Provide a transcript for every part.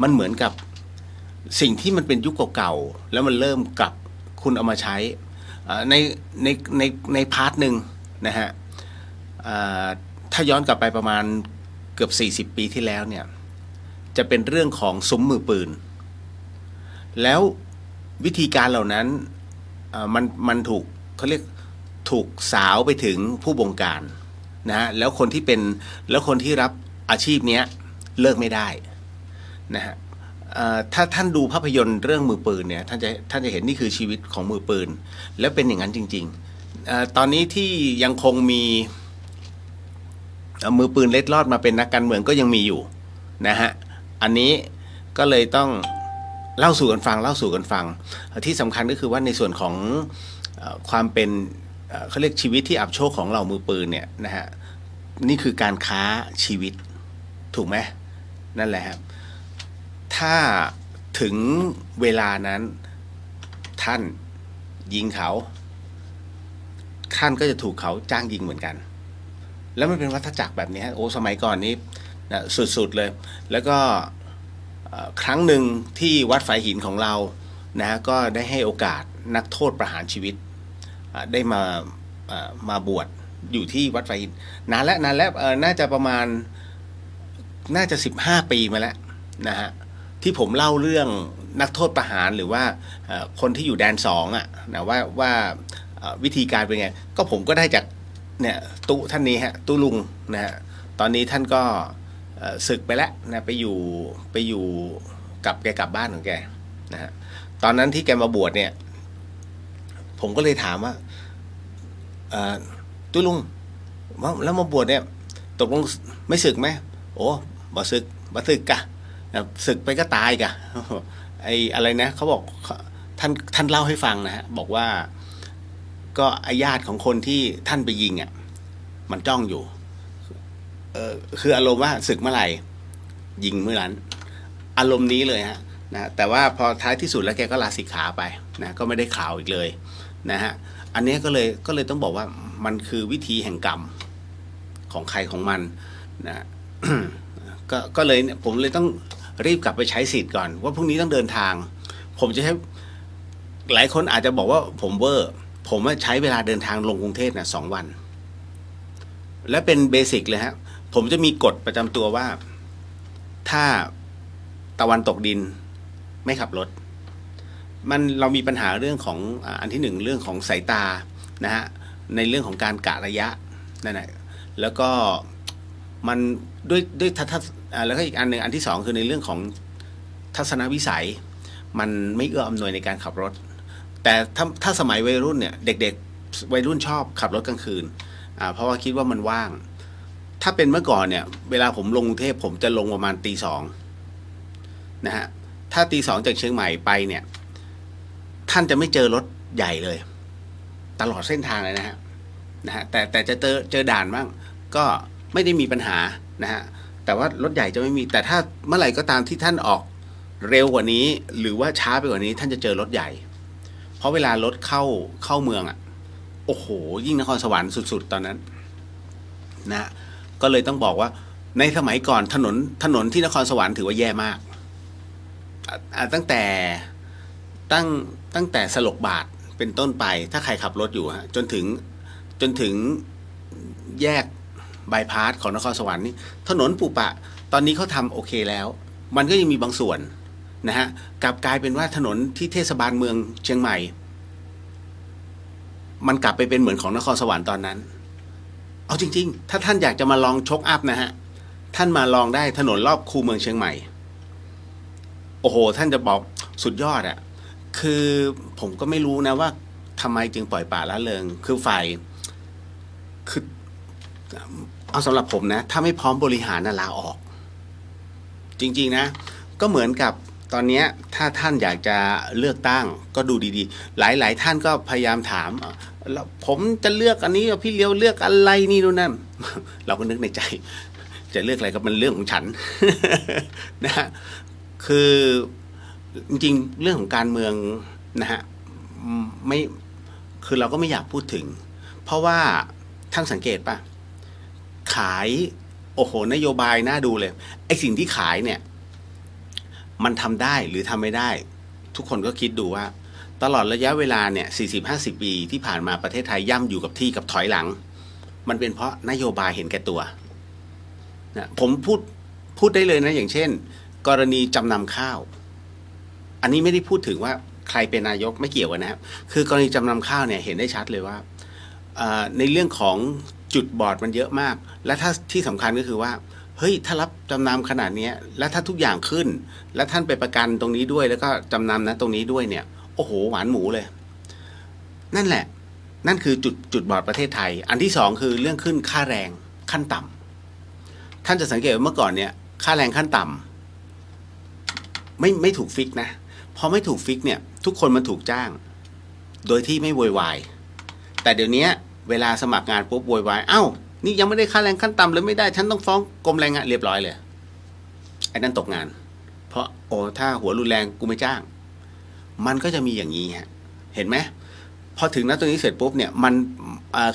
มันเหมือนกับสิ่งที่มันเป็นยุคเก่าๆแล้วมันเริ่มกลับคุณเอามาใช้ในในในพาร์ทหนึ่งนะฮะถ้าย้อนกลับไปประมาณเกือบ40 ปีที่แล้วเนี่ยจะเป็นเรื่องของซุ้มมือปืนแล้ววิธีการเหล่านั้นมันถูกเขาเรียกถูกสาวไปถึงผู้บงการนะฮะแล้วคนที่รับอาชีพนี้เลิกไม่ได้นะฮะถ้าท่านดูภาพยนตร์เรื่องมือปืนเนี่ยท่านจะเห็นนี่คือชีวิตของมือปืนแล้วเป็นอย่างนั้นจริงๆตอนนี้ที่ยังคงมีมือปืนเล็ดลอดมาเป็นนักการเมืองก็ยังมีอยู่นะฮะอันนี้ก็เลยต้องเล่าสู่กันฟังที่สำคัญก็คือว่าในส่วนของความเป็นเขาเรียกชีวิตที่อับโชคของเรามือปืนเนี่ยนะฮะนี่คือการค้าชีวิตถูกไหมนั่นแหละครับถ้าถึงเวลานั้นท่านยิงเขาท่านก็จะถูกเขาจ้างยิงเหมือนกันแล้วมันเป็นวัฏจักรแบบนี้โอ้สมัยก่อนนี้นะสุดๆเลยแล้วก็ครั้งหนึ่งที่วัดฝายหินของเรานะก็ได้ให้โอกาสนักโทษประหารชีวิตได้มาบวชอยู่ที่วัดฝายหินนานแล้วน่าจะประมาณน่าจะ15 ปีมาแล้วนะฮะที่ผมเล่าเรื่องนักโทษประหารหรือว่าคนที่อยู่แดน2อ่ะนะว่าวิธีการเป็นไงก็ผมก็ได้จากเนี่ยตุท่านนี้ฮะตุลุงนะฮะตอนนี้ท่านก็ศึกไปแล้วนะไปอยู่กับแกกลับบ้านของแกนะฮะตอนนั้นที่แกมาบวชเนี่ยผมก็เลยถามว่าตุลุงแล้วมาบวชเนี่ยตกลงไม่ศึกไหมโอ้บ่ศึกกะศึกไปก็ตายกะไออะไรนะเขาบอกท่านเล่าให้ฟังนะฮะบอกว่าก็ญาติของคนที่ท่านไปยิงอ่ะมันจ้องอยู่คืออารมณ์ว่าศึกเมื่อไหร่ยิงเมื่อนั้นอารมณ์นี้เลยฮะนะแต่ว่าพอท้ายที่สุดแล้วแกก็ลาสิกขาไปนะก็ไม่ได้ข่าวอีกเลยนะฮะอันนี้ก็เลยต้องบอกว่ามันคือวิธีแห่งกรรมของใครของมันนะ ก็เลยผมเลยต้องรีบกลับไปใช้สิทธิ์ก่อนว่าพรุ่งนี้ต้องเดินทางผมจะใช้หลายคนอาจจะบอกว่าผมเวอร์ผมใช้เวลาเดินทางลงกรุงเทพนะ2 วันและเป็นเบสิกเลยฮะผมจะมีกฎประจำตัวว่าถ้าตะวันตกดินไม่ขับรถเรามีปัญหาเรื่องของอันที่1เรื่องของสายตานะฮะในเรื่องของการกะระยะนั่นแหละแล้วก็มันด้วยแล้วก็อีกอันหนึ่งอันที่2คือในเรื่องของทัศนวิสัยมันไม่เอื้ออำนวยในการขับรถแต่ถ้าสมัยวัยรุ่นเนี่ยเด็กๆวัยรุ่นชอบขับรถกลางคืนเพราะว่าคิดว่ามันว่างถ้าเป็นเมื่อก่อนเนี่ยเวลาผมลงกรุงเทพผมจะลงประมาณตี 2นะฮะถ้าตี 2จากเชียงใหม่ไปเนี่ยท่านจะไม่เจอรถใหญ่เลยตลอดเส้นทางเลยนะฮะแต่จะเจอด่านบ้างก็ไม่ได้มีปัญหานะฮะแต่ว่ารถใหญ่จะไม่มีแต่ถ้าเมื่อไหร่ก็ตามที่ท่านออกเร็วกว่านี้หรือว่าช้าไปกว่านี้ท่านจะเจอรถใหญ่เพราะเวลารถเข้าเมืองอ่ะโอ้โหยิ่งนครสวรรค์สุดๆตอนนั้นนะก็เลยต้องบอกว่าในสมัยก่อนถนนที่นครสวรรค์ถือว่าแย่มากตั้งแต่สลกบาทเป็นต้นไปถ้าใครขับรถอยู่ฮะจนถึงแยกบายพาสของนครสวรรค์นี่ถนนปุปะตอนนี้เขาทำโอเคแล้วมันก็ยังมีบางส่วนนะฮะกลับกลายเป็นว่าถนนที่เทศบาลเมืองเชียงใหม่มันกลับไปเป็นเหมือนของนครสวรรค์ตอนนั้นเอาจริงๆถ้าท่านอยากจะมาลองชกอัพนะฮะท่านมาลองได้ถนนรอบคูเมืองเชียงใหม่โอ้โหท่านจะบอกสุดยอดอะคือผมก็ไม่รู้นะว่าทำไมจึงปล่อยปละละเลยคือฝ่ายคือเอาสำหรับผมนะถ้าไม่พร้อมบริหารน่ะลาออกจริงๆนะก็เหมือนกับตอนนี้ถ้าท่านอยากจะเลือกตั้งก็ดูดีๆหลายๆท่านก็พยายามถามผมจะเลือกอันนี้พี่เลี้ยวเลือกอะไรนี่นู่นนั่นเราก็นึกในใจจะเลือกอะไรก็มันเรื่องของฉัน นะฮะคือจริงๆเรื่องของการเมืองนะฮะไม่คือเราก็ไม่อยากพูดถึงเพราะว่าท่านสังเกตป่ะขายโอ้โหนโยบายน่าดูเลยไอ้สิ่งที่ขายเนี่ย มันทำได้หรือทำไม่ได้ทุกคนก็คิดดูว่าตลอดระยะเวลาเนี่ย40-50 ปีที่ผ่านมาประเทศไทยย่ำอยู่กับที่กับถอยหลังมันเป็นเพราะนโยบายเห็นแก่ตัวนะผมพูดได้เลยนะอย่างเช่นกรณีจำนำข้าวอันนี้ไม่ได้พูดถึงว่าใครเป็นนายกไม่เกี่ยวกันนะครับคือกรณีจำนำข้าวเนี่ยเห็นได้ชัดเลยว่าในเรื่องของจุดบอดมันเยอะมากและถ้าที่สำคัญก็คือว่าเฮ้ยถ้ารับจำนำขนาดนี้แล้วถ้าทุกอย่างขึ้นแล้วท่านไปประกันตรงนี้ด้วยแล้วก็จำนำนะตรงนี้ด้วยเนี่ยโอ้โหหวานหมูเลยนั่นแหละนั่นคือจุดบอดประเทศไทยอันที่สองคือเรื่องขึ้นค่าแรงขั้นต่ำท่านจะสังเกตว่าเมื่อก่อนเนี่ยค่าแรงขั้นต่ำไม่ถูกฟิกนะพอไม่ถูกฟิกเนี่ยทุกคนมันถูกจ้างโดยที่ไม่โวยวายแต่เดี๋ยวนี้เวลาสมัครงานปุ๊บโวยวายเอ้านี่ยังไม่ได้ค่าแรงขั้นต่ำเลยไม่ได้ฉันต้องฟ้องกรมแรงงานเรียบร้อยเลยไอ้นั่นตกงานเพราะโอ้ถ้าหัวรุนแรงกูไม่จ้างมันก็จะมีอย่างนี้ฮะเห็นไหมพอถึงณตรงนี้เสร็จปุ๊บเนี่ยมัน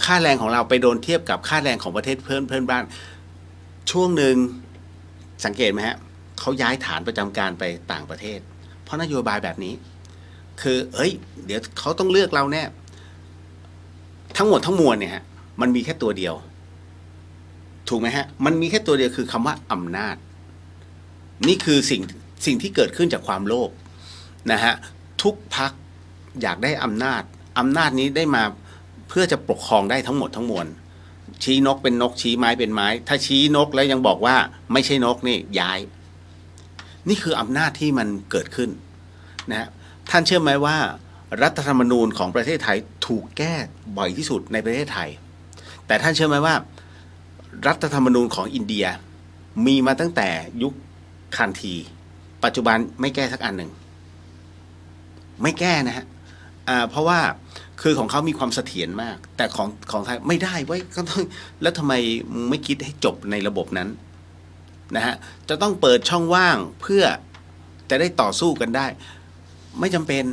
ค่าแรงของเราไปโดนเทียบกับค่าแรงของประเทศเพื่อนบ้านช่วงหนึ่งสังเกตไหมฮะเขาย้ายฐานประจำการไปต่างประเทศเพราะนโยบายแบบนี้คือเฮ้ยเดี๋ยวเขาต้องเลือกเราแน่ทั้งหมดทั้งมวลเนี่ยฮะมันมีแค่ตัวเดียวถูกไหมฮะมันมีแค่ตัวเดียวคือคำว่าอำนาจนี่คือสิ่งที่เกิดขึ้นจากความโลภนะฮะทุกพรรคอยากได้อำนาจนี้ได้มาเพื่อจะปกครองได้ทั้งหมดทั้งมวลชี้นกเป็นนกชี้ไม้เป็นไม้ถ้าชี้นกแล้วยังบอกว่าไม่ใช่นกนี่ย้ายนี่คืออำนาจที่มันเกิดขึ้นนะฮะท่านเชื่อไหมว่ารัฐธรรมนูญของประเทศไทยถูกแก้บ่อยที่สุดในประเทศไทยแต่ท่านเชื่อไหมว่ารัฐธรรมนูญของอินเดียมีมาตั้งแต่ยุคคันธีปัจจุบันไม่แก้สักอันหนึ่งไม่แก้นะฮะเพราะว่าคือของเขามีความเสถียรมากแต่ของไทยไม่ได้ไว้ก็ต้องแล้วทำไมไม่คิดให้จบในระบบนั้นนะฮะจะต้องเปิดช่องว่างเพื่อจะได้ต่อสู้กันได้ไม่จำเป็น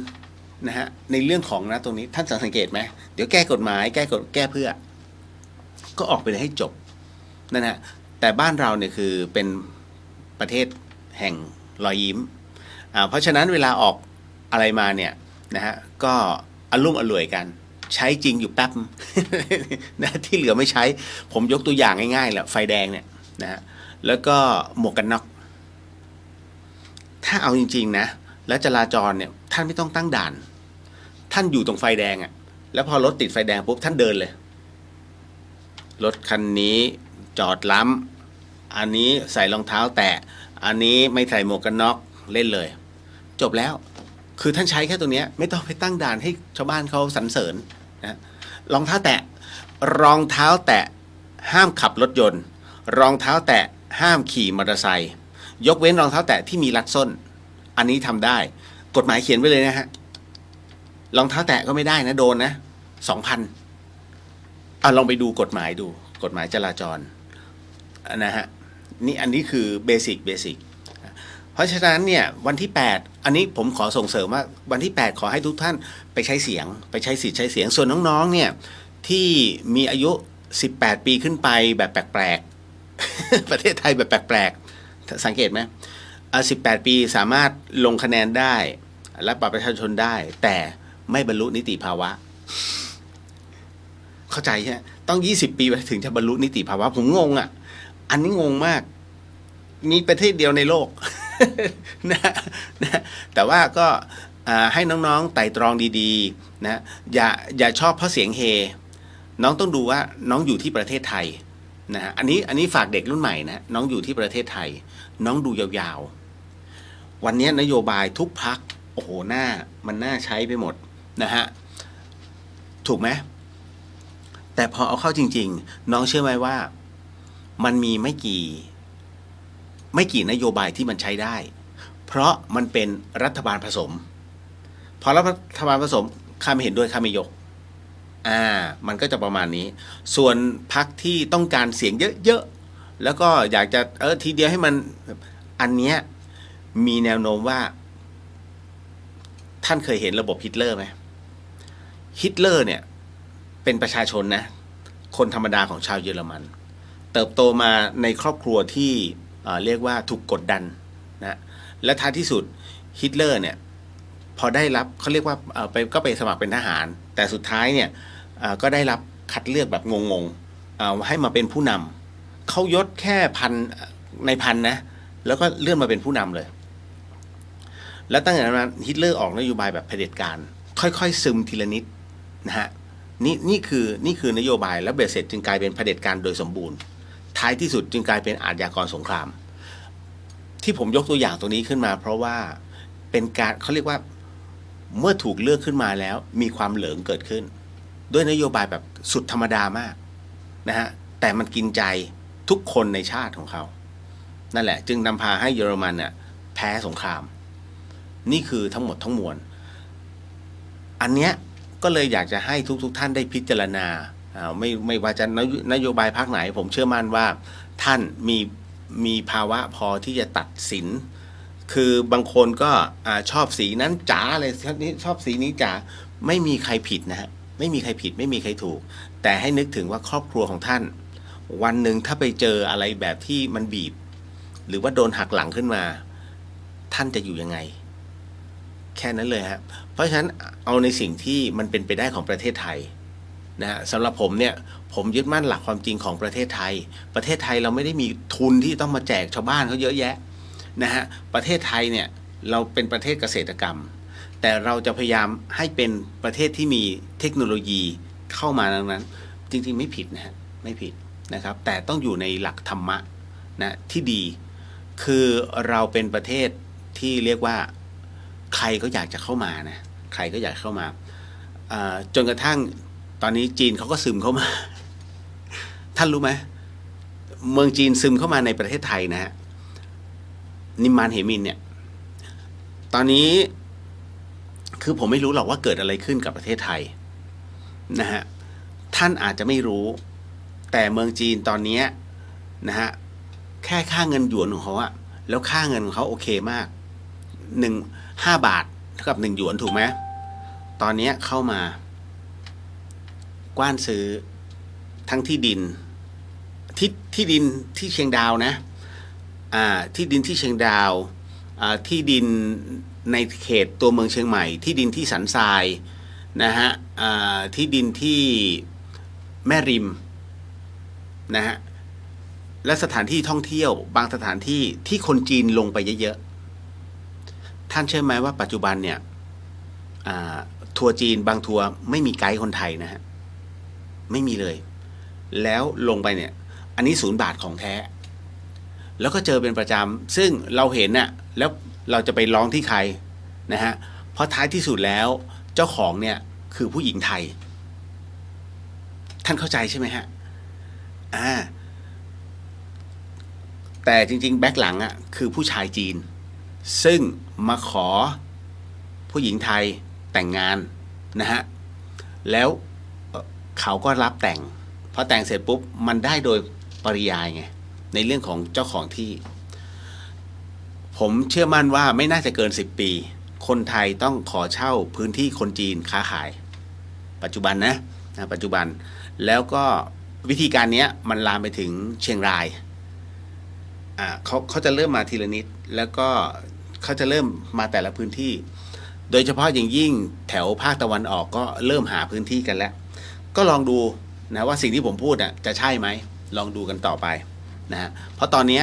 นะฮะในเรื่องของนะตรงนี้ท่านสังเกตไหมเดี๋ยวแก้กฎหมายแก้เพื่อก็ออกไปเลยให้จบนั่นฮะแต่บ้านเราเนี่ยคือเป็นประเทศแห่งรอยยิ้มเพราะฉะนั้นเวลาออกอะไรมาเนี่ยนะฮะก็อลุ่มอล่วยกันใช้จริงอยู่แป๊บ นะที่เหลือไม่ใช้ผมยกตัวอย่างง่ายๆแหละไฟแดงเนี่ยนะฮะแล้วก็หมวกกันน็อกถ้าเอาจริงๆนะแล้วจราจรเนี่ยท่านไม่ต้องตั้งด่านท่านอยู่ตรงไฟแดงอ่ะแล้วพอรถติดไฟแดงปุ๊บท่านเดินเลยรถคันนี้จอดล้ำอันนี้ใส่รองเท้าแตะอันนี้ไม่ใส่หมวกกันน็อกเล่นเลยจบแล้วคือท่านใช้แค่ตัวเนี้ยไม่ต้องไปตั้งด่านให้ชาวบ้านเขาสรรเสริญนะรองเท้าแตะห้ามขับรถยนต์รองเท้าแตะห้ามขี่มอเตอร์ไซค์ยกเว้นรองเท้าแตะที่มีรัดส้นอันนี้ทำได้กฎหมายเขียนไว้เลยนะฮะรองเท้าแตะก็ไม่ได้นะโดนนะ2,000ลองไปดูกฎหมายจราจรนะฮะนี่อันนี้คือเบสิกเพราะฉะนั้นเนี่ยวันที่8อันนี้ผมขอส่งเสริมว่าวันที่8ขอให้ทุกท่านไปใช้เสียงไปใช้สิทธิ์ใช้เสียงส่วนน้องๆเนี่ยที่มีอายุ18 ปีขึ้นไปแบบแปลกๆ ประเทศไทยแบบแปลกๆสังเกตไหม18 ปีสามารถลงคะแนนได้และบัตรประชาชนได้แต่ไม่บรรลุนิติภาวะเข้าใจใช่ไหมต้อง20 ปีไปถึงจะบรรลุนิติภาวะผมงงอ่ะอันนี้งงมากมีประเทศเดียวในโลก นะแต่ว่าก็ให้น้องๆไต่ตรองดีๆนะอย่าชอบเพราะเสียงเฮน้องต้องดูว่าน้องอยู่ที่ประเทศไทยนะฮะอันนี้ฝากเด็กรุ่นใหม่นะน้องอยู่ที่ประเทศไทยน้องดูยาวๆวันนี้นโยบายทุกพรรคโอ้โหมันน่าใช้ไปหมดนะฮะถูกไหมแต่พอเอาเข้าจริงๆน้องเชื่อไหมว่ามันมีไม่กี่นโยบายที่มันใช้ได้เพราะมันเป็นรัฐบาลผสมพอรัฐบาลผสมข้าไม่เห็นด้วยข้าไม่ยกมันก็จะประมาณนี้ส่วนพรรคที่ต้องการเสียงเยอะๆแล้วก็อยากจะทีเดียวให้มันอันเนี้ยมีแนวโน้มว่าท่านเคยเห็นระบบฮิตเลอร์ไหมฮิตเลอร์เนี่ยเป็นประชาชนนะคนธรรมดาของชาวเยอรมันเติบโตมาในครอบครัวที่เรียกว่าถูกกดดันนะ และท้ายที่สุดฮิตเลอร์เนี่ยพอได้รับเขาเรียกว่าไปสมัครเป็นทหารแต่สุดท้ายเนี่ยก็ได้รับคัดเลือกแบบงงๆให้มาเป็นผู้นำเขายศแค่ในพันนะแล้วก็เลื่อนมาเป็นผู้นำเลยแล้วตั้งแต่นั้นฮิตเลอร์ออกนโยบายแบบเผด็จการค่อยๆซึมทีละนิดนะฮะนี่คือนโยบายแล้วเบ็ดเสร็จจึงกลายเป็นเผด็จการโดยสมบูรณ์ท้ายที่สุดจึงกลายเป็นอาชญากรสงครามที่ผมยกตัวอย่างตรงนี้ขึ้นมาเพราะว่าเป็นการเขาเรียกว่าเมื่อถูกเลือกขึ้นมาแล้วมีความเหลิงเกิดขึ้นด้วยนโยบายแบบสุดธรรมดามากนะฮะแต่มันกินใจทุกคนในชาติของเขานั่นแหละจึงนำพาให้เยอรมันเนี่ยแพ้สงครามนี่คือทั้งหมดทั้งมวลอันเนี้ยก็เลยอยากจะให้ทุกท่านได้พิจารณาไม่ว่าจะนโยบายพรรคไหนผมเชื่อมั่นว่าท่านมีภาวะพอที่จะตัดสินคือบางคนก็ชอบสีนั้นจ๋าเลยชอบสีนี้จ๋าไม่มีใครผิดนะฮะไม่มีใครผิดไม่มีใครถูกแต่ให้นึกถึงว่าครอบครัวของท่านวันหนึ่งถ้าไปเจออะไรแบบที่มันบีบหรือว่าโดนหักหลังขึ้นมาท่านจะอยู่ยังไงแค่นั้นเลยฮะเพราะฉะนั้นเอาในสิ่งที่มันเป็นไปได้ของประเทศไทยนะฮะสำหรับผมเนี่ยผมยึดมั่นหลักความจริงของประเทศไทยประเทศไทยเราไม่ได้มีทุนที่ต้องมาแจกชาวบ้านเขาเยอะแยะนะฮะประเทศไทยเนี่ยเราเป็นประเทศเกษตรกรรมแต่เราจะพยายามให้เป็นประเทศที่มีเทคโนโลยีเข้ามาดังนั้นจริงๆไม่ผิดนะฮะไม่ผิดนะครับแต่ต้องอยู่ในหลักธรรมะนะที่ดีคือเราเป็นประเทศที่เรียกว่าใครก็อยากจะเข้ามานะใครก็อยากเข้ามาจนกระทั่งตอนนี้จีนเขาก็ซึมเข้ามาท่านรู้ไหมเมืองจีนซึมเข้ามาในประเทศไทยนะฮะนิมมานเหมินเนี่ยตอนนี้คือผมไม่รู้หรอกว่าเกิดอะไรขึ้นกับประเทศไทยนะฮะท่านอาจจะไม่รู้แต่เมืองจีนตอนนี้นะฮะแค่ค่าเงินหยวนของเขาอะแล้วค่าเงินของเขาโอเคมาก5 บาทเท่ากับ1 หยวนถูกไหมตอนนี้เข้ามากว้านซื้อทั้งที่ดินที่ดินที่เชียงดาวนะที่ดินที่เชียงดาวที่ดินในเขตตัวเมืองเชียงใหม่ที่ดินที่สันทรายนะฮะที่ดินที่แม่ริมนะฮะและสถานที่ท่องเที่ยวบางสถานที่ที่คนจีนลงไปเยอะๆท่านเชื่อไหมว่าปัจจุบันเนี่ยทัวร์จีนบางทัวร์ไม่มีไกด์คนไทยนะฮะไม่มีเลยแล้วลงไปเนี่ยอันนี้0 บาทของแท้แล้วก็เจอเป็นประจำซึ่งเราเห็นน่ะแล้วเราจะไปร้องที่ใครนะฮะเพราะท้ายที่สุดแล้วเจ้าของเนี่ยคือผู้หญิงไทยท่านเข้าใจใช่ไหมฮะแต่จริงๆแบ็คหลังอ่ะคือผู้ชายจีนซึ่งมาขอผู้หญิงไทยแต่งงานนะฮะแล้วเขาก็รับแต่งพอแต่งเสร็จปุ๊บมันได้โดยปริยายไงในเรื่องของเจ้าของที่ผมเชื่อมั่นว่าไม่น่าจะเกิน10 ปีคนไทยต้องขอเช่าพื้นที่คนจีนค้าขายปัจจุบันนะปัจจุบันแล้วก็วิธีการนี้มันลามไปถึงเชียงรายเขาจะเริ่มมาทีละนิดแล้วก็เขาจะเริ่มมาแต่ละพื้นที่โดยเฉพาะอย่างยิ่งแถวภาคตะวันออกก็เริ่มหาพื้นที่กันแล้วก็ลองดูนะว่าสิ่งที่ผมพูดจะใช่ไหมลองดูกันต่อไปนะฮะเพราะตอนนี้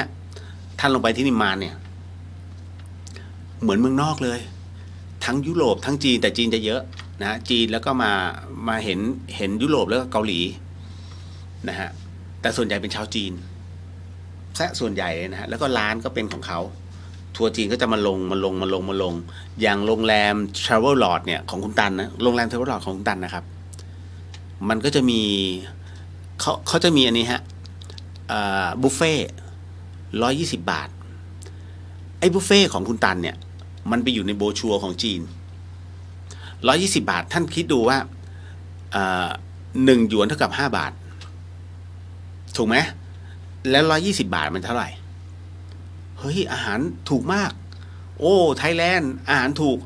ท่านลงไปที่นิมมานเนี่ยเหมือนเมืองนอกเลยทั้งยุโรปทั้งจีนแต่จีนจะเยอะนะจีนแล้วก็มาเห็นยุโรปแล้วก็เกาหลีนะฮะแต่ส่วนใหญ่เป็นชาวจีนซะส่วนใหญ่นะฮะแล้วก็ร้านก็เป็นของเขาทัวร์จีนก็จะมาลงอย่างโรงแรม Travelodge เนี่ยของคุณตันนะโรงแรม Travelodge ของคุณตันนะครับมันก็จะมีเขาจะมีอันนี้ฮะบุฟเฟ่120 บาทไอ้บุฟเฟ่ของคุณตันเนี่ยมันไปอยู่ในโบรชัวร์ของจีน120 บาทท่านคิดดูว่า1 หยวนเท่ากับ5 บาทถูกไหมแล้ว120 บาทมันเท่าไหร่เฮ้ยอาหารถูกมากโอ้ไทยแลนด์อาหารถูก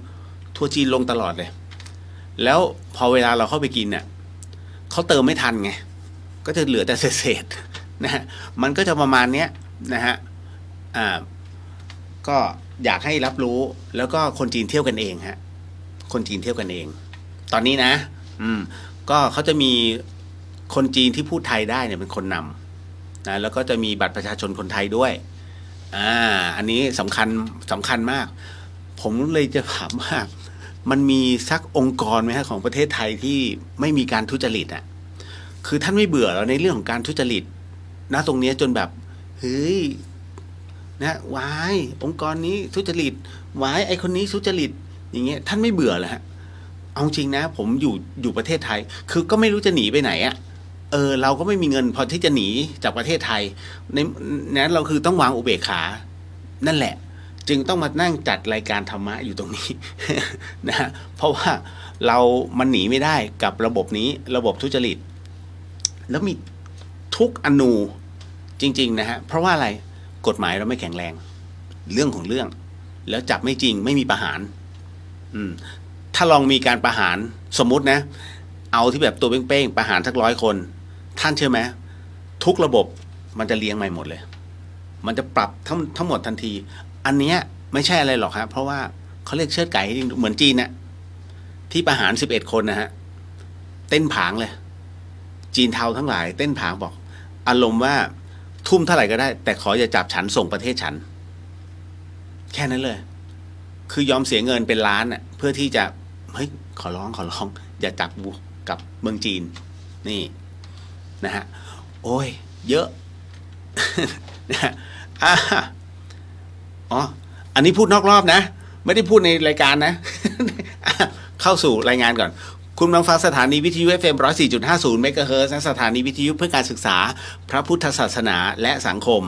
ทัวร์จีนลงตลอดเลยแล้วพอเวลาเราเข้าไปกินเนี่ยเขาเติมไม่ทันไงก็จะเหลือแต่เศษๆนะฮะมันก็จะประมาณเนี้ยนะฮะก็ อยากให้รับรู้แล้วก็คนจีนเที่ยวกันเองฮะคนจีนเที่ยวกันเองตอนนี้นะก็เขาจะมีคนจีนที่พูดไทยได้เนี่ยเป็นคนนำนะแล้วก็จะมีบัตรประชาชนคนไทยด้วยอันนี้สำคัญมากผมเลยจะถามว่ามันมีสักองค์กรไหมฮะของประเทศไทยที่ไม่มีการทุจริตอ่ะคือท่านไม่เบื่อแล้วในเรื่องของการทุจริตนะตรงนี้จนแบบเฮ้ยนะวายองค์กรนี้ทุจริตวายไอคนนี้ทุจริตอย่างเงี้ยท่านไม่เบื่อเหรอฮะเอาจริงนะผมอยู่ประเทศไทยคือก็ไม่รู้จะหนีไปไหนอ่ะเราก็ไม่มีเงินพอที่จะหนีจากประเทศไทยในนั้นเราคือต้องวางอุเบกขานั่นแหละจึงต้องมานั่งจัดรายการธรรมะอยู่ตรงนี้ นะฮะเพราะว่ามันหนีไม่ได้กับระบบนี้ระบบทุจริตแล้วมีทุกอนูจริงๆนะฮะเพราะว่าอะไรกฎหมายเราไม่แข็งแรงเรื่องของเรื่องแล้วจับไม่จริงไม่มีประหารถ้าลองมีการประหารสมมุตินะเอาที่แบบตัวเป้งๆประหารสัก100 คนท่านเชื่อไหมทุกระบบมันจะเลี้ยงใหม่หมดเลยมันจะปรับทั้งหมดทันทีอันเนี้ยไม่ใช่อะไรหรอกครับเพราะว่าเขาเรียกเชือดไก่เหมือนจีนนะที่ประหาร11 คนนะฮะเต้นผางเลยจีนเทาทั้งหลายเต้นผางบอกอารมณ์ว่าทุ่มเท่าไหร่ก็ได้แต่ขออย่าจับฉันส่งประเทศฉันแค่นั้นเลยคือยอมเสียเงินเป็นล้านเพื่อที่จะเฮ้ยขอร้องอย่าจับกูกับเมืองจีนนี่นะฮะโอ้ยเยอะ นะฮะอันนี้พูดนอกรอบนะไม่ได้พูดในรายการนะ เข้าสู่รายงานก่อนคุณกำลังฟังสถานีวิทยุ FM 104.50 เมกะเฮิรตซ์สถานีวิทยุเพื่อการศึกษาพระพุทธศาสนาและสังคม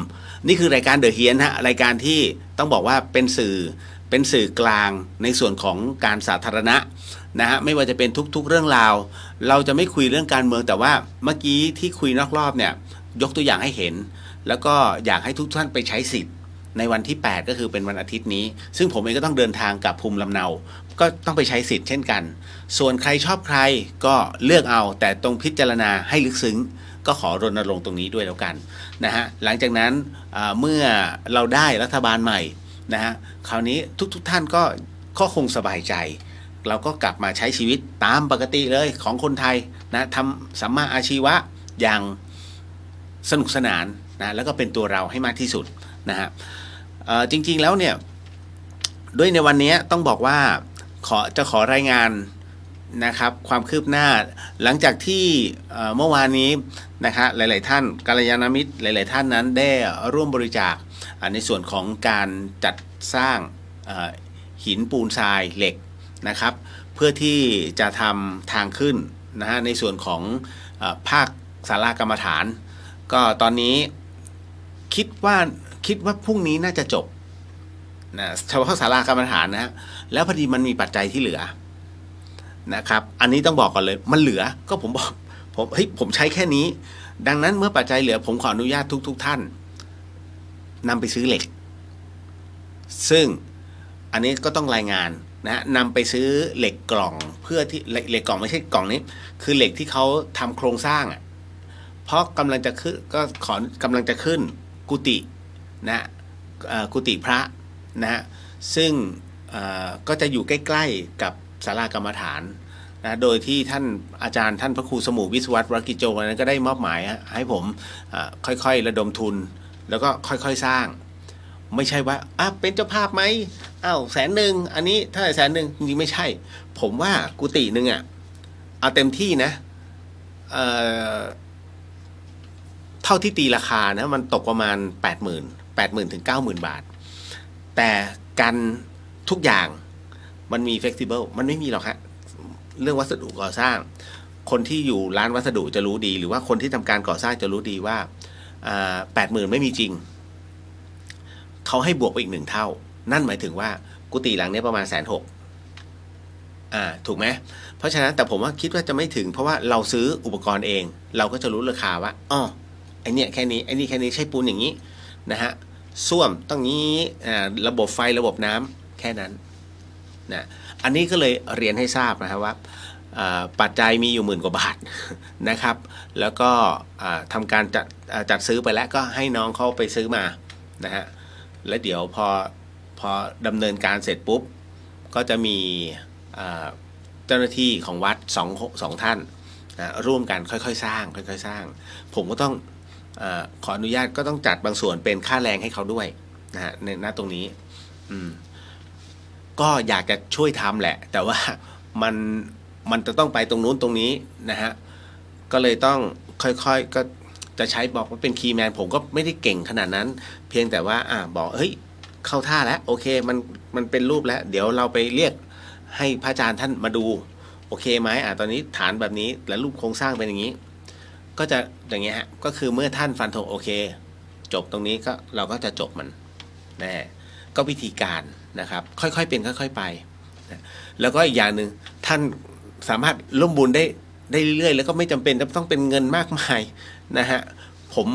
นี่คือรายการเดอะเฮียนฮะรายการที่ต้องบอกว่าเป็นสื่อกลางในส่วนของการสาธารณะนะฮะไม่ว่าจะเป็นทุกๆเรื่องราวเราจะไม่คุยเรื่องการเมืองแต่ว่าเมื่อกี้ที่คุยนอกรอบเนี่ยยกตัวอย่างให้เห็นแล้วก็อยากให้ทุกท่านไปใช้สิทธิ์ในวันที่8ก็คือเป็นวันอาทิตย์นี้ซึ่งผมเองก็ต้องเดินทางกับภูมิลำเนาก็ต้องไปใช้สิทธิ์เช่นกันส่วนใครชอบใครก็เลือกเอาแต่ตรงพิจารณาให้ลึกซึ้งก็ขอรณรงค์ตรงนี้ด้วยแล้วกันนะฮะหลังจากนั้นเมื่อเราได้รัฐบาลใหม่นะฮะคราวนี้ทุกท่านก็คงสบายใจเราก็กลับมาใช้ชีวิตตามปกติเลยของคนไทยนะทำสัมมาอาชีวะอย่างสนุกสนานนะแล้วก็เป็นตัวเราให้มากที่สุดนะฮะจริงๆแล้วเนี่ยด้วยในวันนี้ต้องบอกว่าขอรายงานนะครับความคืบหน้าหลังจากที่เมื่อวานนี้นะครับหลายๆท่านกัลยาณมิตรหลายๆท่านนั้นได้ร่วมบริจาคในส่วนของการจัดสร้างหินปูนทรายเหล็กนะครับเพื่อที่จะทำทางขึ้นนะฮะในส่วนของภาคศาลากรรมฐานก็ตอนนี้คิดว่าพรุ่งนี้น่าจะจบนะเฉพาะศาลากรรมฐานนะฮะแล้วพอดีมันมีปัจจัยที่เหลือนะครับอันนี้ต้องบอกก่อนเลยมันเหลือก็ผมใช้แค่นี้ดังนั้นเมื่อปัจจัยเหลือผมขออนุญาตทุกท่านนำไปซื้อเหล็กซึ่งอันนี้ก็ต้องรายงานนะนำไปซื้อเหล็กกล่องเพื่อที่เหล็กกล่องไม่ใช่กล่องนี้คือเหล็กที่เขาทำโครงสร้างเพราะกำลังจะขึ้นกุฏินะกุฏิพระนะซึ่งก็จะอยู่ใกล้ๆกับศาลากรรมฐานนะโดยที่ท่านอาจารย์ท่านพระครูสมุวิศวัตรวรกิจโจนั้นก็ได้มอบหมายให้ผมค่อยๆระดมทุนแล้วก็ค่อยๆสร้างไม่ใช่ว่าเป็นเจ้าภาพไหม100,000อันนี้เท่าไหร่100,000จริงๆไม่ใช่ผมว่ากุฏินึงเอาเต็มที่นะเท่าที่ตีราคานะมันตกประมาณ80,000 ถึง 90,000 บาทแต่กันทุกอย่างมันมีเฟกซิเบิลมันไม่มีหรอกฮะเรื่องวัสดุก่อสร้างคนที่อยู่ร้านวัสดุจะรู้ดีหรือว่าคนที่ทำการก่อสร้างจะรู้ดีว่า80,000ไม่มีจริงเขาให้บวกไปอีก1 เท่านั่นหมายถึงว่ากุฏิหลังนี้ประมาณ160,000ถูกไหมเพราะฉะนั้นแต่ผมว่าคิดว่าจะไม่ถึงเพราะว่าเราซื้ออุปกรณ์เองเราก็จะรู้ราคาว่าไอเนี้ยแค่นี้ไอนี่แค่นี้ใช้ปูนอย่างนี้นะฮะส้วมต้องนี้ระบบไฟระบบน้ำแค่นั้นนะอันนี้ก็เลยเรียนให้ทราบนะครับว่าปัจจัยมีอยู่10,000 กว่าบาทนะครับแล้วก็ทำการจัดซื้อไปแล้วก็ให้น้องเขาไปซื้อมานะฮะแล้วเดี๋ยวพอ พอดำเนินการเสร็จปุ๊บก็จะมีเจ้าหน้าที่ของวัดสองท่านร่วมกันค่อยๆสร้างค่อยๆสร้างผมก็ต้องขออนุญาตก็ต้องจัดบางส่วนเป็นค่าแรงให้เขาด้วยนะฮะในณตรงนี้ก็อยากจะช่วยทำแหละแต่ว่ามันจะต้องไปตรงนู้นตรงนี้นะฮะก็เลยต้องค่อยๆก็จะใช้บอกว่าเป็นคีย์แมนผมก็ไม่ได้เก่งขนาดนั้นเพียงแต่ว่าบอกเฮ้ยเข้าท่าแล้วโอเคมันเป็นรูปแล้วเดี๋ยวเราไปเรียกให้พระอาจารย์ท่านมาดูโอเคไหมตอนนี้ฐานแบบนี้และรูปโครงสร้างเป็นอย่างนี้ก็จะอย่างเงี้ยฮะก็คือเมื่อท่านฟันธงโอเคจบตรงนี้ก็เราก็จะจบมันแน่ก็วิธีการนะครับค่อยๆเป็นค่อยๆไปแล้วก็อีกอย่างหนึ่งท่านสามารถร่วมบุญได้เรื่อยๆแล้วก็ไม่จำเป็นจะต้องเป็นเงินมากมายนะฮะผม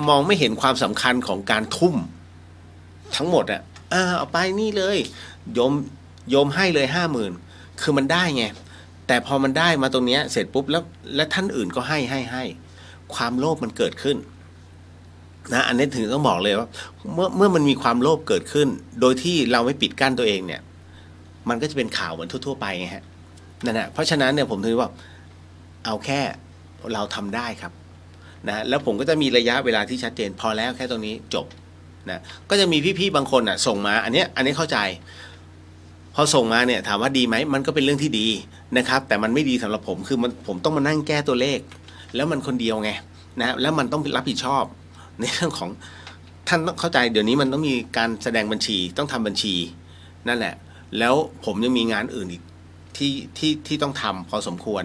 มองไม่เห็นความสำคัญของการทุ่มทั้งหมดเอาไปนี่เลยโยมให้เลย50,000คือมันได้ไงแต่พอมันได้มาตรงเนี้ยเสร็จปุ๊บแล้วท่านอื่นก็ให้ความโลภมันเกิดขึ้นนะอันนี้ถึงต้องบอกเลยว่าเมื่อมันมีความโลภเกิดขึ้นโดยที่เราไม่ปิดกั้นตัวเองเนี่ยมันก็จะเป็นข่าวเหมือนทั่วๆไปไงฮะนั่นแหละเพราะฉะนั้นเนี่ยผมถือว่าเอาแค่เราทำได้ครับนะแล้วผมก็จะมีระยะเวลาที่ชัดเจนพอแล้วแค่ตรงนี้จบนะก็จะมีพี่ๆบางคนส่งมาอันนี้เข้าใจพอส่งมาเนี่ยถามว่าดีไหมมันก็เป็นเรื่องที่ดีนะครับแต่มันไม่ดีสำหรับผมคือผมต้องมานั่งแก้ตัวเลขแล้วมันคนเดียวไงนะแล้วมันต้องรับผิดชอบในเรื่องของท่านต้องเข้าใจเดี๋ยวนี้มันต้องมีการแสดงบัญชีต้องทำบัญชีนั่นแหละแล้วผมยังมีงานอื่นอีกที่ต้องทำพอสมควร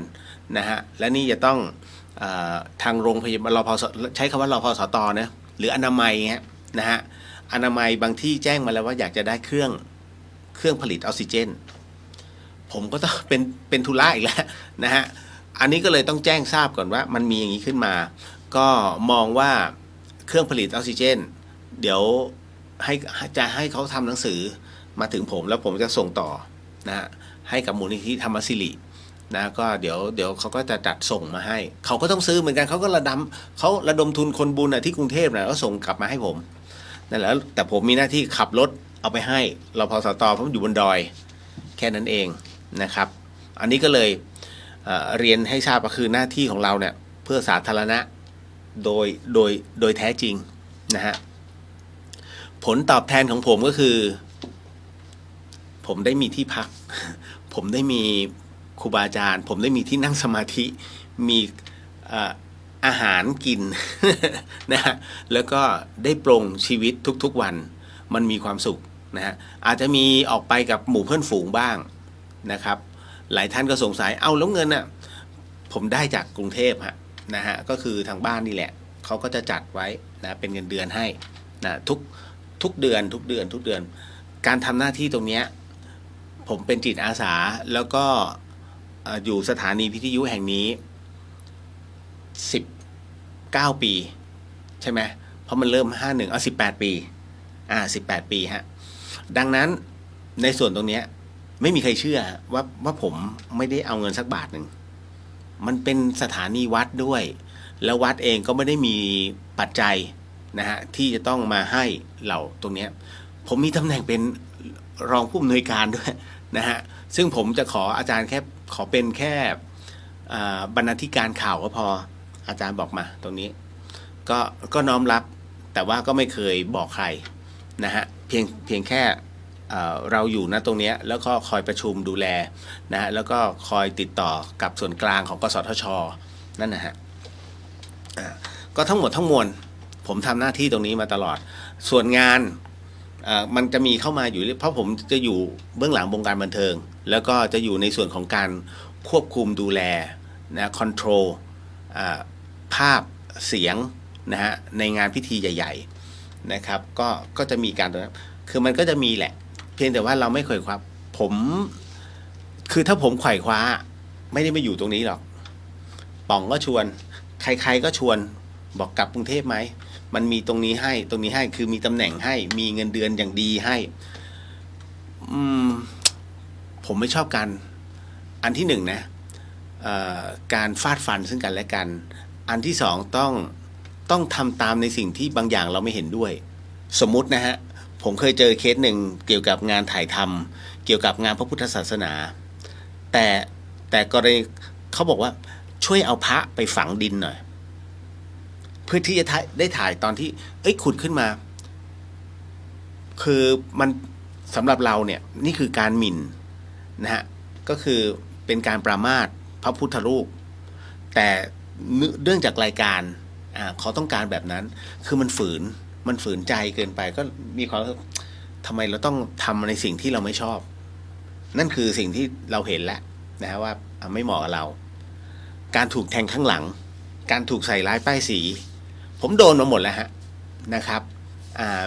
นะฮะและนี่จะต้องทางโรงพยาบาลรพสใช้คำว่ารพสตนะหรืออนามัยนะฮะอนามัยบางที่แจ้งมาแล้วว่าอยากจะได้เครื่องผลิตออกซิเจนผมก็ต้องเป็นธุระอีกแล้วนะฮะอันนี้ก็เลยต้องแจ้งทราบก่อนว่ามันมีอย่างนี้ขึ้นมาก็มองว่าเครื่องผลิตออกซิเจนเดี๋ยวจะให้เขาทำหนังสือมาถึงผมแล้วผมจะส่งต่อนะให้กับมูลนิธิธรรมศิรินะก็เดี๋ยวเขาก็จะจัดส่งมาให้เขาก็ต้องซื้อเหมือนกันเขาก็ระดมทุนคนบุญที่กรุงเทพก็ส่งกลับมาให้ผมนั่นแหละแต่ผมมีหน้าที่ขับรถเอาไปให้รพสตเพราะมันอยู่บนดอยแค่นั้นเองนะครับอันนี้ก็เลยเรียนให้ทราบก็คือหน้าที่ของเราเนี่ยเพื่อสาธารณะโดยแท้จริงนะฮะผลตอบแทนของผมก็คือผมได้มีที่พักผมได้มีครูบาอาจารย์ผมได้มีที่นั่งสมาธิมีอาหารกิน นะฮะแล้วก็ได้ปรงชีวิตทุกๆวันมันมีความสุขนะฮะอาจจะมีออกไปกับหมู่เพื่อนฝูงบ้างนะครับหลายท่านก็สงสัยเอาแล้วเงินผมได้จากกรุงเทพนะฮะก็คือทางบ้านนี่แหละเขาก็จะจัดไว้นะเป็นเงินเดือนให้นะทุกเดือนการทำหน้าที่ตรงเนี้ยผมเป็นจิตอาสาแล้วก็อยู่สถานีวิทยุแห่งนี้19 ปีใช่ไหมเพราะมันเริ่ม51 18 ปี18 ปีฮะดังนั้นในส่วนตรงนี้ไม่มีใครเชื่อว่าผมไม่ได้เอาเงินสักบาทหนึ่งมันเป็นสถานีวัดด้วยแล้ววัดเองก็ไม่ได้มีปัจจัยนะฮะที่จะต้องมาให้เราตรงนี้ผมมีตำแหน่งเป็นรองผู้อำนวยการด้วยนะฮะซึ่งผมจะขออาจารย์ขอเป็นแค่บรรณาธิการข่าวก็พออาจารย์บอกมาตรงนี้ก็น้อมรับแต่ว่าก็ไม่เคยบอกใครนะฮะเพียงแค่เราอยู่ณตรงนี้แล้วก็คอยประชุมดูแลนะฮะแล้วก็คอยติดต่อกับส่วนกลางของกสทช.นั่นนะฮะก็ทั้งหมดทั้งมวลผมทำหน้าที่ตรงนี้มาตลอดส่วนงานมันจะมีเข้ามาอยู่เพราะผมจะอยู่เบื้องหลังวงการบันเทิงแล้วก็จะอยู่ในส่วนของการควบคุมดูแลนะคอนโทรลภาพเสียงนะฮะในงานพิธีใหญ่ๆนะครับก็จะมีการคือมันก็จะมีแหละเพียงแต่ว่าเราไม่เคยคว้าผมคือถ้าผมไขว่คว้าไม่ได้มาอยู่ตรงนี้หรอกป๋องก็ชวนใครๆก็ชวนบอกกลับกรุงเทพไหมมันมีตรงนี้ให้คือมีตำแหน่งให้มีเงินเดือนอย่างดีให้ผมไม่ชอบการอันที่หนึ่งนะการฟาดฟันซึ่งกันและกันอันที่สองต้องทำตามในสิ่งที่บางอย่างเราไม่เห็นด้วยสมมุตินะฮะผ ผมเคยเจอเคสหนึ่งเกี่ยวกับงานถ่ายทำเกี่ยวกับงานพระพุทธศาสนาแต่แต่กรณีเขาบอกว่าช่วยเอาพระไปฝังดินหน่อยเพื่อที่จะได้ถ่ายตอนที่ขุดขึ้นมาคือมันสำหรับเราเนี่ยนี่คือการหมิ่นนะฮะก็คือเป็นการประมาทพระพุทธรูปแต่เนื่องจากรายการเขาต้องการแบบนั้นคือมันฝืนใจเกินไปก็มีความทำไมเราต้องทำในสิ่งที่เราไม่ชอบนั่นคือสิ่งที่เราเห็นแล้วนะฮะว่าไม่เหมาะกับเราการถูกแทงข้างหลังการถูกใส่ร้ายป้ายสีผมโดนมาหมดแล้วฮะนะครับ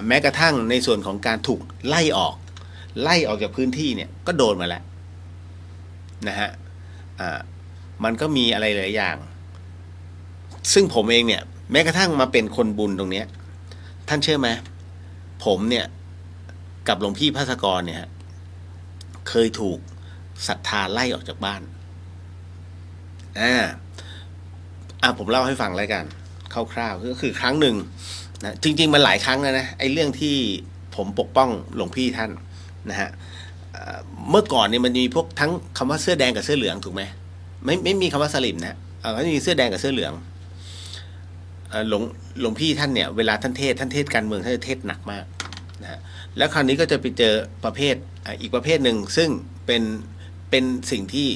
แม้กระทั่งในส่วนของการถูกไล่ออกจากพื้นที่เนี่ยก็โดนมาแล้วนะฮะมันก็มีอะไรหลายอย่างซึ่งผมเองเนี่ยแม้กระทั่งมาเป็นคนบุญตรงเนี้ยท่านเชื่อไหมผมเนี่ยกับหลวงพี่ภาสกรเนี่ยเคยถูกศรัทธาไล่ออกจากบ้านผมเล่าให้ฟังแล้วกันคร่าวๆก็คือครั้งหนึ่งนะจริงๆมันหลายครั้งแล้วนะไอ้เรื่องที่ผมปกป้องหลวงพี่ท่านนะฮะเมื่อก่อนเนี่ยมันมีพวกทั้งคำว่าเสื้อแดงกับเสื้อเหลืองถูกไหมไม่มีคำว่าสลิมนะเขาจะมีเสื้อแดงกับเสื้อเหลืองหลวงพี่ท่านเนี่ยเวลาท่านเทศการเมืองท่านจะเทศหนักมากนะแล้วคราวนี้ก็จะไปเจอประเภทอีกประเภทหนึ่งซึ่งเป็นสิ่งที่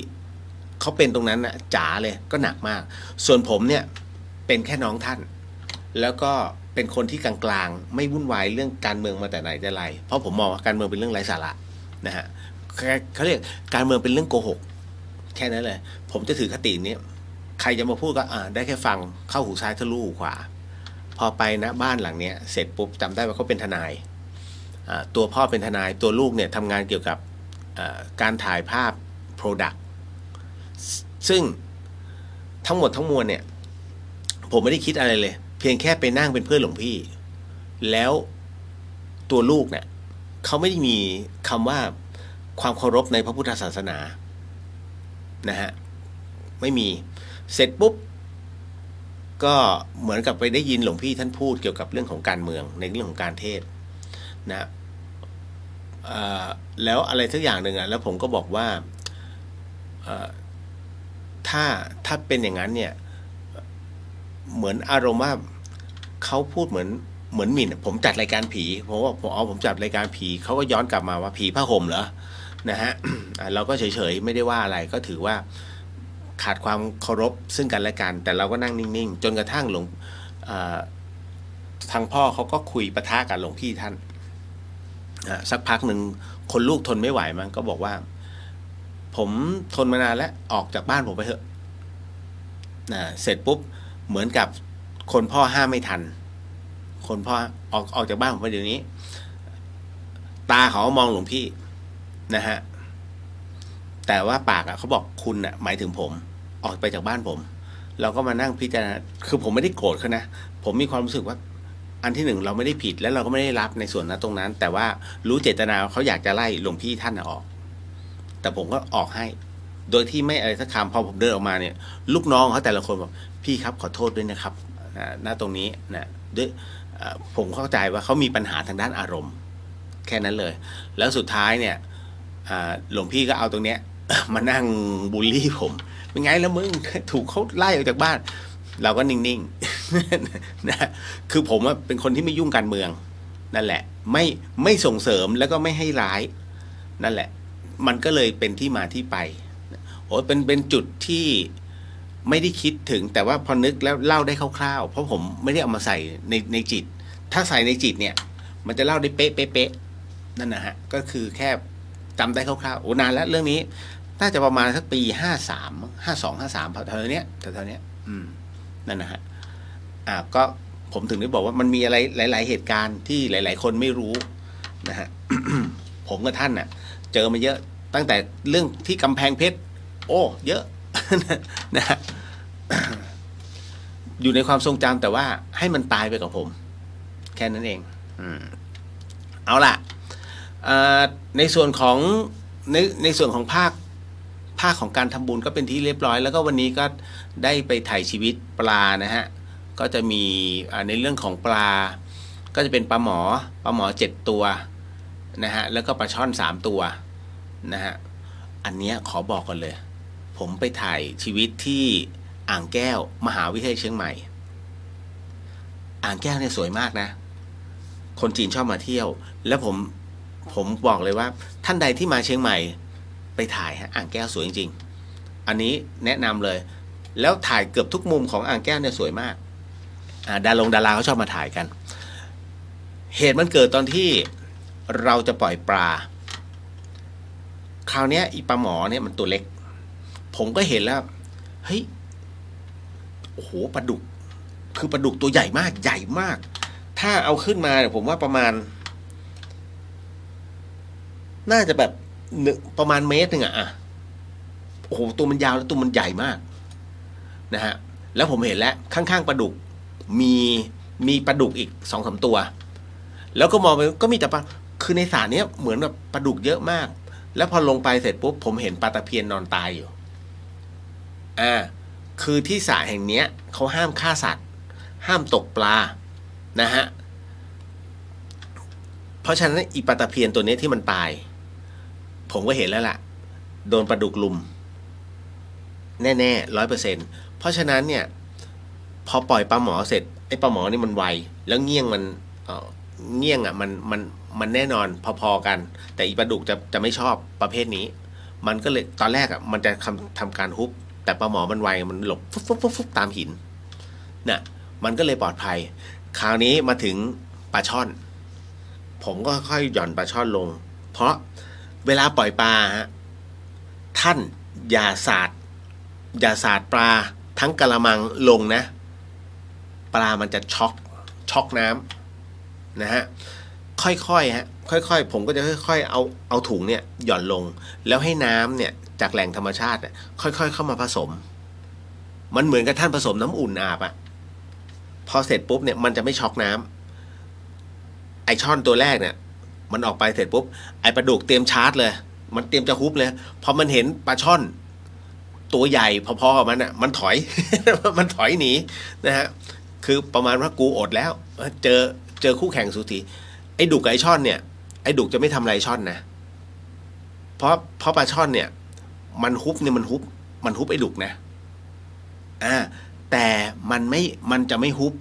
เขาเป็นตรงนั้นนะจ๋าเลยก็หนักมากส่วนผมเนี่ยเป็นแค่น้องท่านแล้วก็เป็นคนที่กลางๆไม่วุ่นวายเรื่องการเมืองมาแต่ไหนแต่ไรเพราะผมมองว่าการเมืองเป็นเรื่องไร้สาระนะฮะเขาเรียกการเมืองเป็นเรื่องโกหกแค่นั้นเลยผมจะถือคตินี้ใครจะมาพูดก็ได้แค่ฟังเข้าหูซ้ายทะลุหูขวาพอไปนะบ้านหลังเนี้ยเสร็จปุ๊บจำได้ว่าเขาเป็นทนายตัวพ่อเป็นทนายตัวลูกเนี่ยทำงานเกี่ยวกับการถ่ายภาพ Product ซึ่งทั้งหมดทั้งมวลเนี่ยผมไม่ได้คิดอะไรเลยเพียงแค่ไปนั่งเป็นเพื่อนหลวงพี่แล้วตัวลูกเนี่ยเขาไม่ได้มีคำว่าความเคารพในพระพุทธศาสนานะฮะไม่มีเสร็จปุ๊บก็เหมือนกับไปได้ยินหลวงพี่ท่านพูดเกี่ยวกับเรื่องของการเมืองในเรื่องของการเทศนะแล้วอะไรสักอย่างหนึ่งแล้วผมก็บอกว่าถ้าเป็นอย่างนั้นเนี่ยเหมือนอารมณ์ว่าเขาพูดเหมือนหมิ่นผมจัดรายการผีผมจัดรายการผีเขาก็ย้อนกลับมาว่าผีผ้าห่มเหรอนะฮะเราก็เฉยๆไม่ได้ว่าอะไรก็ถือว่าขาดความเคารพซึ่งกันและกันแต่เราก็นั่งนิ่งๆจนกระทั่งทางพ่อเขาก็คุยปะทะกับหลวงพี่ท่านสักพักหนึ่งคนลูกทนไม่ไหวมันก็บอกว่าผมทนมานานแล้วออกจากบ้านผมไปเถอะเสร็จปุ๊บเหมือนกับคนพ่อห้ามไม่ทันคนพ่อออกจากบ้านผมไปเดี๋ยวนี้ตาเขามองหลวงพี่นะฮะแต่ว่าปากเขาบอกคุณหมายถึงผมออกไปจากบ้านผมเราก็มานั่งพิจารณาคือผมไม่ได้โกรธเขานะผมมีความรู้สึกว่าอันที่หนึ่งเราไม่ได้ผิดแล้วเราก็ไม่ได้รับในส่วนนั้นตรงนั้นแต่ว่ารู้เจตนาเขาอยากจะไล่หลวงพี่ท่านออกแต่ผมก็ออกให้โดยที่ไม่อะไรสักคำพอผมเดินออกมาเนี่ยลูกน้องเขาแต่ละคนบอกพี่ครับขอโทษด้วยนะครับณตรงนี้นะด้วยผมเข้าใจว่าเขามีปัญหาทางด้านอารมณ์แค่นั้นเลยแล้วสุดท้ายเนี่ยหลวงพี่ก็เอาตรงเนี้ยมานั่งบูลลี่ผมเป็นไงแล้วมึงถูกเขาไล่ออกจากบ้านเราก็นิ่งๆนะคือผมเป็นคนที่ไม่ยุ่งการเมืองนั่นแหละไม่ส่งเสริมแล้วก็ไม่ให้ร้ายนั่นแหละมันก็เลยเป็นที่มาที่ไปโอ้เป็นจุดที่ไม่ได้คิดถึงแต่ว่าพอนึกแล้วเล่าได้คร่าวๆเพราะผมไม่ได้เอามาใส่ในจิตถ้าใส่ในจิตเนี่ยมันจะเล่าได้เป๊ะนั่นนะฮะก็คือแค่จำได้คร่าวๆโอ้นานแล้วเรื่องนี้น่าจะประมาณสักปี53แถวๆเนี้ยนั่นนะฮะก็ผมถึงได้บอกว่ามันมีอะไรหลายๆเหตุการณ์ที่หลายๆคนไม่รู้นะฮะ ผมกับท่านเจอมาเยอะตั้งแต่เรื่องที่กำแพงเพชรโอ้เยอะ นะฮะ อยู่ในความทรงจำแต่ว่าให้มันตายไปกับผมแค่นั้นเองเอาล่ะในส่วนของในส่วนของภาคของการทำบุญก็เป็นที่เรียบร้อยแล้วก็วันนี้ก็ได้ไปถ่ายชีวิตปลานะฮะก็จะมีในเรื่องของปลา ก็จะเป็นปลาหมอ7 ตัวนะฮะแล้วก็ปลาช่อน3 ตัวนะฮะอันเนี้ยขอบอกก่อนเลย ผมไปถ่ายชีวิตที่อ่างแก้วมหาวิทยาลัยเชียงใหม่อ่างแก้วเนี่ยสวยมากนะคนจีนชอบมาเที่ยวแล้วผมบอกเลยว่าท่านใดที่มาเชียงใหม่ไปถ่ายฮะอ่างแก้วสวยจริงๆอันนี้แนะนำเลยแล้วถ่ายเกือบทุกมุมของอ่างแก้วเนี่ยสวยมากดาราเขาชอบมาถ่ายกันเหตุมันเกิดตอนที่เราจะปล่อยปลาคราวนี้อีปลาหมอเนี่ยมันตัวเล็กผมก็เห็นแล้วเฮ้ยโอ้โหปลาดุกคือปลาดุกตัวใหญ่มากถ้าเอาขึ้นมาเนี่ยผมว่าประมาณน่าจะแบบประมาณ1 เมตรอะโอ้โหตัวมันยาวแล้วตัวมันใหญ่มากนะฮะแล้วผมเห็นแล้วข้างๆปลาดุกมีปลาดุกอีก2-3 ตัวแล้วก็มองไปก็มีแต่ปลาคือในสระเนี้ยเหมือนแบบปลาดุกเยอะมากแล้วพอลงไปเสร็จปุ๊บผมเห็นปลาตะเพียนนอนตายอยู่คือที่สระแห่งเนี้ยเขาห้ามฆ่าสัตว์ห้ามตกปลานะฮะเพราะฉะนั้นอีปลาตะเพียนตัวนี้ที่มันตายผมก็เห็นแล้วล่ะโดนปลาดุกลุมแน่ๆ100%เพราะฉะนั้นเนี่ยพอปล่อยปลาหมอเสร็จไอ้ปลาหมอนี่มันไวแล้วเงี้ยงมันเงี้ยงอ่ะมันแน่นอนพอๆกันแต่อีปลาดุกจะไม่ชอบประเภทนี้มันก็เลยตอนแรกอ่ะมันจะทำการฮุบแต่ปลาหมอมันไวมันหลบฟุบตามหินน่ะมันก็เลยปลอดภัยคราวนี้มาถึงปลาช่อนผมก็ค่อยหย่อนปลาช่อนลงเพราะเวลาปล่อยปลาฮะท่านอย่าสาดปลาทั้งกะละมังลงนะปลามันจะช็อกน้ำนะฮะค่อยๆฮะค่อยๆผมก็จะค่อยๆเอาถุงเนี่ยหย่อนลงแล้วให้น้ำเนี่ยจากแหล่งธรรมชาติค่อยๆเข้ามาผสมมันเหมือนกับท่านผสมน้ำอุ่นอาบอะพอเสร็จปุ๊บเนี่ยมันจะไม่ช็อกน้ำไอช่อนตัวแรกเนี่ยมันออกไปเสร็จปุ๊บไอปลาดุกเตรียมชาร์จเลยมันเตรียมจะฮุบเลยพอมันเห็นปลาช่อนตัวใหญ่พอๆกับมันอะมันถอย มันถอยหนีนะฮะคือประมาณว่ากูอดแล้วเจอคู่แข่งสุธีไอ้ดุกกับไอ้ช่อนเนี่ยไอ้ดุกจะไม่ทำอะไรช่อนนะเพราะปลาช่อนเนี่ยมันฮุบไอ้ดุกนะแต่มันจะไม่ฮุบ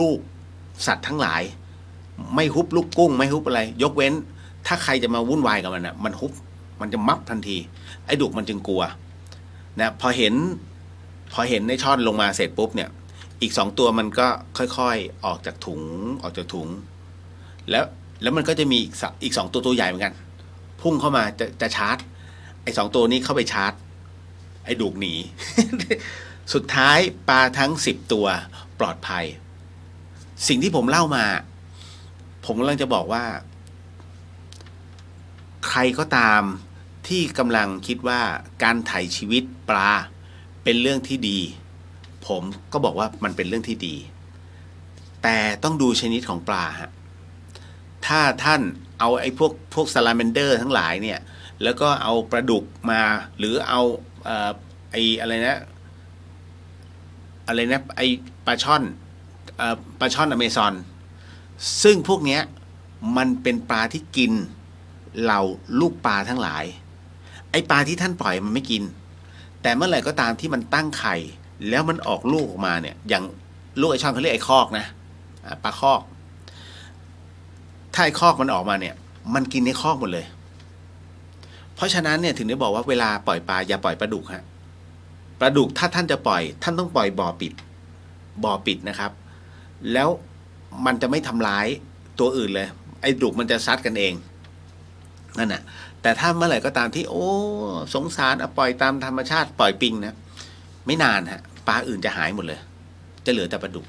ลูกสัตว์ทั้งหลายไม่ฮุบลูกกุ้งไม่ฮุบอะไรยกเว้นถ้าใครจะมาวุ่นวายกับมันอ่ะมันฮุบมันจะมับทันทีไอ้ดุกมันจึงกลัวนะพอเห็นในช่อนลงมาเสร็จปุ๊บเนี่ยอีก2 ตัวมันก็ค่อยๆออกจากถุงแล้วมันก็จะมีอีก2 ตัวใหญ่เหมือนกันพุ่งเข้ามาจะชาร์จไอ้2 ตัวนี้เข้าไปชาร์จไอ้ดุกหนี สุดท้ายปลาทั้ง10 ตัวปลอดภัยสิ่งที่ผมเล่ามาผมกำลังจะบอกว่าใครก็ตามที่กำลังคิดว่าการไถ่ชีวิตปลาเป็นเรื่องที่ดีผมก็บอกว่ามันเป็นเรื่องที่ดีแต่ต้องดูชนิดของปลาฮะถ้าท่านเอาไอ้พวกซาลาแมนเดอร์ทั้งหลายเนี่ยแล้วก็เอาปลาดุกมาหรือเอาไอ้อะไรนะไอ้ปลาช่อนอเมซอนซึ่งพวกเนี้ยมันเป็นปลาที่กินเหล่าลูกปลาทั้งหลายไอ้ปลาที่ท่านปล่อยมันไม่กินแต่เมื่อไหร่ก็ตามที่มันตั้งไข่แล้วมันออกลูกออกมาเนี่ยอย่างลูกไอ้ช่อนเขาเรียกไอ้คอกนะปลาคอกถ้าไอ้คอกมันออกมาเนี่ยมันกินในคอกหมดเลยเพราะฉะนั้นเนี่ยถึงได้บอกว่าเวลาปล่อยปลาอย่าปล่อยปลาดุกฮะปลาดุกถ้าท่านจะปล่อยท่านต้องปล่อยบ่อปิดนะครับแล้วมันจะไม่ทำร้ายตัวอื่นเลยไอ้ดุกมันจะซัดกันเองนั่นน่ะแต่ถ้าเมื่อไหร่ก็ตามที่โอ้สงสารปล่อยตามธรรมชาติปล่อยปิงนะไม่นานฮะปลาอื่นจะหายหมดเลยจะเหลือแต่ปลาดุก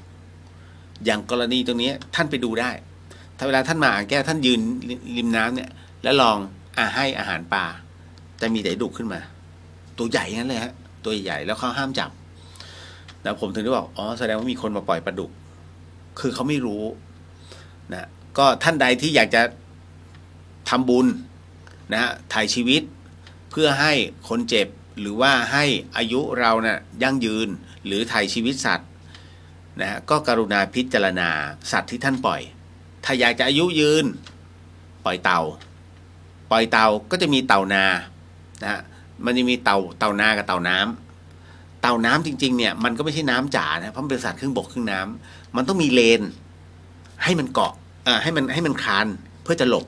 อย่างกรณีตรงนี้ท่านไปดูได้ถ้าเวลาท่านมาอ่างแก้วท่านยืนริมน้ำเนี่ยแล้วลองให้อาหารปลาจะมีแต่ดุกขึ้นมาตัวใหญ่งั้นเลยฮะตัวใหญ่แล้วเขาห้ามจับแล้วผมถึงได้บอกอ๋อแสดงว่ามีคนมาปล่อยปลาดุกคือเขาไม่รู้นะก็ท่านใดที่อยากจะทำบุญนะถ่ายชีวิตเพื่อให้คนเจ็บหรือว่าให้อายุเรานะ่ะยั่งยืนหรือถ่ายชีวิตสัตว์นะก็กรุณาพิจารณาสัตว์ที่ท่านปล่อย ถ้าอยากจะอายุยืนปล่อยเต่าก็จะมีเต่านานะมันจะมีเต่านากับเต่าน้ำจริงๆเนี่ยมันก็ไม่ใช่น้ำจ๋านะเพราะมันเป็นสัตว์ครึ่งบกครึ่งน้ำมันต้องมีเลนให้มันเกาะให้มันคลานเพื่อจะหลบ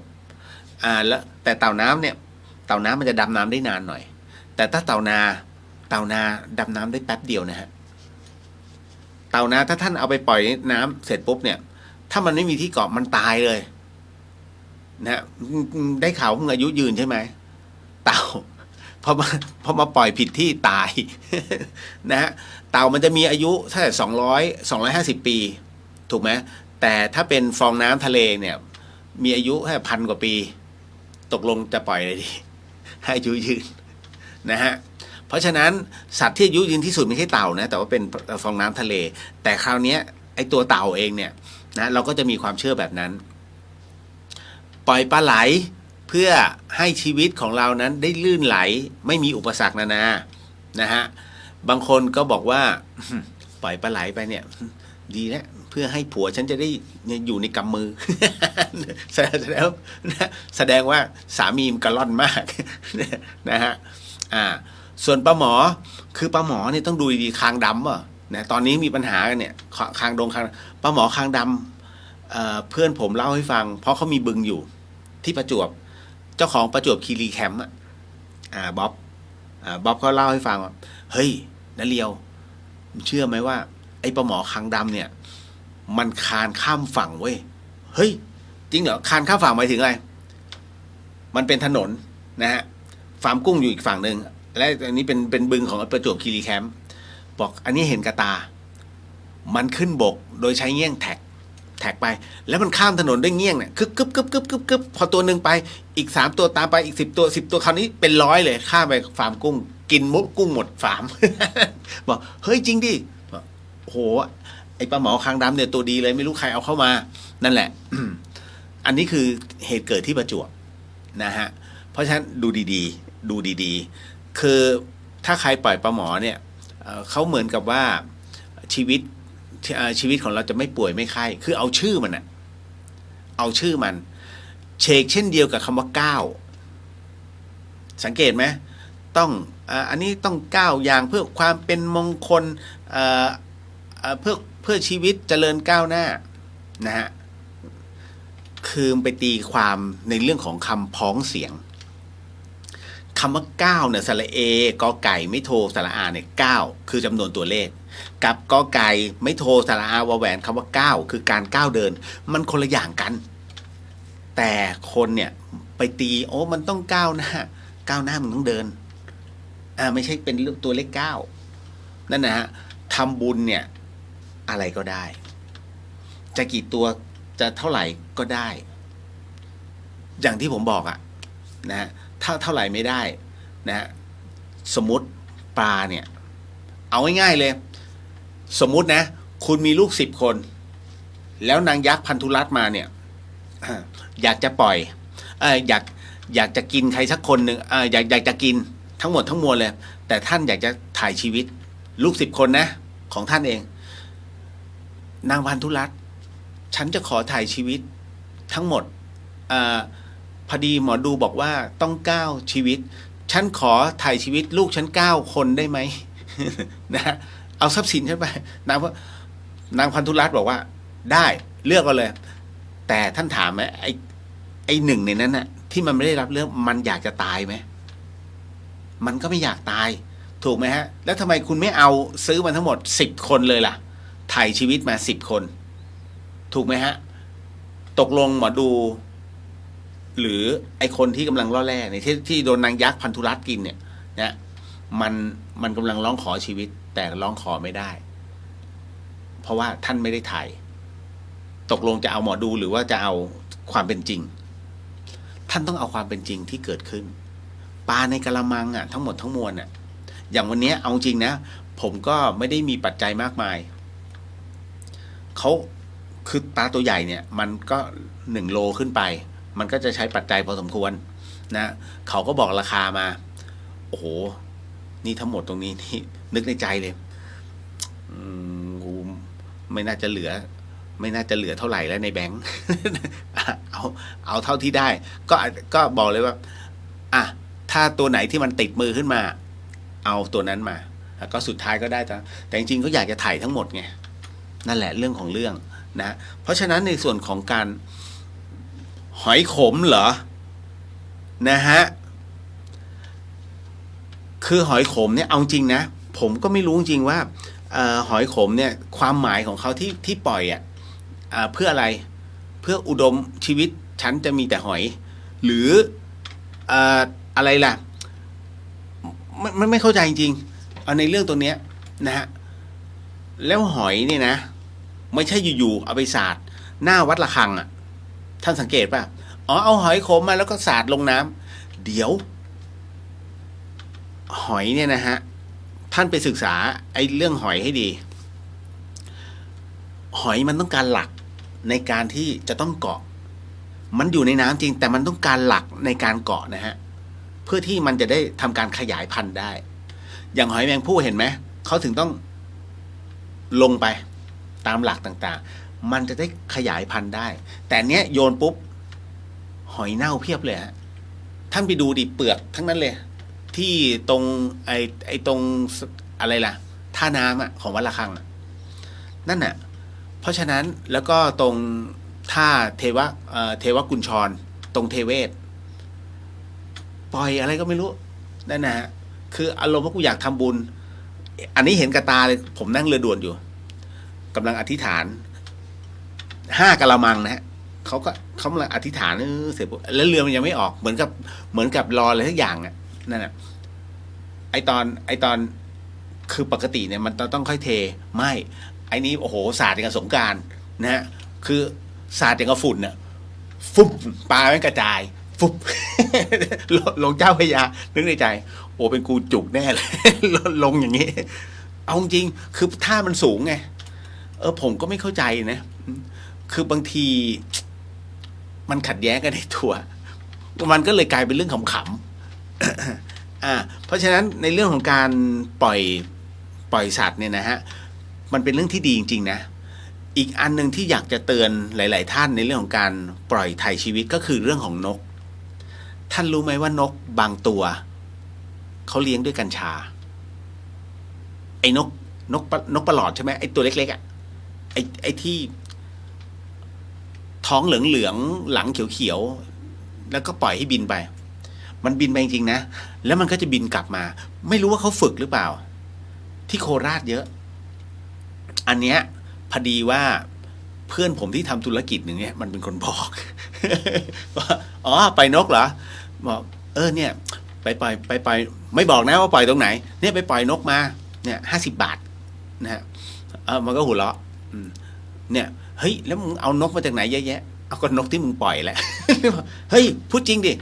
แล้วแต่เต่าน้ำเนี่ยเต่าน้ำมันจะดำน้ำได้นานหน่อยแต่ถ้าเต่านาดำน้ำได้แป๊บเดียวนะฮะเต่านาถ้าท่านเอาไปปล่อยน้ำเสร็จปุ๊บเนี่ยถ้ามันไม่มีที่เกาะมันตายเลยนะได้ข่าวมึงอายุยืนใช่ไหมเต่าพอมาปล่อยผิดที่ตาย นะฮะเต่ามันจะมีอายุเท่าไหร่250 ปีถูกไหมแต่ถ้าเป็นฟองน้ำทะเลเนี่ยมีอายุแค่1,000 กว่าปีตกลงจะปล่อยอะไรดี ให้อายุยืนนะฮะเพราะฉะนั้นสัตว์ที่อายุยืนที่สุดไม่ใช่เต่านะแต่ว่าเป็นฟองน้ำทะเลแต่คราวนี้ไอ้ตัวเต่าเองเนี่ยนะเราก็จะมีความเชื่อแบบนั้นปล่อยปลาไหลเพื่อให้ชีวิตของเรานั้นได้ลื่นไหลไม่มีอุปสรรคนะฮะบางคนก็บอกว่าปล่อยปลาไหลไปเนี่ยดีนะเพื่อให้ผัวฉันจะได้อยู่ในกำมือ แสดงว่าสามีมันกระล่อนมาก นะฮะส่วนปลาหมอคือปลาหมอเนี่ยต้องดูดีๆคางดำป่ะนะตอนนี้มีปัญหากันเนี่ยคางปลาหมอคางดำเพื่อนผมเล่าให้ฟังเพราะเขามีบึงอยู่ที่ประจวบเจ้าของประจวบคีรีแคมป์บ๊อบเขาเล่าให้ฟังว่าเฮ้ยนาเลียวเชื่อไหมว่าไอ้ปลาหมอคางดำเนี่ยมันคานข้ามฝั่งเว้ยเฮ้ยจริงเหรอคานข้ามฝั่งหมายถึงอะไรมันเป็นถนนนะฮะฟาร์มกุ้งอยู่อีกฝั่งหนึ่งและอันนี้เป็นบึงของประจวบคีรีแคมป์บอกอันนี้เห็นกระตามันขึ้นบกโดยใช้เงี้ยงแท็กไปแล้วมันข้ามถนนด้วยเงี้ยงเนี่ยกึบพอตัวหนึ่งไปอีก3 ตัวตามไปอีก10 ตัวคราวนี้เป็น100เลยข้ามไปฟาร์มกุ้งกินมุกกุ้งหมดฟาร์ม บอกเฮ้ยจริงดิโหไอปลาหมอคางดำเนี่ยตัวดีเลยไม่รู้ใครเอาเข้ามานั่นแหละ อันนี้คือเหตุเกิดที่ประจวบนะฮะเพราะฉะนั้นดูดีๆคือถ้าใครปล่อยปลาหมอเนี่ยเขาเหมือนกับว่าชีวิตของเราจะไม่ป่วยไม่ไข้คือเอาชื่อมันเชกเช่นเดียวกับคำว่าก้าวสังเกตไหมต้องอันนี้ต้องก้าวอย่างเพื่อความเป็นมงคลเพื่อชีวิตเจริญก้าวหน้านะฮะคือไปตีความในเรื่องของคำพ้องเสียงคำว่าก้าวเนี่ยสระเอกอไก่ไม่โทสระอาเนี่ยก้าวคือจำนวนตัวเลขกับกอไก่ไม่โทสระอาวาแหวนคำว่าก้าวคือการก้าวเดินมันคนละอย่างกันแต่คนเนี่ยไปตีโอ้มันต้องก้าวหน้ามันต้องเดินไม่ใช่เป็นตัวเลขก้าวนั่นนะฮะทำบุญเนี่ยอะไรก็ได้จะกี่ตัวจะเท่าไหร่ก็ได้อย่างที่ผมบอกนะฮะถ้าเท่าไหร่ไม่ได้นะสมมติปลาเนี่ยเอาง่ายๆเลยสมมุตินะคุณมีลูก10 คนแล้วนางยักษ์พันธุรัตน์มาเนี่ยอยากจะปล่อยอยากจะกินใครสักคนหนึ่งอยากจะกินทั้งหมดทั้งมวลเลยแต่ท่านอยากจะถ่ายชีวิตลูก10 คนนะของท่านเองนางพันธุรัตน์ฉันจะขอถ่ายชีวิตทั้งหมดพอดีหมอดูบอกว่าต้อง9 ชีวิตฉันขอถ่ายชีวิตลูกฉัน9 คนได้ไหม นะเอาทรัพย์สินฉันไปนางพันธุรัตน์บอกว่าได้เลือกเอาเลยแต่ท่านถามไหมไอ้หนึ่งในนั้นน่ะที่มันไม่ได้รับเลือกมันอยากจะตายไหมมันก็ไม่อยากตายถูกไหมฮะแล้วทำไมคุณไม่เอาซื้อมันทั้งหมด10 คนเลยล่ะถ่ายชีวิตมา10 คนถูกไหมฮะตกลงหมอดูหรือไอคนที่กำลังล่อแร่เนี่ยที่โดนนางยักษ์พันธุรัตน์กินเนี่ยนะมันกำลังร้องขอชีวิตแต่ร้องขอไม่ได้เพราะว่าท่านไม่ได้ถ่ายตกลงจะเอาหมอดูหรือว่าจะเอาความเป็นจริงท่านต้องเอาความเป็นจริงที่เกิดขึ้นปลาในกะละมังทั้งหมดทั้งมวลอย่างวันนี้เอาจริงนะผมก็ไม่ได้มีปัจจัยมากมายเขาคือปลาตัวใหญ่เนี่ยมันก็1 โลขึ้นไปมันก็จะใช้ปัจจัยพอสมควรนะเขาก็บอกราคามาโอ้โหนี่ทั้งหมดตรงนี้นี่นึกในใจเลยกูไม่น่าจะเหลือ ไม่น่าจะเหลือเท่าไหร่แล้วในแบงค์ เอาเอาเท่าที่ได้ ก็ก็บอกเลยว่าอ่ะถ้าตัวไหนที่มันติดมือขึ้นมา เอาตัวนั้นมาก็สุดท้ายก็ได้แต่จริงๆก็อยากจะถ่ายทั้งหมดไงนั่นแหละเรื่องของเรื่องนะเพราะฉะนั้นในส่วนของการหอยขมเหรอนะฮะคือหอยขมเนี่ยเอาจริงนะผมก็ไม่รู้จริงว่าหอยขมเนี่ยความหมายของเขาที่ปล่อยเพื่ออะไรเพื่ออุดมชีวิตฉันจะมีแต่หอยหรืออะไรล่ะไม่เข้าใจจริงๆในเรื่องตรงเนี้ยนะฮะแล้วหอยเนี่ยนะไม่ใช่อยู่ๆเอาไปสาดหน้าวัดระฆังอ่ะท่านสังเกตป่ะอ๋อเอาหอยขมมาแล้วก็สาดลงน้ำเดี๋ยวหอยเนี่ยนะฮะท่านไปศึกษาไอ้เรื่องหอยให้ดีหอยมันต้องการหลักในการที่จะต้องเกาะมันอยู่ในน้ำจริงแต่มันต้องการหลักในการเกาะนะฮะเพื่อที่มันจะได้ทำการขยายพันธุ์ได้อย่างหอยแมงภู่เห็นไหมเขาถึงต้องลงไปตามหลักต่างๆมันจะได้ขยายพันธุ์ได้แต่เนี้ยโยนปุ๊บหอยเน่าเพียบเลยฮะท่านไปดูดิเปลือกทั้งนั้นเลยที่ตรงไอ้ตรงอะไรล่ะท่าน้ำของวัดระฆังนั่นน่ะเพราะฉะนั้นแล้วก็ตรงท่าเทวกุญชรตรงเทเวศปล่อยอะไรก็ไม่รู้นั่นนะฮะคืออารมณ์ว่ากูอยากทำบุญอันนี้เห็นกับตาเลยผมนั่งเรือด่วนอยู่กำลังอธิษฐาน5 กะละมังนะฮะเขากำลังอธิษฐานเสร็จแล้วเรือมันยังไม่ออกเหมือนกับรออะไรทุกอย่างนั่นแหละไอตอนคือปกติเนี่ยมันต้องค่อยเทไม่ไอ้นี้โอ้โหสาดอย่างกับสงกรานต์นะฮะคือสาดอย่างกับฝุ่นน่ะฟุบปลาไม่กระจายฟุบ ลงเจ้าพระยานึกในใจโอ้เป็นกูจุกแน่เลย ลงอย่างนี้เอาจริงคือท่ามันสูงไงผมก็ไม่เข้าใจนะคือบางทีมันขัดแย้งกันในตัวมันก็เลยกลายเป็นเรื่องขำๆเพราะฉะนั้นในเรื่องของการปล่อยสัตว์เนี่ยนะฮะมันเป็นเรื่องที่ดีจริงๆนะอีกอันหนึ่งที่อยากจะเตือนหลายๆท่านในเรื่องของการปล่อยถ่ายชีวิตก็คือเรื่องของนกท่านรู้ไหมว่านกบางตัวเขาเลี้ยงด้วยกัญชาไอ้นกประหลอดใช่ไหมไอ้ตัวเล็กๆไอ้ที่ท้องเหลืองๆหลังเขียวๆแล้วก็ปล่อยให้บินไปมันบินไปจริงๆนะแล้วมันก็จะบินกลับมาไม่รู้ว่าเขาฝึกหรือเปล่าที่โคราชเยอะอันเนี้ยพอดีว่าเพื่อนผมที่ทำธุรกิจหนึ่งเนี่ยมันเป็นคนบอก ว่าอ๋อปล่อยนกเหรอบอกเนี่ยไปไม่บอกนะว่าปล่อยตรงไหนเนี่ยไปปล่อยนกมาเนี่ย50 บาทนะฮะมันก็หัวเราะเนี่ยเฮ้ยแล้วมึงเอานกมาจากไหนเยอะแยะเอาก็นกที่มึงปล่อยแหละ เฮ้ยพูดจริงดิ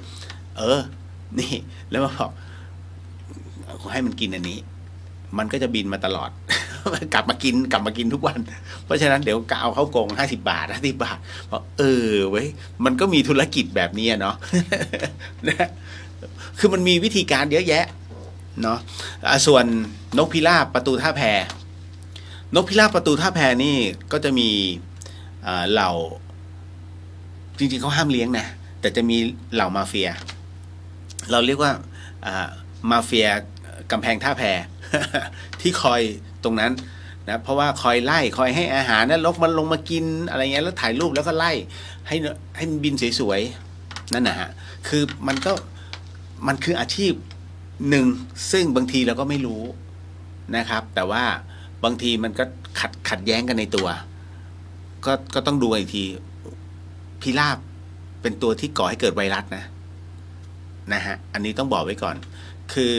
นี่แล้วมาบอกให้มันกินอันนี้มันก็จะบินมาตลอด กลับมากินทุกวันเพราะฉะนั้นเดี๋ยวเอาเข้ากรง50 บาทเพราะเว้ยมันก็มีธุรกิจแบบนี้เนาะ นะคือมันมีวิธีการเยอะแยะเนาะส่วนนกพิราบประตูท่าแพนกพิราบประตูท่าแพนี่ก็จะมีเหล่าจริงๆเขาห้ามเลี้ยงนะแต่จะมีเหล่ามาเฟียเราเรียกว่ามาเฟียกำแพงท่าแพ ที่คอยตรงนั้นนะเพราะว่าคอยไล่คอยให้อาหารแล้วนกมันลงมากินอะไรเงี้ยแล้วถ่ายรูปแล้วก็ไล่ให้มันบินสวยๆนั่นนะฮะคือมันคืออาชีพหนึ่งซึ่งบางทีเราก็ไม่รู้นะครับแต่ว่าบางทีมันก็ขัดแย้งกันในตัวก็ต้องดูอีกทีพิราบเป็นตัวที่ก่อให้เกิดไวรัสนะฮะอันนี้ต้องบอกไว้ก่อนคือ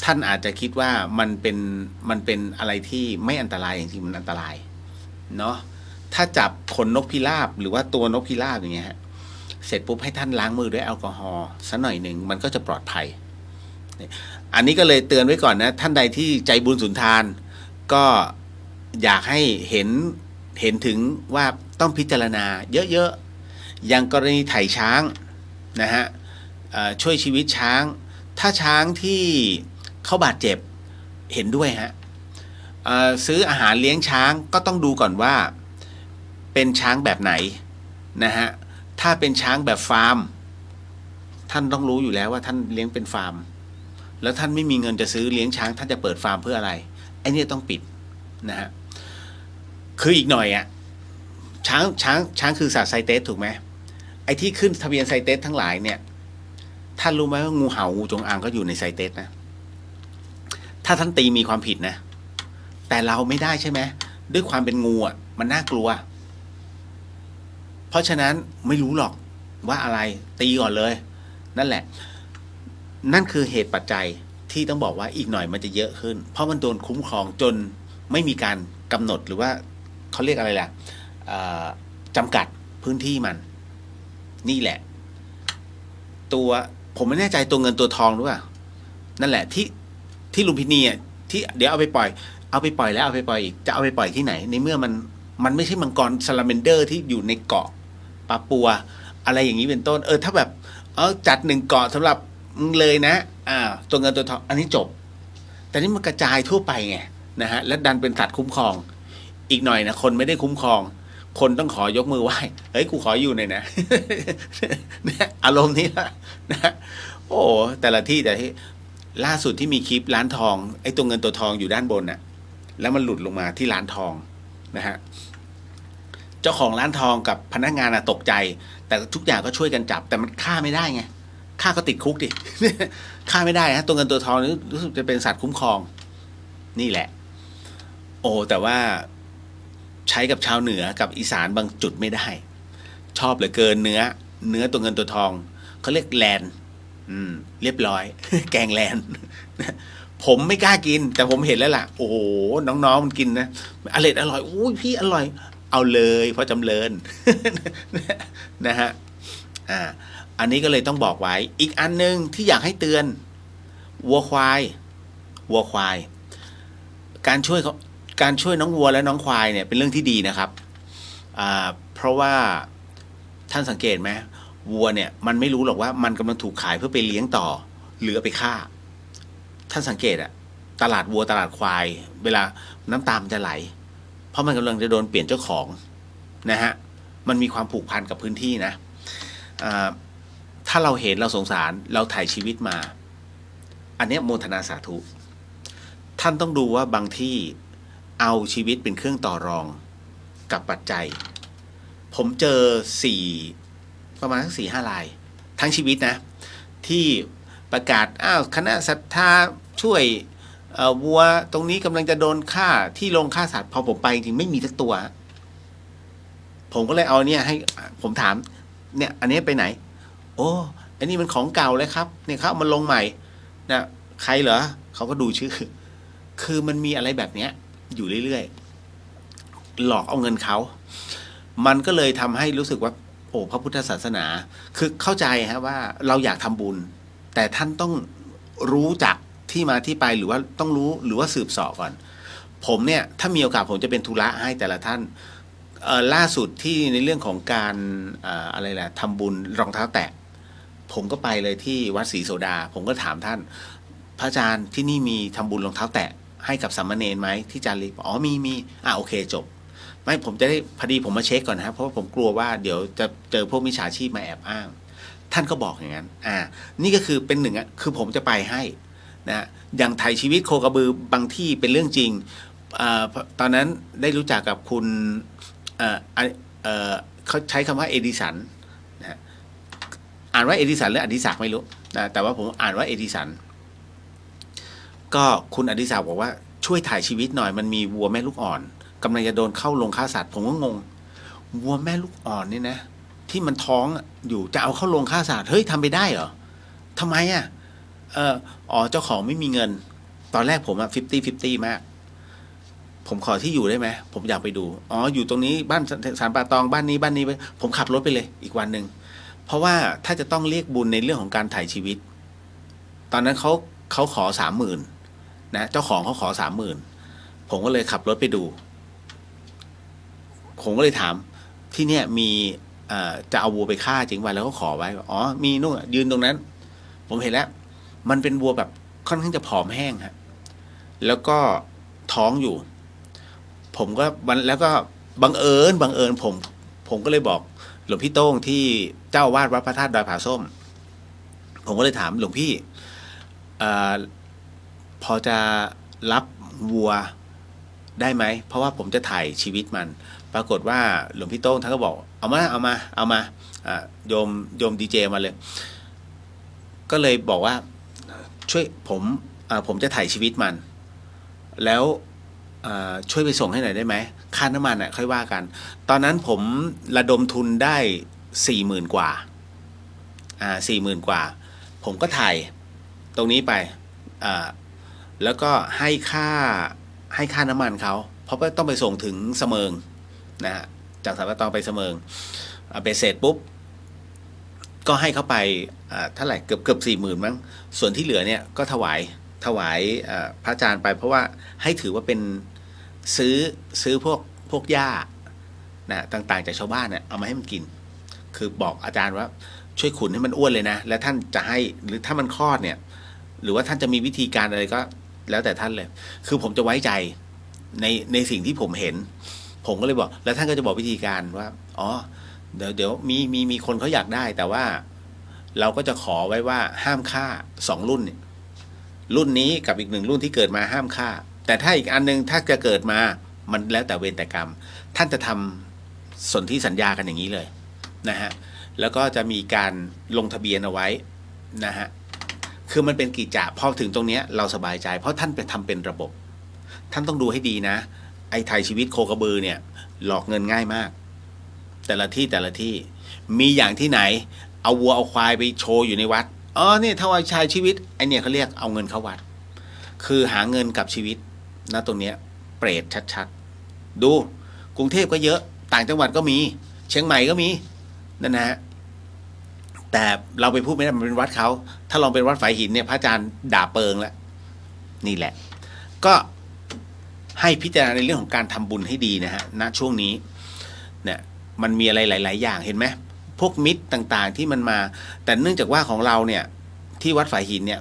ท่านอาจจะคิดว่ามันเป็นอะไรที่ไม่อันตรายจริงๆมันอันตรายเนาะถ้าจับขนนกพิราบหรือว่าตัวนกพิราบอย่างเงี้ยฮะเสร็จปุ๊บให้ท่านล้างมือด้วยแอลกอฮอล์สักหน่อยหนึ่งมันก็จะปลอดภัยอันนี้ก็เลยเตือนไว้ก่อนนะท่านใดที่ใจบุญสุนทานก็อยากให้เห็นถึงว่าต้องพิจารณาเยอะๆอย่างกรณีไถ่ช้างนะฮะช่วยชีวิตช้างถ้าช้างที่เขาบาดเจ็บเห็นด้วยฮะซื้ออาหารเลี้ยงช้างก็ต้องดูก่อนว่า เป็นช้างแบบไหนนะฮะถ้าเป็นช้างแบบฟาร์มท่านต้องรู้อยู่แล้วว่าท่านเลี้ยงเป็นฟาร์มแล้วท่านไม่มีเงินจะซื้อเลี้ยงช้างท่านจะเปิดฟาร์มเพื่ออะไรไอ้นี่ต้องปิดนะฮะคืออีกหน่อยอ่ะช้างคือสัตว์ไซเตสถูกไหมไอ้ที่ขึ้นทะเบียนไซเตสทั้งหลายเนี่ยท่านรู้ไหมว่างูเห่างูจงอางก็อยู่ในไซเตสนะถ้าท่านตีมีความผิดนะแต่เราไม่ได้ใช่ไหมด้วยความเป็นงูอ่ะมันน่ากลัวเพราะฉะนั้นไม่รู้หรอกว่าอะไรตีก่อนเลยนั่นแหละนั่นคือเหตุปัจจัยที่ต้องบอกว่าอีกหน่อยมันจะเยอะขึ้นเพราะมันโดนคุ้มครองจนไม่มีการกำหนดหรือว่าเขาเรียกอะไรล่ะจำกัดพื้นที่มันนี่แหละตัวผมไม่แน่ใจตัวเงินตัวทองหรือเปล่านั่นแหละที่ลุมพินีอ่ะที่เดี๋ยวเอาไปปล่อยแล้วเอาไปปล่อยอีกจะเอาไปปล่อยที่ไหนในเมื่อมันไม่ใช่มังกรซาลาเมนเดอร์ที่อยู่ในเกาะปาปัวอะไรอย่างนี้เป็นต้นถ้าแบบจัดหนึ่งเกาะสำหรับเลยนะตัวเงินตัวทองอันนี้จบแต่นี่มันกระจายทั่วไปไงนะฮะและดันเป็นสัตว์คุ้มครองอีกหน่อยนะคนไม่ได้คุ้มครองคนต้องขอยกมือไหว้เฮ้ยกูขออยู่หน่อยนะเนี่ยอารมณ์นี้นะโอ้แต่ละที่ล่าสุดที่มีคลิปร้านทองไอ้ตัวเงินตัวทองอยู่ด้านบนน่ะแล้วมันหลุดลงมาที่ร้านทองนะฮะเจ้าของร้านทองกับพนักงานตกใจแต่ทุกอย่างก็ช่วยกันจับแต่มันฆ่าไม่ได้ไงฆ่าก็ติดคุกดิฆ่าไม่ได้ฮะตัวเงินตัวทองนี่รู้สึกจะเป็นสัตว์คุ้มครองนี่แหละโอ้แต่ว่าใช้กับชาวเหนือกับอีสานบางจุดไม่ได้ชอบเหลือเกินเนื้อตัวเงินตัวทองเขาเรียกแลนเรียบร้อย แกงแลนผมไม่กล้ากินแต่ผมเห็นแล้วล่ะโอ้โหน้องๆมันกินนะอร่อยอุ้ยพี่อร่อยเอาเลยเพราะจำเริญ นะฮะอันนี้ก็เลยต้องบอกไว้อีกอันนึงที่อยากให้เตือนวัวควายการช่วยน้องวัวและน้องควายเนี่ยเป็นเรื่องที่ดีนะครับเพราะว่าท่านสังเกตไหมวัวเนี่ยมันไม่รู้หรอกว่ามันกำลังถูกขายเพื่อไปเลี้ยงต่อหรือเอาไปฆ่าท่านสังเกตตลาดวัวตลาดควายเวลาน้ำตามันจะไหลเพราะมันกำลังจะโดนเปลี่ยนเจ้าของนะฮะมันมีความผูกพันกับพื้นที่นะถ้าเราเห็นเราสงสารเราถ่ายชีวิตมาอันนี้โมทนาสาธุท่านต้องดูว่าบางที่เอาชีวิตเป็นเครื่องต่อรองกับปัจจัยผมเจอประมาณสัก4-5 รายทั้งชีวิตนะที่ประกาศคณะศรัทธาช่วยวัวตรงนี้กำลังจะโดนฆ่าที่โรงฆ่าสัตว์พอผมไปจริงไม่มีสักตัวผมก็เลยเอาเนี่ยให้ผมถามเนี่ยอันนี้ไปไหนโอ้อันนี้มันของเก่าเลยครับเนี่ยเขาเอามาลงใหม่นะใครเหรอเขาก็ดูชื่อคือมันมีอะไรแบบเนี้ยอยู่เรื่อยๆหลอกเอาเงินเขามันก็เลยทำให้รู้สึกว่าโอ้พระพุทธศาสนาคือเข้าใจฮะว่าเราอยากทำบุญแต่ท่านต้องรู้จักที่มาที่ไปหรือว่าต้องรู้หรือว่าสืบเสาะก่อนผมเนี่ยถ้ามีโอกาสผมจะเป็นธุระให้แต่ละท่านล่าสุดที่ในเรื่องของการอะไรแหละทำบุญรองเท้าแตะผมก็ไปเลยที่วัดศรีโสดาผมก็ถามท่านพระอาจารย์ที่นี่มีทำบุญรองเท้าแตะให้กับสามเณรไหมที่จารีอ๋อมีโอเคจบไม่ผมจะได้พอดีผมมาเช็คก่อนนะครับเพราะว่าผมกลัวว่าเดี๋ยวจะเจอพวกมิจฉาชีพมาแอบอ้างท่านก็บอกอย่างนั้นนี่ก็คือเป็นหนึ่งคือผมจะไปให้นะอย่างไถ่ชีวิตโคกระบือบางที่เป็นเรื่องจริงตอนนั้นได้รู้จักกับคุณเขาใช้คำว่าเอดิสันนะอ่านว่าเอดิสันหรืออดิศักดิ์ไม่รู้นะแต่ว่าผมอ่านว่าเอดิสันก็คุณอดิศักดิ์บอกว่าช่วยถ่ายชีวิตหน่อยมันมีวัวแม่ลูกอ่อนกำลังจะโดนเข้าโรงฆ่าสัตว์ผมก็งงวัวแม่ลูกอ่อนนี่นะที่มันท้องอยู่จะเอาเข้าโรงฆ่าสัตว์เฮ้ยทำไปได้เหรอทำไมเจ้าของไม่มีเงินตอนแรกผม50-50มากผมขอที่อยู่ได้ไหมผมอยากไปดูอยู่ตรงนี้บ้านสารป่าตองบ้านนี้ผมขับรถไปเลยอีกวันหนึ่งเพราะว่าถ้าจะต้องเรียกบุญในเรื่องของการถ่ายชีวิตตอนนั้นเขาขอ30,000นะเจ้าของเขาขอ30,000ผมก็เลยขับรถไปดูผมก็เลยถามที่เนี่ยมีจะเอาวัวไปฆ่าจริงป่ะแล้วก็ขอไว้มีนู่นยืนตรงนั้นผมเห็นแล้วมันเป็นวัวแบบค่อนข้างจะผอมแห้งฮะแล้วก็ท้องอยู่ผมก็แล้วก็ บังเอิญผมก็เลยบอกหลวงพี่โต้งที่เจ้าอาวาสวัดพระธาตุดอยผาส้มผมก็เลยถามหลวงพี่พอจะรับวัวได้ไหมเพราะว่าผมจะถ่ายชีวิตมันปรากฏว่าหลวงพี่โต้งท่านก็บอกเอามาโยมดีเจมาเลยก็เลยบอกว่าช่วยผมจะถ่ายชีวิตมันแล้วช่วยไปส่งให้หน่อยได้ไหมค่าน้ำมันค่อยว่ากันตอนนั้นผมระดมทุนได้40,000 กว่า40,000 กว่าผมก็ถ่ายตรงนี้ไปแล้วก็ให้ค่าน้ำมันเขาเพราะว่าต้องไปส่งถึงเสมิงนะฮะจากสารตองไปเสมิงเบสเสร็จปุ๊บก็ให้เขาไปเท่าไหร่เกือบ40,000มั้งส่วนที่เหลือเนี่ยก็ถวายพระอาจารย์ไปเพราะว่าให้ถือว่าเป็นซื้อพวกหญ้านะต่างๆจากชาวบ้านเนี่ยเอามาให้มันกินคือบอกอาจารย์ว่าช่วยขุนให้มันอ้วนเลยนะแล้วท่านจะให้หรือถ้ามันคลอดเนี่ยหรือว่าท่านจะมีวิธีการอะไรก็แล้วแต่ท่านเลยคือผมจะไว้ใจในสิ่งที่ผมเห็นผมก็เลยบอกแล้วท่านก็จะบอกวิธีการว่าอ๋อเดี๋ยวมีคนเขาอยากได้แต่ว่าเราก็จะขอไว้ว่าห้ามฆ่า2 รุ่นเนี่ยรุ่นนี้กับอีก1 รุ่นที่เกิดมาห้ามฆ่าแต่ถ้าอีกอันนึงถ้าจะเกิดมามันแล้วแต่เวรแต่กรรมท่านจะทำสนธิสัญญากันอย่างนี้เลยนะฮะแล้วก็จะมีการลงทะเบียนเอาไว้นะฮะคือมันเป็นกิจจะพอถึงตรงนี้เราสบายใจเพราะท่านไปทำเป็นระบบท่านต้องดูให้ดีนะไอ้ไทยชีวิตโคกระบือเนี่ยหลอกเงินง่ายมากแต่ละที่มีอย่างที่ไหนเอาวัวเอาควายไปโชว์อยู่ในวัดอ๋อเนี่ยถวายชายชีวิตไอเนี่ยเขาเรียกเอาเงินเข้าวัดคือหาเงินกับชีวิตนะตรงเนี้ยเปรตชัดๆดูกรุงเทพก็เยอะต่างจังหวัดก็มีเชียงใหม่ก็มีนั่นนะฮะแต่เราไปพูดไม่ได้มันเป็นวัดเขาถ้าลองเป็นวัดฝายหินเนี่ยพระอาจารย์ด่าเปิงแล้วนี่แหละก็ให้พิจารณาในเรื่องของการทำบุญให้ดีนะฮะณช่วงนี้เนี่ยมันมีอะไรหลายๆอย่างเห็นไหมพวกมิตรต่างๆที่มันมาแต่เนื่องจากว่าของเราเนี่ยที่วัดฝายหินเนี่ย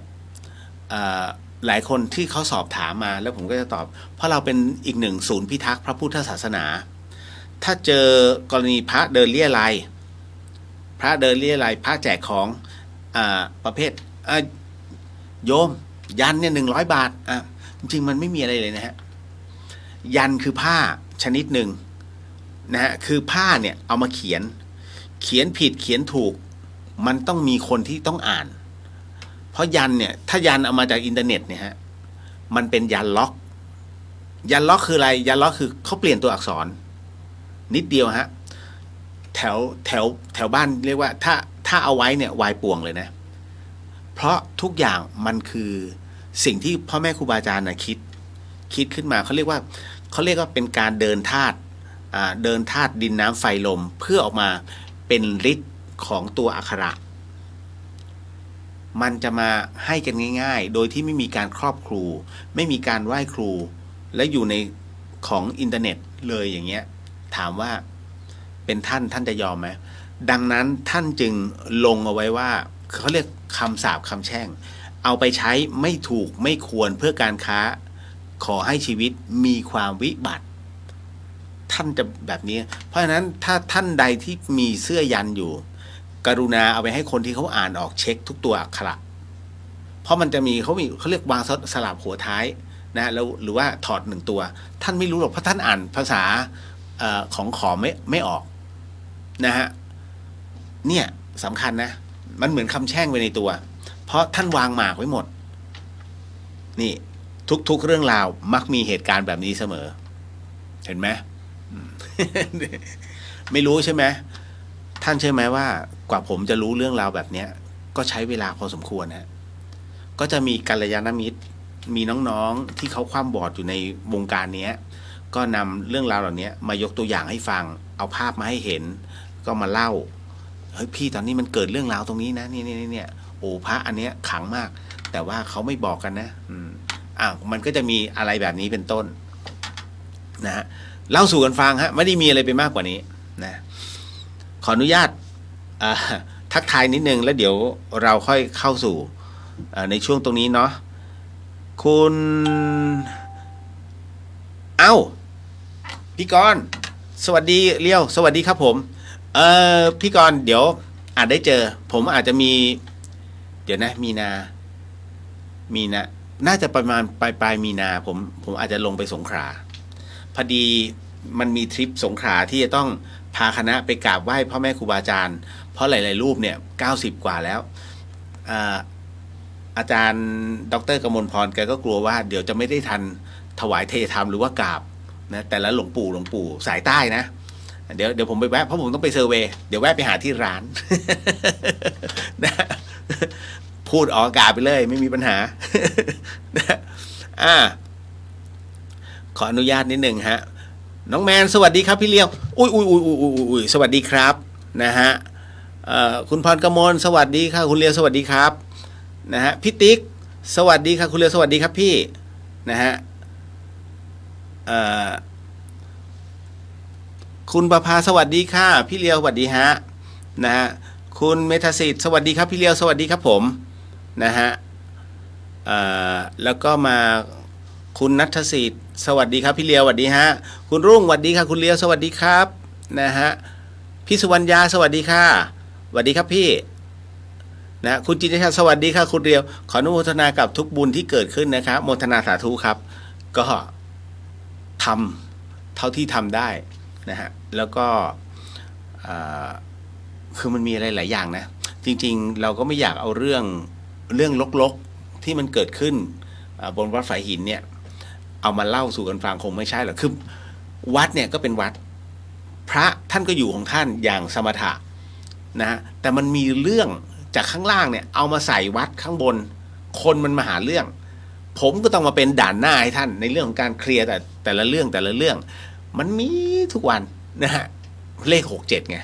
หลายคนที่เขาสอบถามมาแล้วผมก็จะตอบเพราะเราเป็นอีกหนึ่งศูนย์พิทักษ์พระพุทธศาสนาถ้าเจอกรณีพระเดินเรี่ยไรพระแจกของประเภทโยมยันเนี่ย100 บาทจริงๆมันไม่มีอะไรเลยนะฮะยันคือผ้าชนิดหนึ่งนะฮะคือผ้าเนี่ยเอามาเขียนผิดเขียนถูกมันต้องมีคนที่ต้องอ่านเพราะยันเนี่ยถ้ายันเอามาจากอินเทอร์เน็ตเนี่ยฮะมันเป็นยันล็อกคืออะไรยันล็อกคือเขาเปลี่ยนตัวอักษรนิดเดียวฮะแถวบ้านเรียกว่าถ้าเอาไว้เนี่ยวายป่วงเลยนะเพราะทุกอย่างมันคือสิ่งที่พ่อแม่ครูบาอาจารย์คิดขึ้นมาเขาเรียกว่าเป็นการเดินธาตุดินน้ำไฟลมเพื่อออกมาเป็นฤทธิ์ของตัวอักขระมันจะมาให้กันง่ายๆโดยที่ไม่มีการครอบครูไม่มีการไหว้ครูและอยู่ในของอินเทอร์เน็ตเลยอย่างเงี้ยถามว่าเป็นท่านจะยอมไหมดังนั้นท่านจึงลงเอาไว้ว่าเขาเรียกคำสาปคำแช่งเอาไปใช้ไม่ถูกไม่ควรเพื่อการค้าขอให้ชีวิตมีความวิบัติท่านจะแบบนี้เพราะฉะนั้นถ้าท่านใดที่มีเสื้อยันอยู่กรุณาเอาไปให้คนที่เขาอ่านออกเช็คทุกตัวอักขระเพราะมันจะมีเขาเรียกวางสลับหัวท้ายนะแล้วหรือว่าถอด1 ตัวท่านไม่รู้หรอกเพราะท่านอ่านภาษาของขอไม่ออกนะฮะเนี่ยสำคัญนะมันเหมือนคำแช่งไว้ในตัวเพราะท่านวางหมากไว้หมดนี่ทุกเรื่องราวมักมีเหตุการณ์แบบนี้เสมอเห็นไหม ไม่รู้ใช่ไหมท่านเชื่อไหมว่ากว่าผมจะรู้เรื่องราวแบบนี้ก็ใช้เวลาพอสมควรนะก็จะมีกัลยาณมิตรมีน้องๆที่เขาคว่ำบอดอยู่ในวงการนี้ก็นำเรื่องราวเหล่านี้มายกตัวอย่างให้ฟังเอาภาพมาให้เห็นก็มาเล่าเฮ้ยพี่ตอนนี้มันเกิดเรื่องราวตรงนี้นะเนี่ยโอ้พระอันเนี้ยขังมากแต่ว่าเขาไม่บอกกันนะมันก็จะมีอะไรแบบนี้เป็นต้นนะฮะเล่าสู่กันฟังฮะไม่ได้มีอะไรไปมากกว่านี้นะขออนุญาตทักทายนิดนึงแล้วเดี๋ยวเราค่อยเข้าสู่ในช่วงตรงนี้เนาะคุณพี่กรณ์ สวัสดีเลี้ยวสวัสดีครับผมพี่กรณ์เดี๋ยวอาจได้เจอผมอาจจะมีเดี๋ยวนะมีนาน่าจะประมาณปลายมีนาผมอาจจะลงไปสงขลาพอดีมันมีทริปสงขลาที่จะต้องพาคณะไปกราบไหว้พ่อแม่ครูบาอาจารย์เพราะหลายๆรูปเนี่ย90กว่าแล้วอาจารย์ดรกมลพรแกก็กลัวว่าเดี๋ยวจะไม่ได้ทันถวายเทธรรมหรือว่ากราบนะแต่ละหลวงปู่สายใต้นะเดี๋ยวผมไปแวะเพราะผมต้องไปเซอร์เวย์เดี๋ยวแวะไปหาที่ร้าน นะพูดออกอากาศไปเลยไม่มีปัญหา นะขออนุญาตนิดหนึ่งฮะน้องแมนสวัสดีครับพี่เลี้ยวอุ้ยสวัสดีครับนะฮะคุณพรกมลสวัสดีค่ะคุณเลี้ยวสวัสดีครับนะฮะพี่ติ๊กสวัสดีค่ะคุณเลี้ยวสวัสดีครับพี่นะฮะคุณประภาสวัสดีค่ะพี่เลียวสวัสดีฮะนะฮะคุณเมธสิทธิ์สวัสดีครับพี่เลียวสวัสดีครับผมนะฮะแล้วก็มาคุณนัทสิทธิ์สวัสดีครับพี่เลียวสวัสดีฮะคุณรุ่งสวัสดีค่ะคุณเลียวสวัสดีครับนะฮะพี่สุวรรณยาสวัสดีค่ะสวัสดีครับพี่นะคุณจินตชาสวัสดีค่ะคุณเลียวขออนุโมทนากับทุกบุญที่เกิดขึ้นนะครับโมทนาสาธุครับก็ทำเท่าที่ทำได้นะฮะแล้วก็คือมันมีอะไรหลายอย่างนะจริงๆเราก็ไม่อยากเอาเรื่องลกๆที่มันเกิดขึ้นบนวัดฝายหินเนี่ยเอามาเล่าสู่กันฟังคงไม่ใช่หรอกคือวัดเนี่ยก็เป็นวัดพระท่านก็อยู่ของท่านอย่างสมถะนะฮะแต่มันมีเรื่องจากข้างล่างเนี่ยเอามาใส่วัดข้างบนคนมันมาหาเรื่องผมก็ต้องมาเป็นด่านหน้าให้ท่านในเรื่องของการเคลียร์แต่ละเรื่องมันมีทุกวันนะฮะเลข67ไง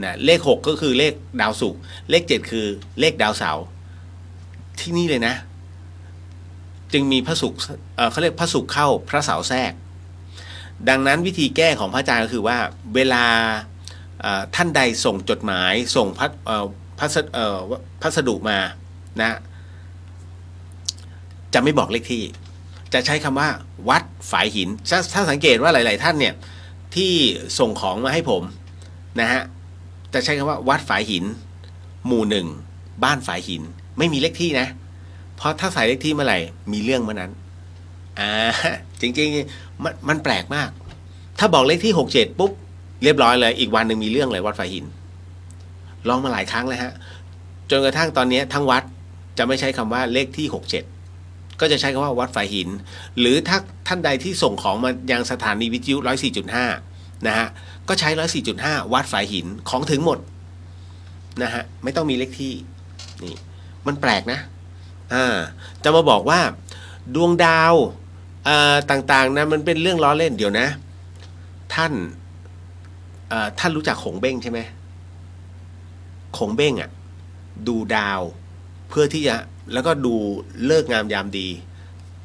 นะเลข6ก็คือเลขดาวศุกร์เลข7คือเลขดาวเสาร์ที่นี่เลยนะจึงมีพระศุกร์เขาเรียกพระศุกร์เข้าพระเสาร์แทรกดังนั้นวิธีแก้ของพระอาจารย์ก็คือว่าเวลาท่านใดส่งจดหมายส่งพัสดุมานะจะไม่บอกเลขที่จะใช้คำว่าวัดฝายหินถ้าสังเกตว่าหลายๆท่านเนี่ยที่ส่งของมาให้ผมนะฮะจะใช้คำว่าวัดฝายหินหมู่1บ้านฝายหินไม่มีเลขที่นะเพราะถ้าใส่เลขที่เมื่อไหร่มีเรื่องเมื่อนั้นจริงๆมันแปลกมากถ้าบอกเลขที่67ปุ๊บเรียบร้อยเลยอีกวันหนึ่งมีเรื่องเลยวัดฝายหินลองมาหลายครั้งเลยฮะจนกระทั่งตอนนี้ทั้งวัดจะไม่ใช้คำว่าเลขที่67ก็จะใช้คำว่าวัดฝายหินหรือถ้าท่านใดที่ส่งของมายังสถานีวิทยุ 104.5 นะฮะก็ใช้ 104.5 วัดฝายหินของถึงหมดนะฮะไม่ต้องมีเลขที่นี่มันแปลกนะจะมาบอกว่าดวงดาวต่างๆนะมันเป็นเรื่องล้อเล่นเดี๋ยวนะท่านรู้จักหงเบ้งใช่ไหมหงเบ้งอ่ะดูดาวเพื่อที่จะแล้วก็ดูเลิกงามยามดี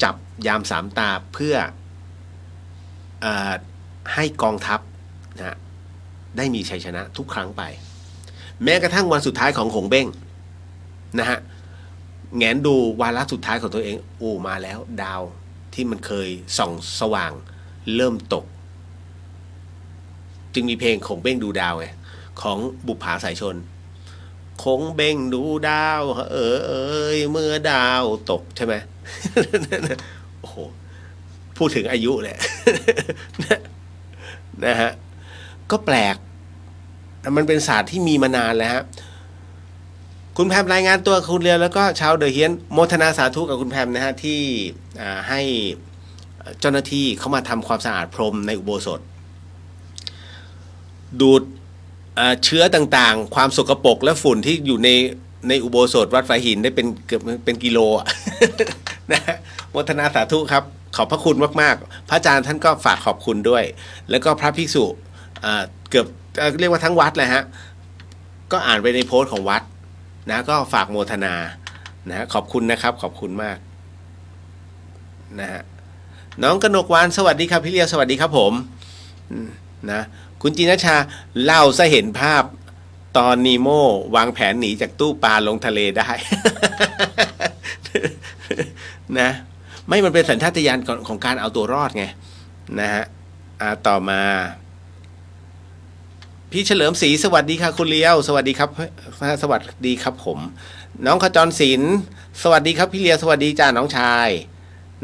จับยามสามตาเพื่อให้กองทัพนะได้มีชัยชนะทุกครั้งไปแม้กระทั่งวันสุดท้ายของหงเบ้งนะฮะแงนดูวาระสุดท้ายของตัวเองโอ้มาแล้วดาวที่มันเคยส่องสว่างเริ่มตกจึงมีเพลงหงเบ้งดูดาวไงของบุปผาสายชนคงเบ่งดูดาวเมื่อดาวตกใช่ไหม โอ้โหพูดถึงอายุแหละ นะฮะก็แปลกมันเป็นศาสตร์ที่มีมานานแล้วฮะคุณแพมรายงานตัวคุณเรียวแล้วก็ชาวเดอะเฮียนโมทนาสาธุกับคุณแพมนะฮะที่ให้เจ้าหน้าที่เข้ามาทำความสะอาดพรมในอุโบสถดูดเชื้อต่างๆความสกปรกและฝุ่นที่อยู่ในอุโบสถวัดฝายหินได้เป็นเกือบเป็นกิโลนะโมทนาสาธุครับขอบพระคุณมากๆพระอาจารย์ท่านก็ฝากขอบคุณด้วยแล้วก็พระภิกษุเกือบเรียกว่าทั้งวัดเลยฮะก็อ่านไปในโพสต์ของวัดนะก็ฝากโมทนานะขอบคุณนะครับขอบคุณมากนะฮะน้องกนกวานสวัสดีครับพี่เลียวสวัสดีครับผมนะคุณจินชาเล่าซะเห็นภาพตอนนีโม่วางแผนหนีจากตู้ปลาลงทะเลได้ นะไม่มันเป็นสัญชาตญาณของการเอาตัวรอดไงนะฮะต่อมา พี่เฉลิมศรีสวัสดีค่ะคุณเลี้ยวสวัสดีครับสวัสดีครับผมน้องขจรศิลป์สวัสดีครับพี่เลียวสวัสดีจ้าน้องชาย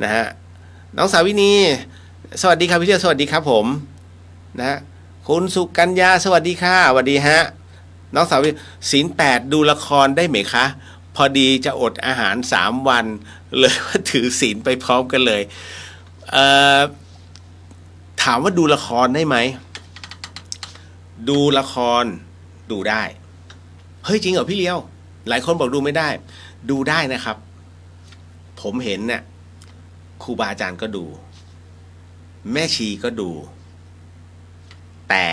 นะฮะน้องสาวินีสวัสดีครับพี่เลียวสวัสดีครับผมนะฮะคุณสุกัญญาสวัสดีค่ะสวัสดีฮะน้องสาวินีศีล8ดูละครได้ไหมคะพอดีจะอดอาหาร3 วันเลยว่าถือศีลไปพร้อมกันเลยเอ่อถามว่าดูละครได้ไหมดูละครดูได้เฮ้ยจริงเหรอพี่เลี้ยวหลายคนบอกดูไม่ได้ดูได้นะครับ ผมเห็นเนี่ยครูบาอาจารย์ก็ดูแม่ชีก็ดูแต่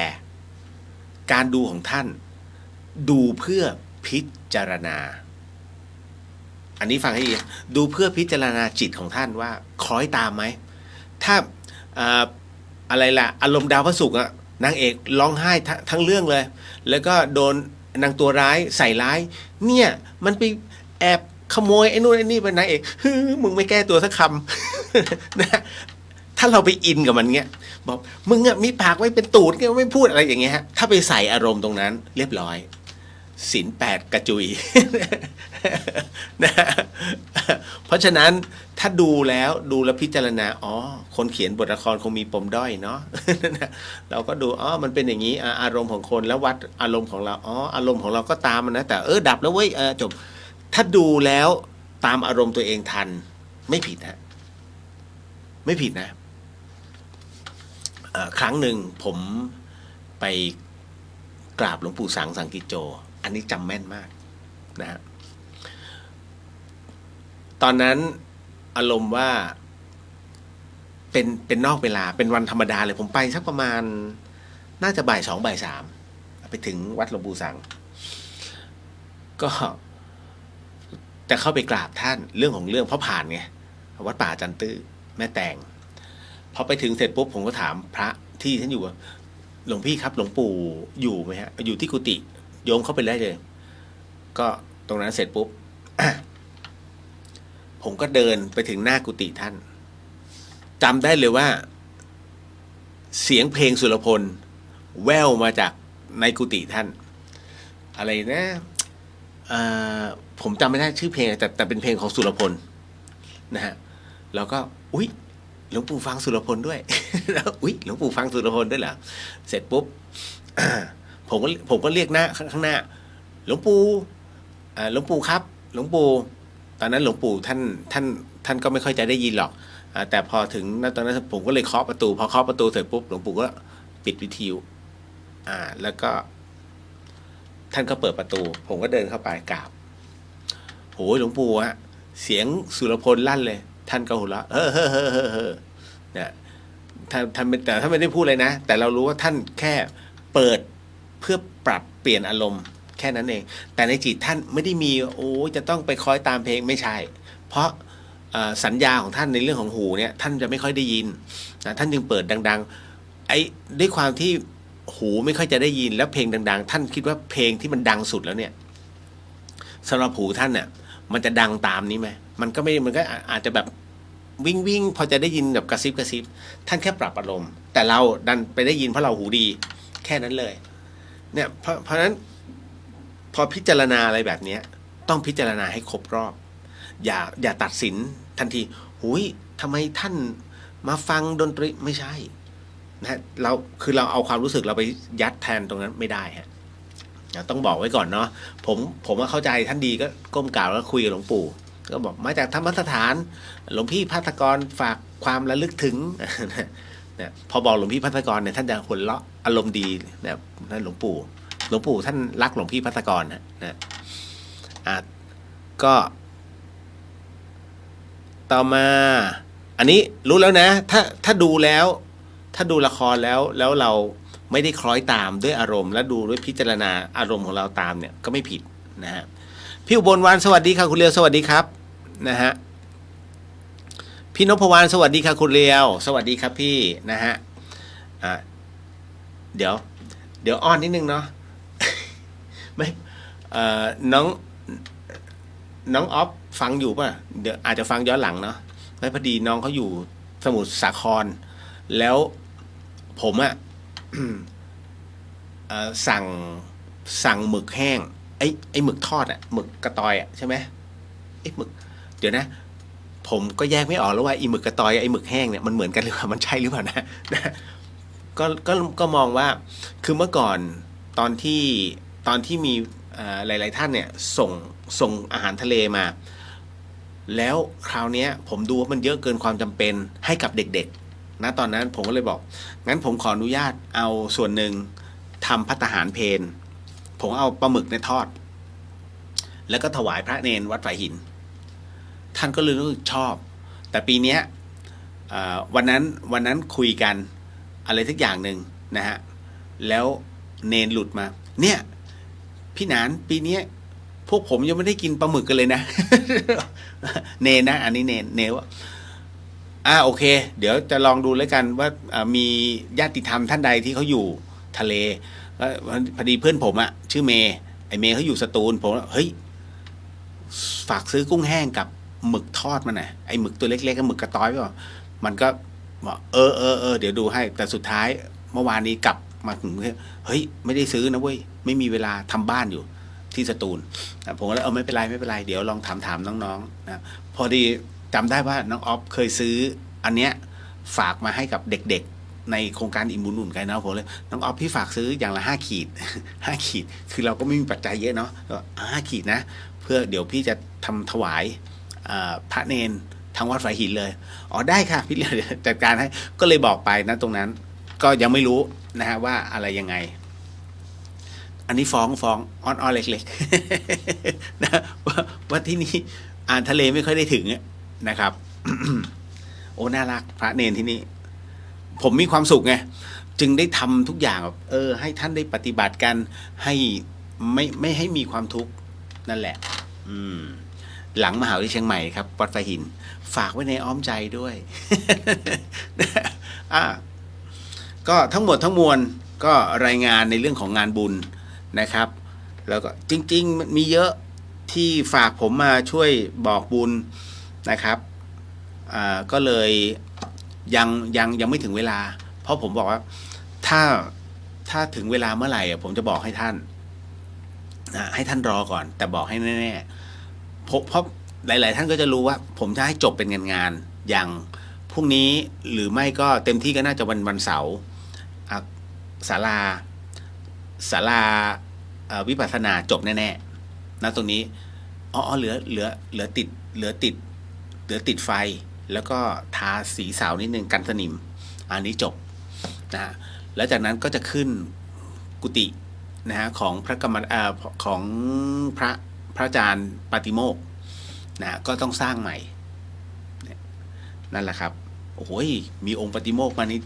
การดูของท่านดูเพื่อพิจารณาอันนี้ฟังให้ดีดูเพื่อพิจารณาจิตของท่านว่าคล้อยตามไหมถ้าอะไรล่ะอารมณ์ดาวพระศุกร์อะนางเอกร้องไห้ทั้งเรื่องเลยแล้วก็โดนนางตัวร้ายใส่ร้ายเนี่ยมันไปแอบขโมยไอ้นู่นไอ้นี่เป็นนางเอกมึงไม่แก้ตัวสักคำนะถ้าเราไปอินกับมันเงี้ยบอกมึงอะมีปากไว้เป็นตูดก็ไม่พูดอะไรอย่างเงี้ยฮะถ้าไปใส่อารมณ์ตรงนั้นเรียบร้อยศีล8กระจุยนะเพราะฉะนั้นถ้าดูแล้วพิจารณาอ๋อคนเขียนบทละครคงมีปมด้อยเนาะเราก็ดูอ๋อมันเป็นอย่างนี้อารมณ์ของคนแล้ววัดอารมณ์ของเราอ๋ออารมณ์ของเราก็ตามมันนะแต่ดับแล้วเว้ยจบถ้าดูแล้วตามอารมณ์ตัวเองทันไม่ผิดนะไม่ผิดนะครั้งหนึ่งผมไปกราบหลวงปู่สังกิจโจอันนี้จำแม่นมากนะฮะตอนนั้นอารมณ์ว่าเป็นนอกเวลาเป็นวันธรรมดาเลยผมไปสักประมาณน่าจะบ่าย 2บ่าย 3ไปถึงวัดหลวงปู่สังก็จะเข้าไปกราบท่านเรื่องของเรื่องเพราะผ่านไงวัดป่าจันตื้อแม่แตงพอไปถึงเสร็จปุ๊บผมก็ถามพระที่ท่านอยู่ว่าหลวงพี่ครับหลวงปู่อยู่ไหมฮะอยู่ที่กุฏิโยมเข้าไปได้เลยก็ตรงนั้นเสร็จปุ๊บ ผมก็เดินไปถึงหน้ากุฏิท่านจำได้เลยว่าเสียงเพลงสุรพลแว่วมาจากในกุฏิท่านอะไรนะผมจำไม่ได้ชื่อเพลงแต่เป็นเพลงของสุรพลนะฮะแล้วก็อุ๊ยหลวงปู่ฟังสุรพลด้วย แล้วอุ๊ยหลวงปู่ฟังสุรพลด้วยเหรอเสร็จปุ๊บ ผมก็เรียกหน้าข้างหน้าหลวงปู่ครับหลวงปู่ตอนนั้นหลวงปู่ท่านก็ไม่ค่อยจะได้ยินหรอกแต่พอถึงตอนนั้นผมก็เลยเคาะประตูพอเคาะประตูเสร็จปุ๊บหลวงปู่ก็ปิดวิทยุแล้วก็ท่านก็เปิดประตูผมก็เดินเข้าไปกราบโหหลวงปู่ฮะเสียงสุรพลลั่นเลยท่านก็หัวเราะเนี่ยท่านแต่ท่านไม่ได้พูดเลยนะแต่เรารู้ว่าท่านแค่เปิดเพื่อปรับเปลี่ยนอารมณ์แค่นั้นเองแต่ในจิตท่านไม่ได้มีจะต้องไปคอยตามเพลงไม่ใช่เพราะสัญญาของท่านในเรื่องของหูเนี่ยท่านจะไม่ค่อยได้ยินนะท่านจึงเปิดดังๆด้วยความที่หูไม่ค่อยจะได้ยินแล้วเพลงดังๆท่านคิดว่าเพลงที่มันดังสุดแล้วเนี่ยสำหรับหูท่านเนี่ยมันจะดังตามนี้ไหมมันก็ไม่มันก็อาจจะแบบวิ่งพอจะได้ยินแบบกระซิบท่านแค่ปรับอารมณ์แต่เราดันไปได้ยินเพราะเราหูดีแค่นั้นเลยเนี่ยเพราะฉะนั้นพอพิจารณาอะไรแบบนี้ต้องพิจารณาให้ครบรอบอย่าตัดสินทันทีหุยทำไมท่านมาฟังดนตรีไม่ใช่นะเราเอาความรู้สึกเราไปยัดแทนตรงนั้นไม่ได้ฮะต้องบอกไว้ก่อนเนาะผมเข้าใจท่านดีก็ก้มกราบแล้วคุยกับหลวงปู่ก็บอกมาจากธรรมสถานหลวงพี่ภัทรกรฝากความระลึกถึงเนี่ยพอบอกหลวงพี่ภัทรกรเนี่ยท่านจะหัวเราะอารมณ์ดีนะนั่นหลวงปู่ท่านรักหลวงพี่ภัทรกรนะก็ต่อมาอันนี้รู้แล้วนะถ้าดูแล้วถ้าดูละครแล้วเราไม่ได้คล้อยตามด้วยอารมณ์และดูด้วยพิจารณาอารมณ์ของเราตามเนี่ยก็ไม่ผิดนะฮะพี่อุบลวรรณสวัสดีค่ะคุณเลียวสวัสดีครับนะฮะพี่นพวรรณสวัสดีค่ะคุณเลียวสวัสดีครับพี่นะฮะเดี๋ยวอ้อนนิดนึงเนาะ ไม่น้องออฟฟังอยู่ป่ะเดี๋ยวอาจจะฟังย้อนหลังเนาะแล้วพอดีน้องเขาอยู่สมุทรสาครแล้วผม สั่งหมึกแห้งไอ้หมึกทอดอะหมึกกระตอยอะใช่ไหมไอ้หมึกเดี๋ยวนะ ผมก็แยกไม่ออกแล้วว่าไอ้หมึกกระตอยไอ้หมึกแห้งเนี่ยมันเหมือนกันหรือเปล่ามันใช่หรือเปล่านะก็มองว่าคือเมื่อก่อนตอนที่มีหลายๆท่านเนี่ยส่งอาหารทะเลมา แล้วคราวนี้ผมดูว่ามันเยอะเกินความจำเป็นให้กับเด็กๆนะตอนนั้นผมก็เลยบอกงั้นผมขออนุญาตเอาส่วนหนึ่งทำภัตตาหารเพลผมเอาปลาหมึกในทอดแล้วก็ถวายพระเนนวัดฝายหินท่านก็เลยรู้สึกชอบแต่ปีนี้วันนั้นคุยกันอะไรสักอย่างหนึ่งนะฮะแล้วเนนหลุดมาเนี่ยพี่หนานปีนี้พวกผมยังไม่ได้กินปลาหมึกกันเลยนะ เนนนะอันนี้เนว่าโอเคเดี๋ยวจะลองดูแล้วกันว่ามีญาติธรรมท่านใดที่เขาอยู่ทะเลพอดีเพื่อนผมอะชื่อเมย์ไอเมย์เขาอยู่สตูลผมเฮ้ยฝากซื้อกุ้งแห้งกับหมึกทอดมาหน่อยไอหมึกตัวเล็กๆกับหมึกกระต้อยป่ะมันก็บอกเดี๋ยวดูให้แต่สุดท้ายเมื่อวานนี้กลับมาถึงเฮ้ยไม่ได้ซื้อนะเว้ยไม่มีเวลาทำบ้านอยู่ที่สตูลผมก็เลยไม่เป็นไรเดี๋ยวลองถามน้องๆนะพอดีจำได้ว่าน้องออฟเคยซื้ออันเนี้ยฝากมาให้กับเด็กๆในโครงการอิ่มบุญอุ่นกันนะผมเลยน้องออฟพี่ฝากซื้ออย่างละ5 ขีด5 ขีดคือเราก็ไม่มีปัจจัยเยอะเนาะ5 ขีดนะเพื่อเดี๋ยวพี่จะทำถวายพระเนนทางวัดฝายหินเลยได้ค่ะพี่เดี๋ยวจัดการให้ก็เลยบอกไปนะตรงนั้นก็ยังไม่รู้นะฮะว่าอะไรยังไงอันนี้ฟ้องอ้อนเล็กๆนะว่าที่นี่ทะเลไม่ค่อยได้ถึงนะครับ โอ้น่ารักพระเนนที่นี่ผมมีความสุขไงจึงได้ทำทุกอย่างแบบให้ท่านได้ปฏิบัติกันให้ไม่ให้มีความทุกข์นั่นแหละหลังมหาวิทยาลัยเชียงใหม่ครับวัดฝายหินฝากไว้ในอ้อมใจด้วย ก็ทั้งหมดทั้งมวลก็รายงานในเรื่องของงานบุญนะครับแล้วก็จริงๆมันมีเยอะที่ฝากผมมาช่วยบอกบุญนะครับก็เลยยังไม่ถึงเวลาเพราะผมบอกว่าถ้าถึงเวลาเมื่อไหร่ผมจะบอกให้ท่านให้ท่านรอก่อนแต่บอกให้แน่ๆเพราะหลายๆท่านก็จะรู้ว่าผมจะให้จบเป็นงานอย่างพรุ่งนี้หรือไม่ก็เต็มที่ก็น่าจะวันเสาร์ศาลาวิปัสสนาจบแน่ๆนะตรงนี้เหลือติดไฟแล้วก็ทาสีเสานิดนึงกันสนิมอันนี้จบนะแล้วจากนั้นก็จะขึ้นกุฏินะฮะของพระกรรมของพระอาจารย์ปาติโมกข์นะก็ต้องสร้างใหม่นั่นแหละครับโอ้ยมีองค์ปาติโมกข์มานี้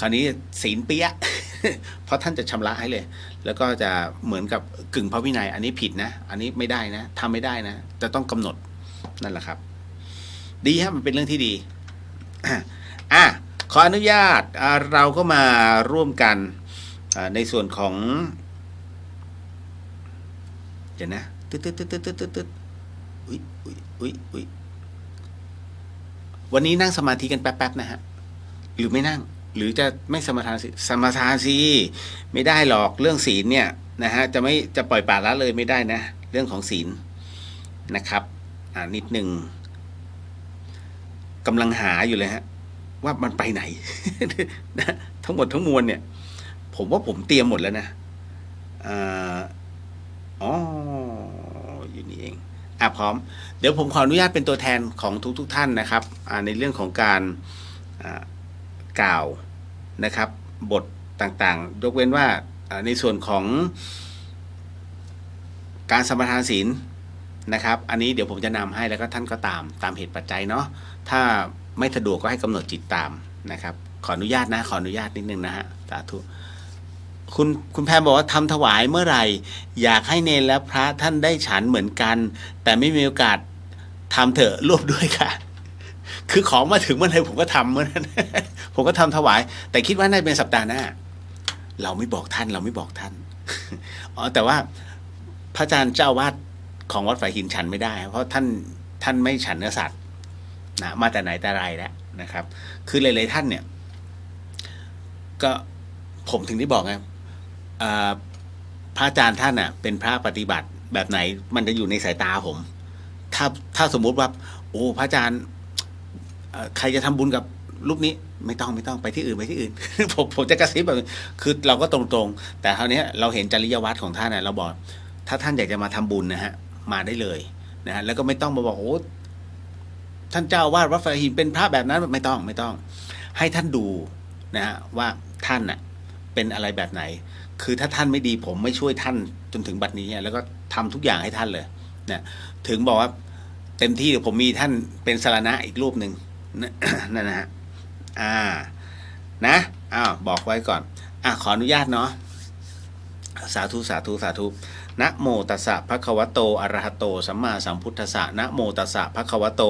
คราวนี้ศีลเปี้ย เพราะท่านจะชำระให้เลยแล้วก็จะเหมือนกับกึ่งพระวินัยอันนี้ผิดนะอันนี้ไม่ได้นะทำไม่ได้นะจะต้องกำหนดนั่นแหละครับดีฮะมันเป็นเรื่องที่ดีขออนุญาตเราก็มาร่วมกันในส่วนของเดี๋ยวนะตึ๊ดอุ้ยวันนี้นั่งสมาธิกันแป๊บๆนะฮะหรือไม่นั่งหรือจะไม่สมาทานสิไม่ได้หรอกเรื่องศีลเนี่ยนะฮะจะปล่อยปละละเลยไม่ได้นะเรื่องของศีลนะครับนิดหนึ่งกำลังหาอยู่เลยฮะว่ามันไปไหน นะทั้งหมดทั้งมวลเนี่ยผมว่าผมเตรียมหมดแล้วนะอยู่นี่เองพร้อมเดี๋ยวผมขออนุญาตเป็นตัวแทนของทุกท่านนะครับในเรื่องของการกล่าวนะครับบทต่างๆยกเว้นว่าในส่วนของการสมาทานศีลนะครับอันนี้เดี๋ยวผมจะนำให้แล้วก็ท่านก็ตามเหตุปัจจัยเนาะถ้าไม่สะดวกก็ให้กำหนดจิตตามนะครับขออนุญาตนิดนึงนะฮะสาธุคุณแพรบอกว่าทำถวายเมื่อไหร่อยากให้เนรและพระท่านได้ฉันเหมือนกันแต่ไม่มีโอกาสทำเถอะร่วมด้วยค่ะคือของมาถึงเมื่อไหร่ผมก็ทำเมื่อนั้น ผมก็ทำถวายแต่คิดว่าน่าจะเป็นสัปดาห์หน้าเราไม่บอกท่าน แต่ว่าพระอาจารย์เจ้าวาดของวัดฝายหินฉันไม่ได้เพราะท่านไม่ฉันเนื้อสัตว์นะมาแต่ไหนแต่ไรแล้วนะครับคือหลายๆท่านเนี่ยก็ผมถึงได้บอกไง อ่าพระอาจารย์ท่านอ่ะเป็นพระปฏิบัติแบบไหนมันจะอยู่ในสายตาผม ถ้าสมมุติว่าโอ้พระอาจารย์ใครจะทำบุญกับรูปนี้ไม่ต้องไปที่อื่นไปที่อื่น ผมจะกระซิบแบบคือเราก็ตรงๆแต่คราวนี้เราเห็นจริยวัตรของท่านน่ะเราบอกถ้าท่านอยากจะมาทำบุญนะฮะมาได้เลยนะฮะแล้วก็ไม่ต้องมาบอกโอ้ท่านเจ้าวาดวัดฝายหินเป็นพระแบบนั้นไม่ต้องให้ท่านดูนะฮะว่าท่านน่ะเป็นอะไรแบบไหนคือถ้าท่านไม่ดีผมไม่ช่วยท่านจนถึงบัดนี้แล้วก็ทำทุกอย่างให้ท่านเลยนะถึงบอกว่าเต็มที่เดี๋ยวผมมีท่านเป็นสารณะอีกรูปหนึ่งนั่นนะฮะนะบอกไว้ก่อนขออนุญาตเนาะสาธุนะโมตัสสะภะคะวะโตอะระหะโตสัมมาสัมพุทธัสสะนะโมตัสสะภะคะวะโต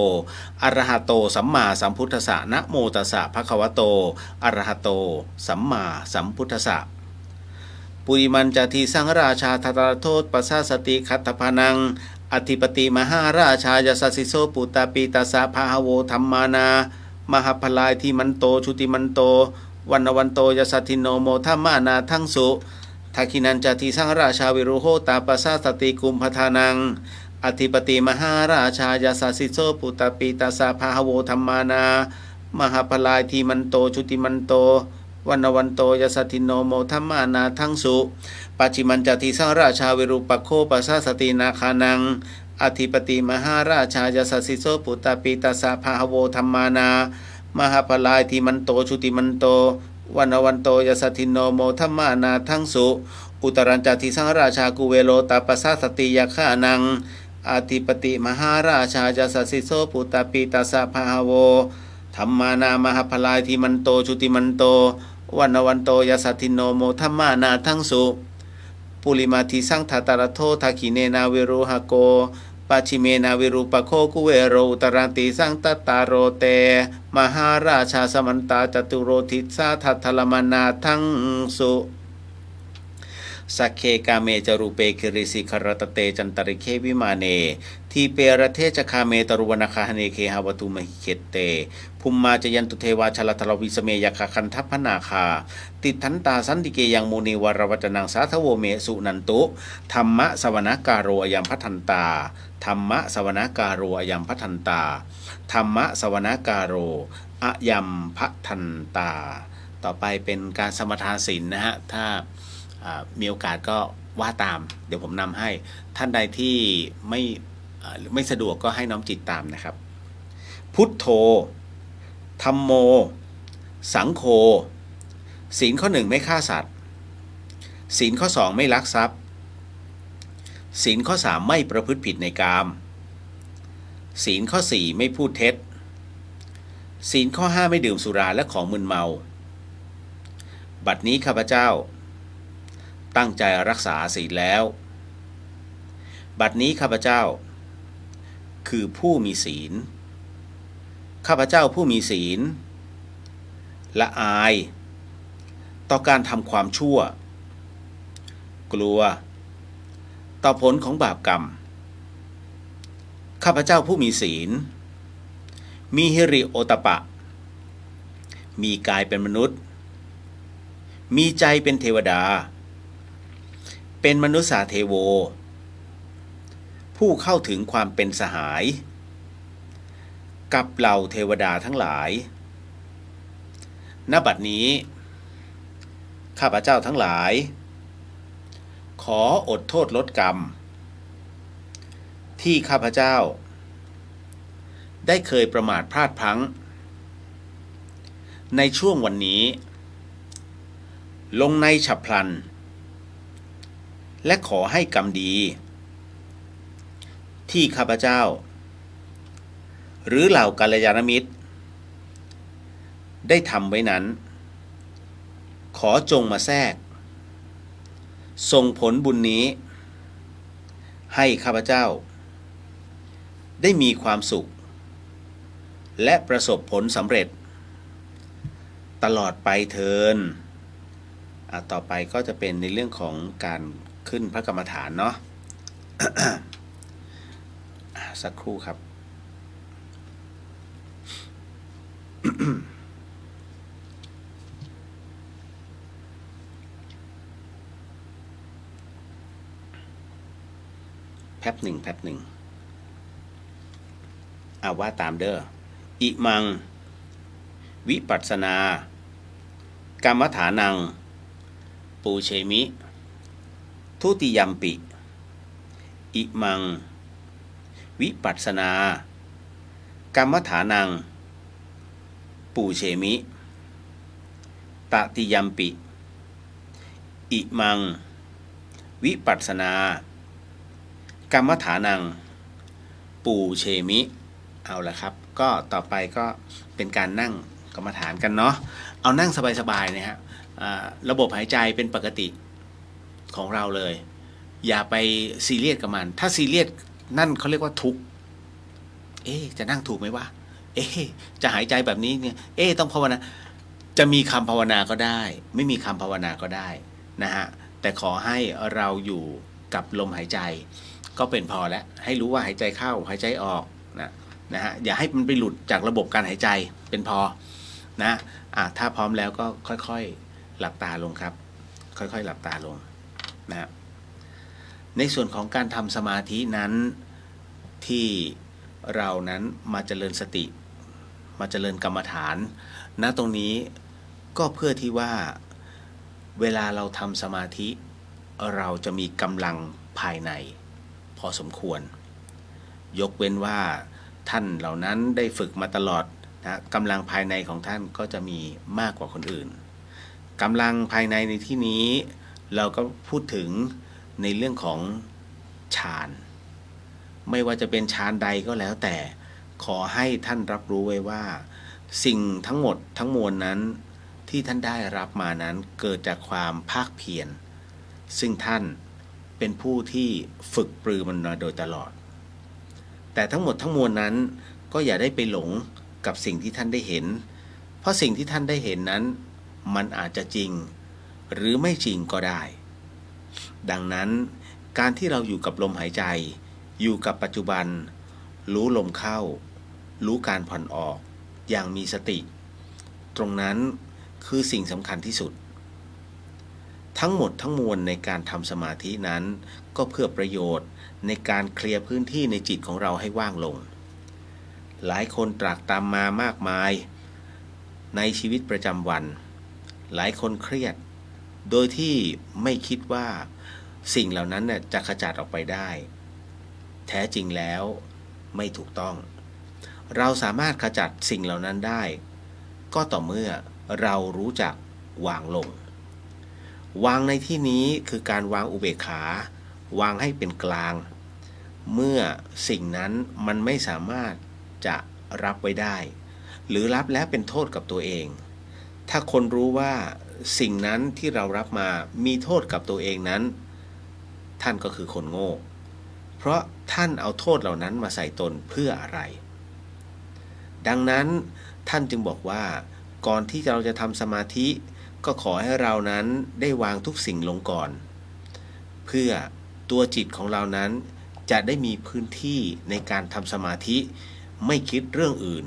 อะระหะโตสัมมาสัมพุทธัสสะนะโมตัสสะภะคะวะโตอะระหะโตสัมมาสัมพุทธัสสะปุริมันจทีสังราชาทัตตโทษปัสสะสติคัตถพานังอธิปติมหาราชายสัสสิโสปุตตปิตัสสะภาหโวธัมมานา มหาพลายที่มันโตชุติมันโตวันโตยสัตถิโนโมทัมมานาทั้งสุทักินันจติสังราชาวิรุโหตาปัสสะสติกุมพทานังอธิปติมหาราชายสัสสิโสปุตตปิตัสสะภาหโวธัมมานามหาพลายที่มันโตชุติมันโตวันโตยสัตถิโนโมทัมมานาทั้งสุปัจฉิมันจติสังราชาวิรุปโคปัสสะสตินาคานังอธิปติมหาราชายสัสสิโสปุตตปิตัสสะภาหโวธัมมานามหาพลายที่มันโตชุติมันโตวันโตยสัตถิโนโมทัมมานาทั้งสุอุตรัญจติสังราชากุเวโลตาปัสสะสติยคานังอธิปติมหาราชายสัสสิโสปุตตปิตัสสะภาหโวธัมมานามหาพลายที่มันโตชุติมันโตวันโตยสัตถิโนโมทัมมานาทั้งสุปุริมาทิสังทัตตรโททักขิเนนาเวโรหโกปัจฉิเมนาวิรูปโคกุเวโรอุตรันติสังตตาโรเตมหาราชาสมันตาจตุโรทิสาทัตถลมานาทั้งสุสักเคกาเมจรูเปคิริสิครตเตจันตริเควิมาเนทีเปรเทจคาเมตรุวนาคาเนเคหาวตุมหิเคเตภุมมาจยันตุเทวาชลทรวิสเมยคคันทัพพนาคาติทันตาสันติเกยังมูนีวรวัจนังสาทโวเมสุนันตุธรรมะสวนาการโรอยัมพัทันตาธรรมะสวนาการโรอยัมพัทันตาธรรมะสวนาการโรอยัมพัทันตาต่อไปเป็นการสมทานศีลนะฮะถ้ามีโอกาสก็ว่าตามเดี๋ยวผมนำให้ท่านใดที่ไม่สะดวกก็ให้น้อมจิตตามนะครับพุทโธธัมโมสังโฆศีลข้อหนึ่งไม่ฆ่าสัตว์ศีลข้อสองไม่ลักทรัพย์ศีลข้อสามไม่ประพฤติผิดในกามศีลข้อสี่ไม่พูดเท็จศีลข้อห้าไม่ดื่มสุราและของมึนเมาบัดนี้ข้าพเจ้าตั้งใจรักษาศีลแล้วบัดนี้ข้าพเจ้าคือผู้มีศีลข้าพเจ้าผู้มีศีลละอายต่อการทำความชั่วกลัวต่อผลของบาปกรรมข้าพเจ้าผู้มีศีลมีหิริโอตปะมีกายเป็นมนุษย์มีใจเป็นเทวดาเป็นมนุษย์เทโวผู้เข้าถึงความเป็นสหายกับเหล่าเทวดาทั้งหลายณ บัดนี้ข้าพเจ้าทั้งหลายขออดโทษลดกรรมที่ข้าพเจ้าได้เคยประมาทพลาดพลั้งในช่วงวันนี้ลงในฉับพลันและขอให้กรรมดีที่ข้าพเจ้าหรือเหล่ากัลยาณมิตรได้ทำไว้นั้นขอจงมาแทรกส่งผลบุญนี้ให้ข้าพเจ้าได้มีความสุขและประสบผลสำเร็จตลอดไปเทินต่อไปก็จะเป็นในเรื่องของการขึ้นพระกรรมฐานเนาะ สักครู่ครับ แป๊บหนึ่งว่าตามเด้ออิมังวิปัสสนากรรมฐานังปูเชมิทุติยัมปิอิมังวิปัสสนากรรมฐานังปูเชมิตติยัมปิอิมังวิปัสสนากรรมฐานังปูเชมิเอาละครับก็ต่อไปก็เป็นการนั่งกรรมฐานกันเนาะเอานั่งสบายๆนะฮะระบบหายใจเป็นปกติของเราเลยอย่าไปซีเรียสกับมันถ้าซีเรียสนั่นเขาเรียกว่าทุกข์จะนั่งถูกไหมวะจะหายใจแบบนี้เนี่ยต้องภาวนาจะมีคำภาวนาก็ได้ไม่มีคำภาวนาก็ได้นะฮะแต่ขอให้เราอยู่กับลมหายใจก็เป็นพอแล้วให้รู้ว่าหายใจเข้าหายใจออกนะฮะอย่าให้มันไปหลุดจากระบบการหายใจเป็นพอนะถ้าพร้อมแล้วก็ค่อยๆหลับตาลงครับค่อยๆหลับตาลงนะในส่วนของการทำสมาธินั้นที่เรานั้นมาเจริญสติมาเจริญกรรมฐานตรงนี้ก็เพื่อที่ว่าเวลาเราทำสมาธิเราจะมีกำลังภายในพอสมควรยกเว้นว่าท่านเหล่านั้นได้ฝึกมาตลอดนะกำลังภายในของท่านก็จะมีมากกว่าคนอื่นกำลังภายในในที่นี้เราก็พูดถึงในเรื่องของฌานไม่ว่าจะเป็นฌานใดก็แล้วแต่ขอให้ท่านรับรู้ไว้ว่าสิ่งทั้งหมดทั้งมวลนั้นที่ท่านได้รับมานั้นเกิดจากความภาคเพียรซึ่งท่านเป็นผู้ที่ฝึกปรือมันมาโดยตลอดแต่ทั้งหมดทั้งมวลนั้นก็อย่าได้ไปหลงกับสิ่งที่ท่านได้เห็นเพราะสิ่งที่ท่านได้เห็นนั้นมันอาจจะจริงหรือไม่จริงก็ได้ดังนั้นการที่เราอยู่กับลมหายใจอยู่กับปัจจุบันรู้ลมเข้ารู้การผ่อนออกอย่างมีสติตรงนั้นคือสิ่งสำคัญที่สุดทั้งหมดทั้งมวลในการทำสมาธินั้นก็เพื่อประโยชน์ในการเคลียร์พื้นที่ในจิตของเราให้ว่างลงหลายคนตรากตรำมามากมายในชีวิตประจำวันหลายคนเครียดโดยที่ไม่คิดว่าสิ่งเหล่านั้นจะขจัดออกไปได้แท้จริงแล้วไม่ถูกต้องเราสามารถขจัดสิ่งเหล่านั้นได้ก็ต่อเมื่อเรารู้จักวางลงวางในที่นี้คือการวางอุเบกขาวางให้เป็นกลางเมื่อสิ่งนั้นมันไม่สามารถจะรับไว้ได้หรือรับแล้วเป็นโทษกับตัวเองถ้าคนรู้ว่าสิ่งนั้นที่เรารับมามีโทษกับตัวเองนั้นท่านก็คือคนโง่เพราะท่านเอาโทษเหล่านั้นมาใส่ตนเพื่ออะไรดังนั้นท่านจึงบอกว่าก่อนที่เราจะทำสมาธิก็ขอให้เรานั้นได้วางทุกสิ่งลงก่อนเพื่อตัวจิตของเรานั้นจะได้มีพื้นที่ในการทำสมาธิไม่คิดเรื่องอื่น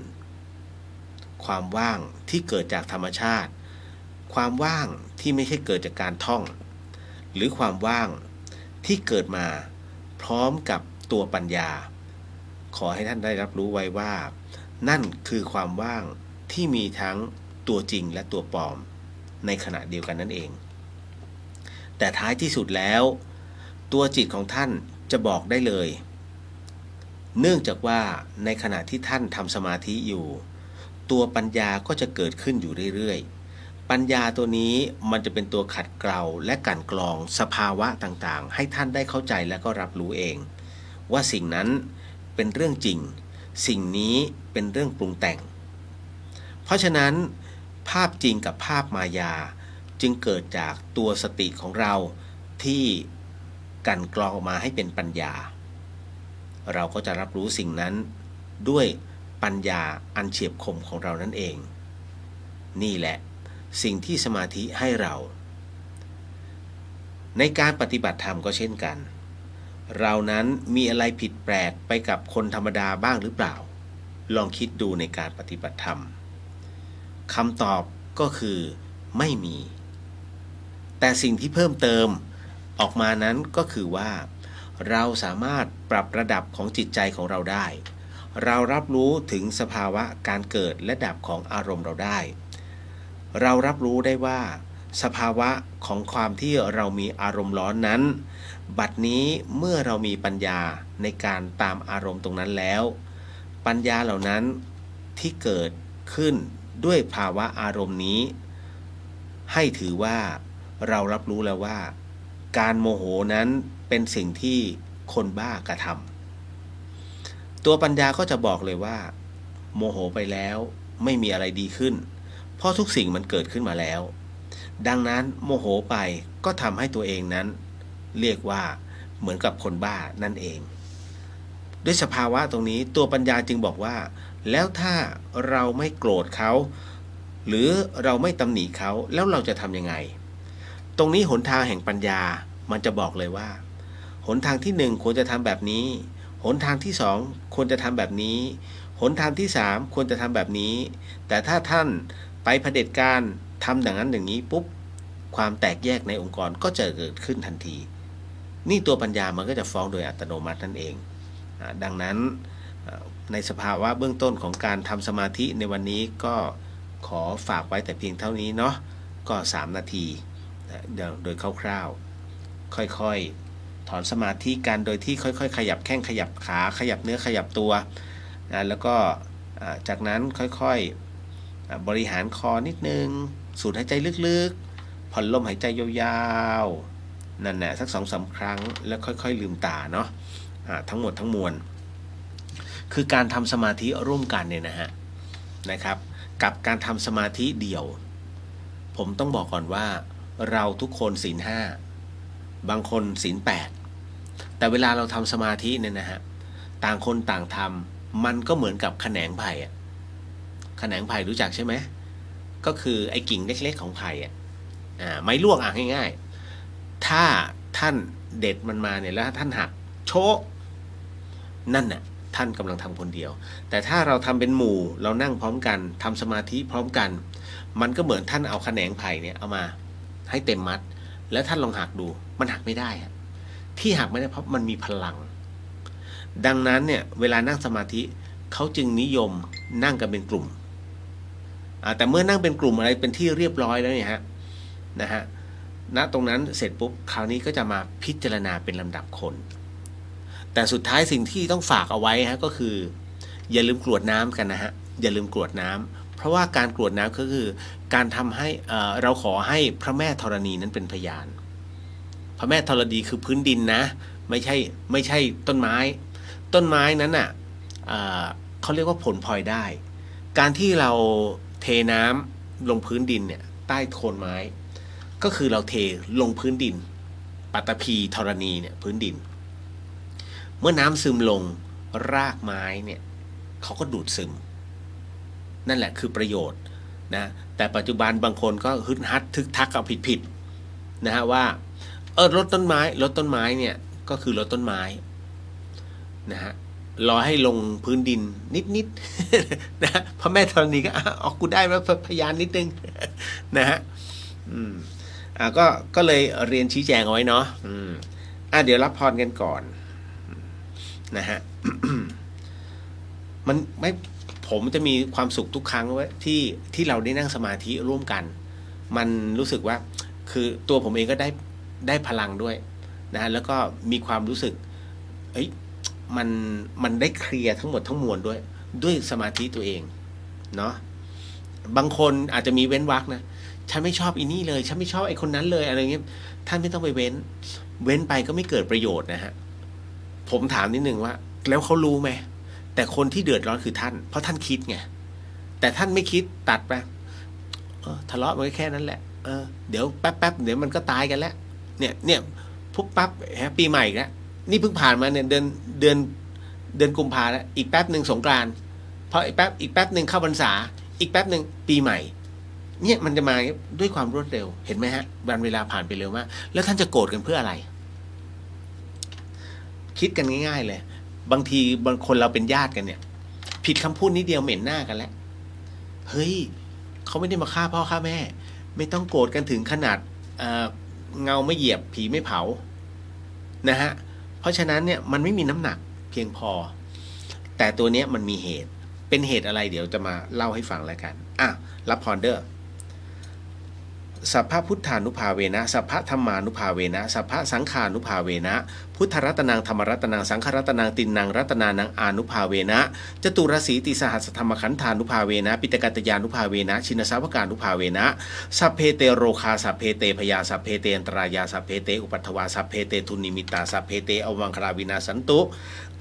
ความว่างที่เกิดจากธรรมชาติความว่างที่ไม่ใช่เกิดจากการท่องหรือความว่างที่เกิดมาพร้อมกับตัวปัญญาขอให้ท่านได้รับรู้ไว้ว่านั่นคือความว่างที่มีทั้งตัวจริงและตัวปลอมในขณะเดียวกันนั่นเองแต่ท้ายที่สุดแล้วตัวจิตของท่านจะบอกได้เลยเนื่องจากว่าในขณะที่ท่านทำสมาธิอยู่ตัวปัญญาก็จะเกิดขึ้นอยู่เรื่อยๆปัญญาตัวนี้มันจะเป็นตัวขัดเกลาและกลั่นกรองสภาวะต่างๆให้ท่านได้เข้าใจและก็รับรู้เองว่าสิ่งนั้นเป็นเรื่องจริงสิ่งนี้เป็นเรื่องปรุงแต่งเพราะฉะนั้นภาพจริงกับภาพมายาจึงเกิดจากตัวสติของเราที่กลั่นกรองออกมาให้เป็นปัญญาเราก็จะรับรู้สิ่งนั้นด้วยปัญญาอันเฉียบคมของเรานั่นเองนี่แหละสิ่งที่สมาธิให้เราในการปฏิบัติธรรมก็เช่นกันเรานั้นมีอะไรผิดแปลกไปกับคนธรรมดาบ้างหรือเปล่าลองคิดดูในการปฏิบัติธรรมคำตอบก็คือไม่มีแต่สิ่งที่เพิ่มเติมออกมานั้นก็คือว่า เราสามารถปรับระดับของจิตใจของเราได้เรารับรู้ถึงสภาวะการเกิดและดับของอารมณ์เราได้เรารับรู้ได้ว่าสภาวะของความที่เรามีอารมณ์ร้อนนั้นบัดนี้เมื่อเรามีปัญญาในการตามอารมณ์ตรงนั้นแล้วปัญญาเหล่านั้นที่เกิดขึ้นด้วยภาวะอารมณ์นี้ให้ถือว่าเรารับรู้แล้วว่าการโมโหนั้นเป็นสิ่งที่คนบ้ากระทำตัวปัญญาก็จะบอกเลยว่าโมโหไปแล้วไม่มีอะไรดีขึ้นเพราะทุกสิ่งมันเกิดขึ้นมาแล้วดังนั้นโมโหไปก็ทำให้ตัวเองนั้นเรียกว่าเหมือนกับคนบ้านั่นเองด้วยสภาวะตรงนี้ตัวปัญญาจึงบอกว่าแล้วถ้าเราไม่โกรธเขาหรือเราไม่ตำหนิเขาแล้วเราจะทำยังไงตรงนี้หนทางแห่งปัญญามันจะบอกเลยว่าหนทางที่1ควรจะทำแบบนี้หนทางที่2ควรจะทำแบบนี้หนทางที่3ควรจะทำแบบนี้แต่ถ้าท่านไปเผด็จการทำอย่างนั้นอย่างนี้ปุ๊บความแตกแยกในองค์กรก็จะเกิดขึ้นทันทีนี่ตัวปัญญามันก็จะฟ้องโดยอัตโนมัตินั่นเองดังนั้นในสภาวะเบื้องต้นของการทำสมาธิในวันนี้ก็ขอฝากไว้แต่เพียงเท่านี้เนาะก็3นาทีโดยคร่าวๆค่อยๆถอนสมาธิกันโดยที่ค่อยๆขยับแข้งขยับขาขยับเนื้อขยับตัวแล้วก็จากนั้นค่อยๆบริหารคอนิดนึงสูดหายใจลึกๆผ่อนลมหายใจยาวๆนั่นแหละสัก 2-3 ครั้งแล้วค่อยๆลืมตาเนาะทั้งหมดทั้งมวลคือการทำสมาธิร่วมกันเนี่ยนะครับกับการทำสมาธิเดี่ยวผมต้องบอกก่อนว่าเราทุกคนศีล 5บางคนศีล 8แต่เวลาเราทำสมาธิเนี่ยต่างคนต่างทำมันก็เหมือนกับแขนงไผ่แขนงไผ่รู้จักใช่ไหมก็คือไอ้กิ่งเล็กๆของไผ่ไม้ลวกง่ายๆถ้าท่านเด็ดมันมาเนี่ยแล้วท่านหักโชะนั่นน่ะท่านกำลังทำคนเดียวแต่ถ้าเราทำเป็นหมู่เรานั่งพร้อมกันทำสมาธิพร้อมกันมันก็เหมือนท่านเอาแขนงไผ่เนี่ยเอามาให้เต็มมัดแล้วท่านลองหักดูมันหักไม่ได้ที่หักไม่ได้เพราะมันมีพลังดังนั้นเนี่ยเวลานั่งสมาธิเขาจึงนิยมนั่งกันเป็นกลุ่มแต่เมื่อนั่งเป็นกลุ่มอะไรเป็นที่เรียบร้อยแล้วเนี่ยณตรงนั้นเสร็จปุ๊บคราวนี้ก็จะมาพิจารณาเป็นลำดับคนแต่สุดท้ายสิ่งที่ต้องฝากเอาไว้ก็คืออย่าลืมกรวดน้ำกันอย่าลืมกรวดน้ำเพราะว่าการกรวดน้ำก็คือการทำให้เราขอให้พระแม่ธรณีนั้นเป็นพยานพระแม่ธรณีคือพื้นดินนะไม่ใช่ต้นไม้นั้นเขาเรียกว่าผลพลอยได้การที่เราเทน้ำลงพื้นดินเนี่ยใต้โคนไม้ก็คือเราเทลงพื้นดินปัตภีธรณีเนี่ยพื้นดินเมื่อน้ำซึมลงรากไม้เนี่ยเขาก็ดูดซึมนั่นแหละคือประโยชน์นะแต่ปัจจุบันบางคนก็ฮึดฮัดทึกทักเอาผิดว่าลดต้นไม้เนี่ยก็คือลดต้นไม้รอให้ลงพื้นดินนิดๆนะพระแม่ธรณีก็ออกกูได้แล้วพยานนิดนึงก็เลยเรียนชี้แจงเอาไว้เนาะเดี๋ยวรับพรกันก่อนมันไม่ผมจะมีความสุขทุกครั้งว่าที่เราได้นั่งสมาธิร่วมกันมันรู้สึกว่าคือตัวผมเองก็ได้พลังด้วยแล้วก็มีความรู้สึกมันได้เคลียร์ทั้งหมดทั้งมวลด้วยสมาธิตัวเองเนาะบางคนอาจจะมีเว้นวรรคนะฉันไม่ชอบอีนี่เลยฉันไม่ชอบไอ้คนนั้นเลยอะไรเงี้ยท่านไม่ต้องไปเว้นไปก็ไม่เกิดประโยชน์ผมถามนิดนึงว่าแล้วเขารู้ไหมแต่คนที่เดือดร้อนคือท่านเพราะท่านคิดไงแต่ท่านไม่คิดตัดไปทะเลาะมันก็แค่นั้นแหละเดี๋ยวแป๊บเดี๋ยวมันก็ตายกันแล้วเนี่ยปุ๊บปั๊บปีใหม่แล้วนี่เพิ่งผ่านมาเนี่ยเดือนกุมภาแล้วอีกแป๊บหนึ่งสงกรานต์พออีกแป๊บหนึ่งเข้าพรรษาอีกแป๊บหนึ่งปีใหม่เนี่ยมันจะมาด้วยความรวดเร็วเห็นไหมวันเวลาผ่านไปเร็วมากแล้วท่านจะโกรธกันเพื่ออะไรคิดกันง่ายๆเลยบางทีบางคนเราเป็นญาติกันเนี่ยผิดคำพูดนิดเดียวเหม็นหน้ากันแล้วเฮ้ยเขาไม่ได้มาฆ่าพ่อฆ่าแม่ไม่ต้องโกรธกันถึงขนาดเงาไม่เหยียบผีไม่เผา เพราะฉะนั้นเนี่ยมันไม่มีน้ำหนักเพียงพอแต่ตัวเนี้ยมันมีเหตุเป็นเหตุอะไรเดี๋ยวจะมาเล่าให้ฟังแล้วกันรับพรเด้อสัพพพุทธานุภาเวนะสัพพธรรมานุภาเวนะสัพพสังฆานุภาเวนะพุทธรัตนังธรรมรัตนังสังฆรัตนังตินนังรัตนานังอานุภาเวนะจตุรสีติสหัสธรรมขันธานุภาเวนะปิตกัตยานุภาเวนะชินสาวกานุภาเวนะสัพเพเตโรคาสัพเพเตพยาสัพเพเตอันตรายาสัพเพเตอุปัฏฐวาสัพเพเตทุนนิมิตาสัพเพเตอวังคลาวินาสันตุ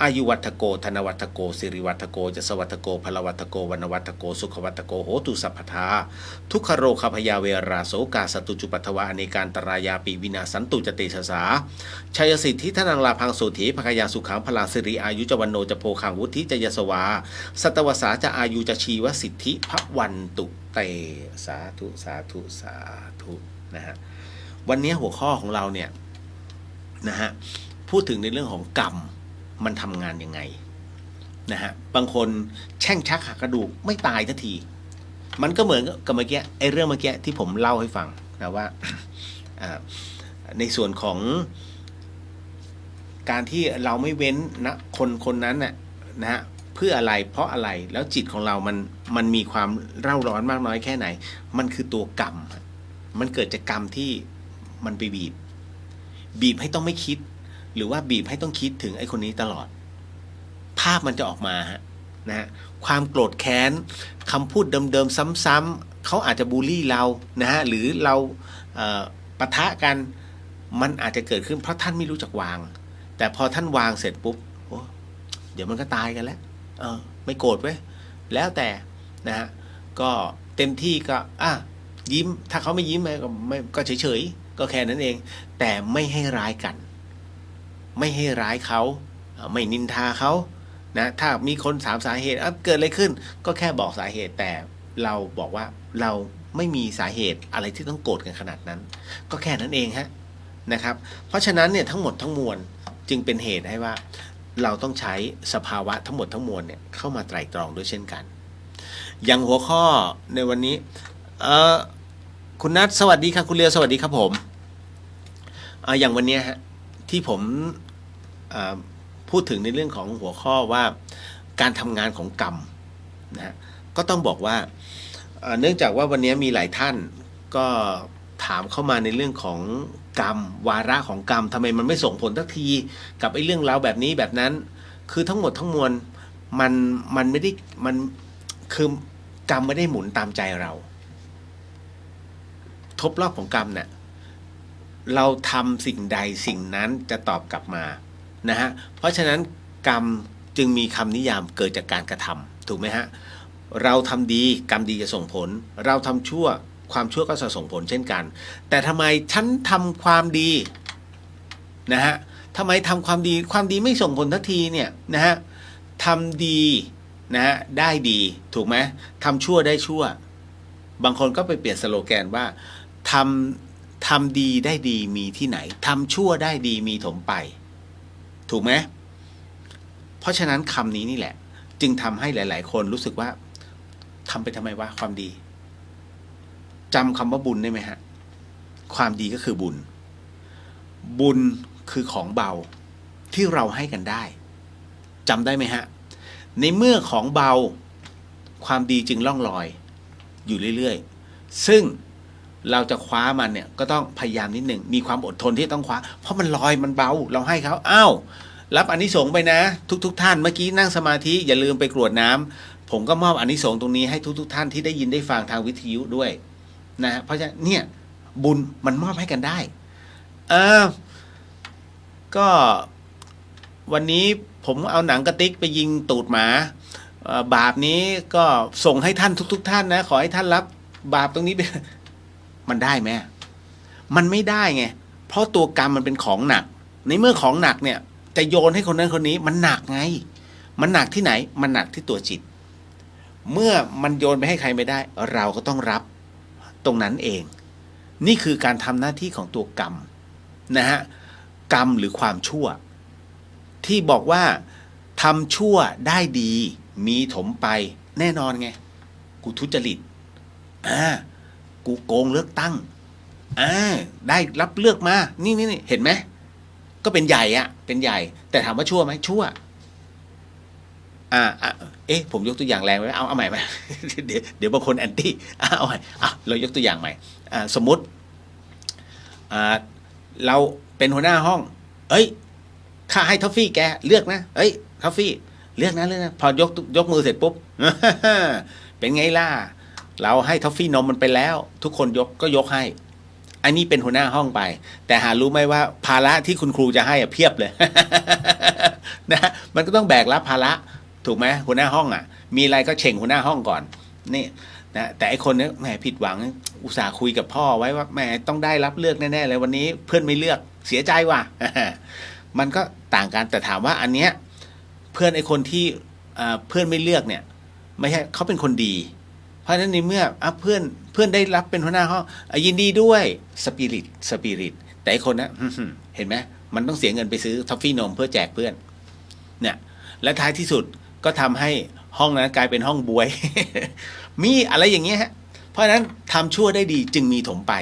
อายุวัฏโกธนวัฏโกสิริวัฏโกจสวัฏโกพลวัฏโกวรรณวัฏโกสุขวัฏโกโหตุสัพพทาทุกขโรคพยาเวราโสกาสตุจุปัฏฐวาอเนการตรายาปิวินาสันตุจติสสาชัยสิทธิทนังลาพังโสถีภคยาสุขังพลังสิริอายุจวันโนจะโพคังวุฒิจะยสวาสัตวสาจะอายุจะชีวสิทธิพวันตุเตสาธุสาธุสาธุนะฮะวันนี้หัวข้อของเราเนี่ยนะฮะพูดถึงในเรื่องของกรรมมันทำงานยังไงนะฮะบางคนแช่งชักหักกระดูกไม่ตายทันทีมันก็เหมือนกับเมื่อกี้ไอ้เรื่องเมื่อกี้ที่ผมเล่าให้ฟังนะว่าในส่วนของการที่เราไม่เว้นนะคนนั้นน่ะนะฮะเพื่ออะไรเพราะอะไรแล้วจิตของเรามันมีความเร่าร้อนมากน้อยแค่ไหนมันคือตัวกรรมมันเกิดจากกรรมที่มันไปบีบให้ต้องไม่คิดหรือว่าบีบให้ต้องคิดถึงไอ้คนนี้ตลอดภาพมันจะออกมาฮะนะฮะความโกรธแค้นคำพูดเดิมๆซ้ำๆเขาอาจจะบูลลี่เรานะฮะหรือเราปะทะกันมันอาจจะเกิดขึ้นเพราะท่านไม่รู้จักวางแต่พอท่านวางเสร็จปุ๊บโอ้เดี๋ยวมันก็ตายกันแล้วไม่โกรธเว้ยแล้วแต่นะฮะก็เต็มที่ก็ยิ้มถ้าเขาไม่ยิ้มก็เฉยๆก็แค่นั้นเองแต่ไม่ให้ร้ายกันไม่ให้ร้ายเขาไม่นินทาเขานะถ้ามีคนถามสาเหตุเกิดอะไรขึ้นก็แค่บอกสาเหตุแต่เราบอกว่าเราไม่มีสาเหตุอะไรที่ต้องโกรธกันขนาดนั้นก็แค่นั้นเองฮะนะครับเพราะฉะนั้นเนี่ยทั้งหมดทั้งมวลจึงเป็นเหตุให้ว่าเราต้องใช้สภาวะทั้งหมดทั้งมวลเนี่ยเข้ามาไตร่ตรองด้วยเช่นกันอย่างหัวข้อในวันนี้คุณนัทสวัสดีครับคุณเลียวสวัสดีครับผมอย่างวันนี้ฮะที่ผมพูดถึงในเรื่องของหัวข้อว่าการทำงานของกรรมนะก็ต้องบอกว่าเนื่องจากว่าวันนี้มีหลายท่านก็ถามเข้ามาในเรื่องของกรรมวาระของกรรมทำไมมันไม่ส่งผลสักทีกับไอ้เรื่องราวแบบนี้แบบนั้นคือทั้งหมดทั้งมวลมันไม่ได้มันคือกรรมไม่ได้หมุนตามใจเราทบรอบของกรรมเนี่ยเราทำสิ่งใดสิ่งนั้นจะตอบกลับมานะฮะเพราะฉะนั้นกรรมจึงมีคำนิยามเกิดจากการกระทำถูกไหมฮะเราทำดีกรรมดีจะส่งผลเราทำชั่วความชั่วก็จะส่งผลเช่นกันแต่ทำไมฉันทำความดีนะฮะทำไมทำความดีไม่ส่งผลทันทีเนี่ยนะฮะทำดีนะฮะได้ดีถูกไหมทำชั่วได้ชั่วบางคนก็ไปเปลี่ยนสโลแกนว่าทำดีได้ดีมีที่ไหนทำชั่วได้ดีมีถมไปถูกไหมเพราะฉะนั้นคำนี้นี่แหละจึงทำให้หลายๆคนรู้สึกว่าทำไปทำไมวะความดีจำคำว่าบุญได้ไหมฮะความดีก็คือบุญคือของเบาที่เราให้กันได้จำได้ไหมฮะในเมื่อของเบาความดีจึงล่องลอยอยู่เรื่อยๆซึ่งเราจะคว้ามันเนี่ยก็ต้องพยายามนิดหนึ่งมีความอดทนที่ต้องคว้าเพราะมันลอยมันเบาเราให้เขารับอานิสงส์ไปนะทุกท่านเมื่อกี้นั่งสมาธิอย่าลืมไปกรวดน้ำผมก็มอบอานิสงส์ตรงนี้ให้ทุกท่านที่ได้ยินได้ฟังทางวิทยุด้วยนะเพราะฉะนั้นเนี่ยบุญมันมอบให้กันได้ก็วันนี้ผมเอาหนังกระติกไปยิงตูดหมาบาปนี้ก็ส่งให้ท่านทุกท่านนะขอให้ท่านรับบาปตรงนี้ไปมันได้ไหมมันไม่ได้ไงเพราะตัวกรรมมันเป็นของหนักในเมื่อของหนักเนี่ยจะโยนให้คนนั้นคนนี้มันหนักไงมันหนักที่ไหนมันหนักที่ตัวจิตเมื่อมันโยนไปให้ใครไม่ได้เราก็ต้องรับตรงนั้นเองนี่คือการทำหน้าที่ของตัวกรรมนะฮะกรรมหรือความชั่วที่บอกว่าทำชั่วได้ดีมีถมไปแน่นอนไงกูทุจริตกูโกงเลือกตั้งได้รับเลือกมานี่เห็นไหม ก็เป็นใหญ่อะเป็นใหญ่ แต่ถามว่าชั่วไหมชั่วผมยกตัวอย่างแรงไว้เอาใหม่ไหม เดี๋ยวบางคนแอนตี้เอาใหม่เรายกตัวอย่างใหม่สมมุติเราเป็นหัวหน้าห้องเอ้ยข้าให้ทอฟฟี่แกเลือกนะเอ้ยทอฟฟี่เลือกนะพอยกมือเสร็จปุ๊บ เป็นไงล่ะเราให้ทอฟฟี่นมมันไปแล้วทุกคนก็ยกให้อันนี้เป็นหัวหน้าห้องไปแต่หารู้ไหมว่าภาระที่คุณครูจะให้เพียบเลย นะมันก็ต้องแบกรับภาระถูกไหมหัวหน้าห้องมีอะไรก็เฉ่งหัวหน้าห้องก่อนนี่นะแต่ไอคนนี้แหมผิดหวังอุตส่าห์คุยกับพ่อไว้ว่าแหมต้องได้รับเลือกแน่ๆเลยวันนี้เพื่อนไม่เลือกเสียใจว่ะ มันก็ต่างกันแต่ถามว่าอันเนี้ยเพื่อนไอคนที่เพื่อนไม่เลือกเนี่ยไม่ใช่เขาเป็นคนดีเพราะฉะนั้นในเมื่อเพื่อนได้รับเป็นหัวหน้าห้องยินดีด้วยสปิริตแต่ไอคนนะเห็นไหมมันต้องเสียเงินไปซื้อทอฟฟี่นมเพื่อแจกเพื่อนเนี่ยและท้ายที่สุดก็ทำให้ห้องนั้นกลายเป็นห้องบวย มีอะไรอย่างเงี้ยฮะเพราะฉะนั้นทำชั่วได้ดีจึงมีถมไป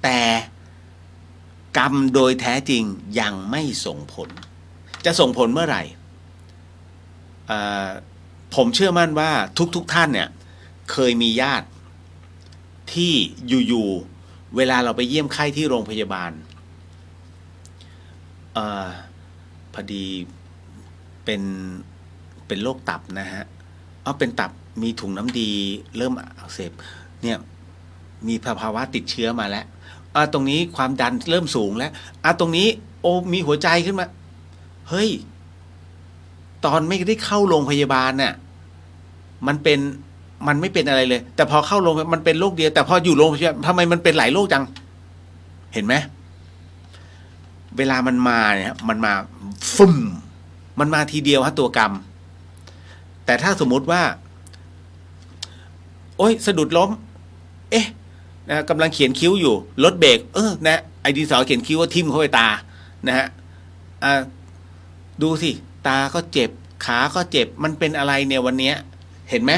แต่กรรมโดยแท้จริงยังไม่ส่งผลจะส่งผลเมื่อไหร่ผมเชื่อมั่นว่าทุกท่านเนี่ยเคยมีญาติที่อยู่ๆเวลาเราไปเยี่ยมไข้ที่โรงพยาบาลพอดีเป็นโรคตับนะฮะเป็นตับมีถุงน้ำดีเริ่มอักเสบเนี่ยมีภาวะติดเชื้อมาแล้วตรงนี้ความดันเริ่มสูงแล้วตรงนี้มีหัวใจขึ้นมาเฮ้ยตอนไม่ได้เข้าโรงพยาบาลน่ะมันไม่เป็นอะไรเลยแต่พอเข้าโรงมันเป็นโรคเดียวแต่พออยู่โรงพยาบาลทำไมมันเป็นหลายโรคจังเห็นไหมเวลามันมาเนี่ยมันมาฟุ่มมันมาทีเดียวฮะตัวกรรมแต่ถ้าสมมุติว่าโอ๊ยสะดุดล้มกำลังเขียนคิ้วอยู่รถเบรกนะไอ้ดินสอเขียนคิ้วว่าทิ่มเข้าไปตานะฮะดูสิตาก็เจ็บขาก็เจ็บมันเป็นอะไรเนี่ยวันนี้เห็นไหม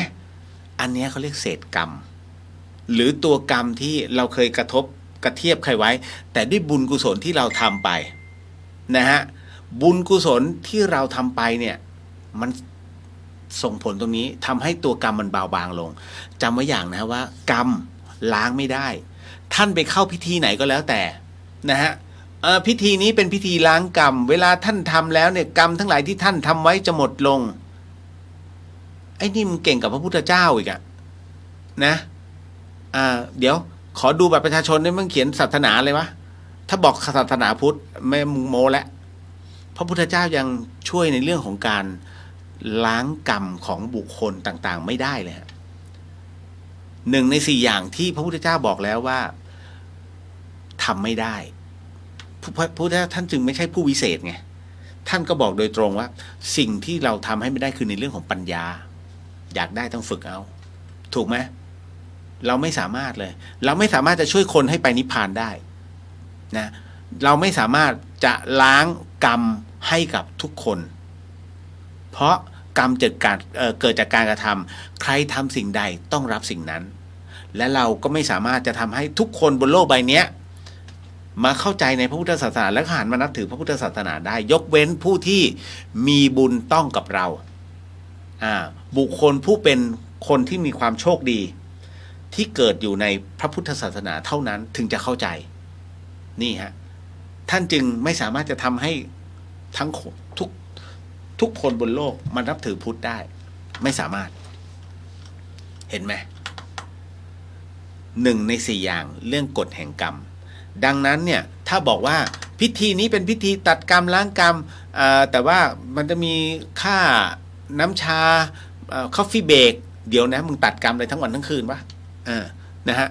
อันนี้เขาเรียกเศษกรรมหรือตัวกรรมที่เราเคยกระเทียบใครไว้แต่ด้วยบุญกุศลที่เราทำไปนะฮะบุญกุศลที่เราทำไปเนี่ยมันส่งผลตรงนี้ทำให้ตัวกรรมมันเบาบางลงจำไว้อย่างนะว่ากรรมล้างไม่ได้ท่านไปเข้าพิธีไหนก็แล้วแต่นะฮะพิธีนี้เป็นพิธีล้างกรรมเวลาท่านทำแล้วเนี่ยกรรมทั้งหลายที่ท่านทำไว้จะหมดลงไอ้นี่มึงเก่งกับพระพุทธเจ้าอีกนะเดี๋ยวขอดูบัตรประชาชนได้มึงเขียนศาสนาเลยวะถ้าบอกศาสนาพุทธไม่มึงโมแล้วพระพุทธเจ้ายังช่วยในเรื่องของการล้างกรรมของบุคคลต่างๆไม่ได้เลยหนึ่งใน4อย่างที่พระพุทธเจ้าบอกแล้วว่าทำไม่ได้พระพุทธเจ้าท่านจึงไม่ใช่ผู้วิเศษไงท่านก็บอกโดยตรงว่าสิ่งที่เราทำให้ไม่ได้คือในเรื่องของปัญญาอยากได้ต้องฝึกเอาถูกไหมเราไม่สามารถเลยเราไม่สามารถจะช่วยคนให้ไปนิพพานได้นะเราไม่สามารถจะล้างกรรมให้กับทุกคนเพราะกรรมเกิดจากการกระทำใครทำสิ่งใดต้องรับสิ่งนั้นและเราก็ไม่สามารถจะทำให้ทุกคนบนโลกใบนี้มาเข้าใจในพระพุทธศาสนาและหันมานับถือพระพุทธศาสนาได้ยกเว้นผู้ที่มีบุญต้องกับเราบุคคลผู้เป็นคนที่มีความโชคดีที่เกิดอยู่ในพระพุทธศาสนาเท่านั้นถึงจะเข้าใจนี่ฮะท่านจึงไม่สามารถจะทำให้ทั้งทุกคนบนโลกมานับถือพุทธได้ไม่สามารถเห็นไหม1 ใน 4อย่างเรื่องกฎแห่งกรรมดังนั้นเนี่ยถ้าบอกว่าพิธีนี้เป็นพิธีตัดกรรมล้างกรรมแต่ว่ามันจะมีค่าน้ำชาคอฟฟี่เบรกเดี๋ยวนะมึงตัดกรรมเลยทั้งวันทั้งคืนปะนะฮะ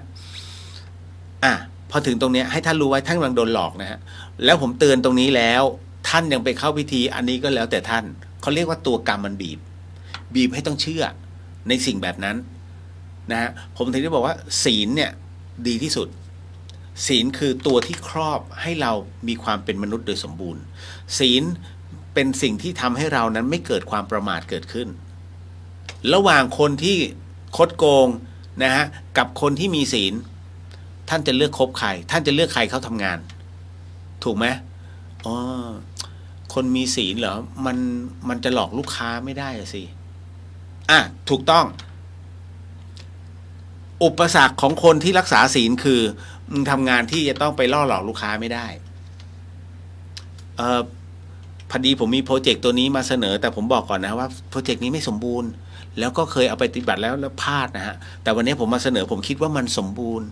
พอถึงตรงนี้ให้ท่านรู้ไว้ท่านกำลังโดนหลอกนะฮะแล้วผมเตือนตรงนี้แล้วท่านยังไปเข้าพิธีอันนี้ก็แล้วแต่ท่านเขาเรียกว่าตัวกรรมมันบีบให้ต้องเชื่อในสิ่งแบบนั้นนะฮะผมถึงได้บอกว่าศีลเนี่ยดีที่สุดศีลคือตัวที่ครอบให้เรามีความเป็นมนุษย์โดยสมบูรณ์ศีลเป็นสิ่งที่ทำให้เรานั้นไม่เกิดความประมาทเกิดขึ้นระหว่างคนที่คดโกงนะฮะกับคนที่มีศีลท่านจะเลือกคบใครท่านจะเลือกใครเขาทำงานถูกไหม อ๋อคนมีศีลเหรอมันจะหลอกลูกค้าไม่ได้อะสิถูกต้องอุปสรรคของคนที่รักษาศีลคือมึงทำงานที่จะต้องไปล่อหลอกลูกค้าไม่ได้เออพอดีผมมีโปรเจกต์ตัวนี้มาเสนอแต่ผมบอกก่อนนะว่าโปรเจกต์นี้ไม่สมบูรณ์แล้วก็เคยเอาไปปฏิบัติแล้วพลาดนะฮะแต่วันนี้ผมมาเสนอผมคิดว่ามันสมบูรณ์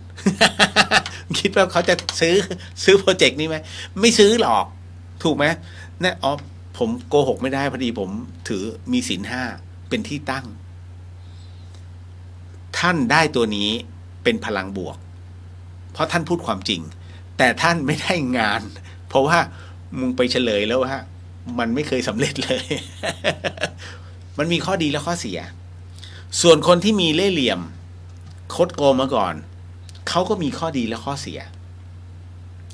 คิดว่าเขาจะซื้อโปรเจกต์นี้ไหมไม่ซื้อหรอกถูกไหมนะผมโกหกไม่ได้พอดีผมถือมีศีลห้าเป็นที่ตั้งท่านได้ตัวนี้เป็นพลังบวกเพราะท่านพูดความจริงแต่ท่านไม่ได้งานเพราะว่ามึงไปเฉลยแล้วว่ามันไม่เคยสำเร็จเลย มันมีข้อดีและข้อเสียส่วนคนที่มีเล่ห์เหลี่ยมคดโกงมาก่อนเขาก็มีข้อดีและข้อเสีย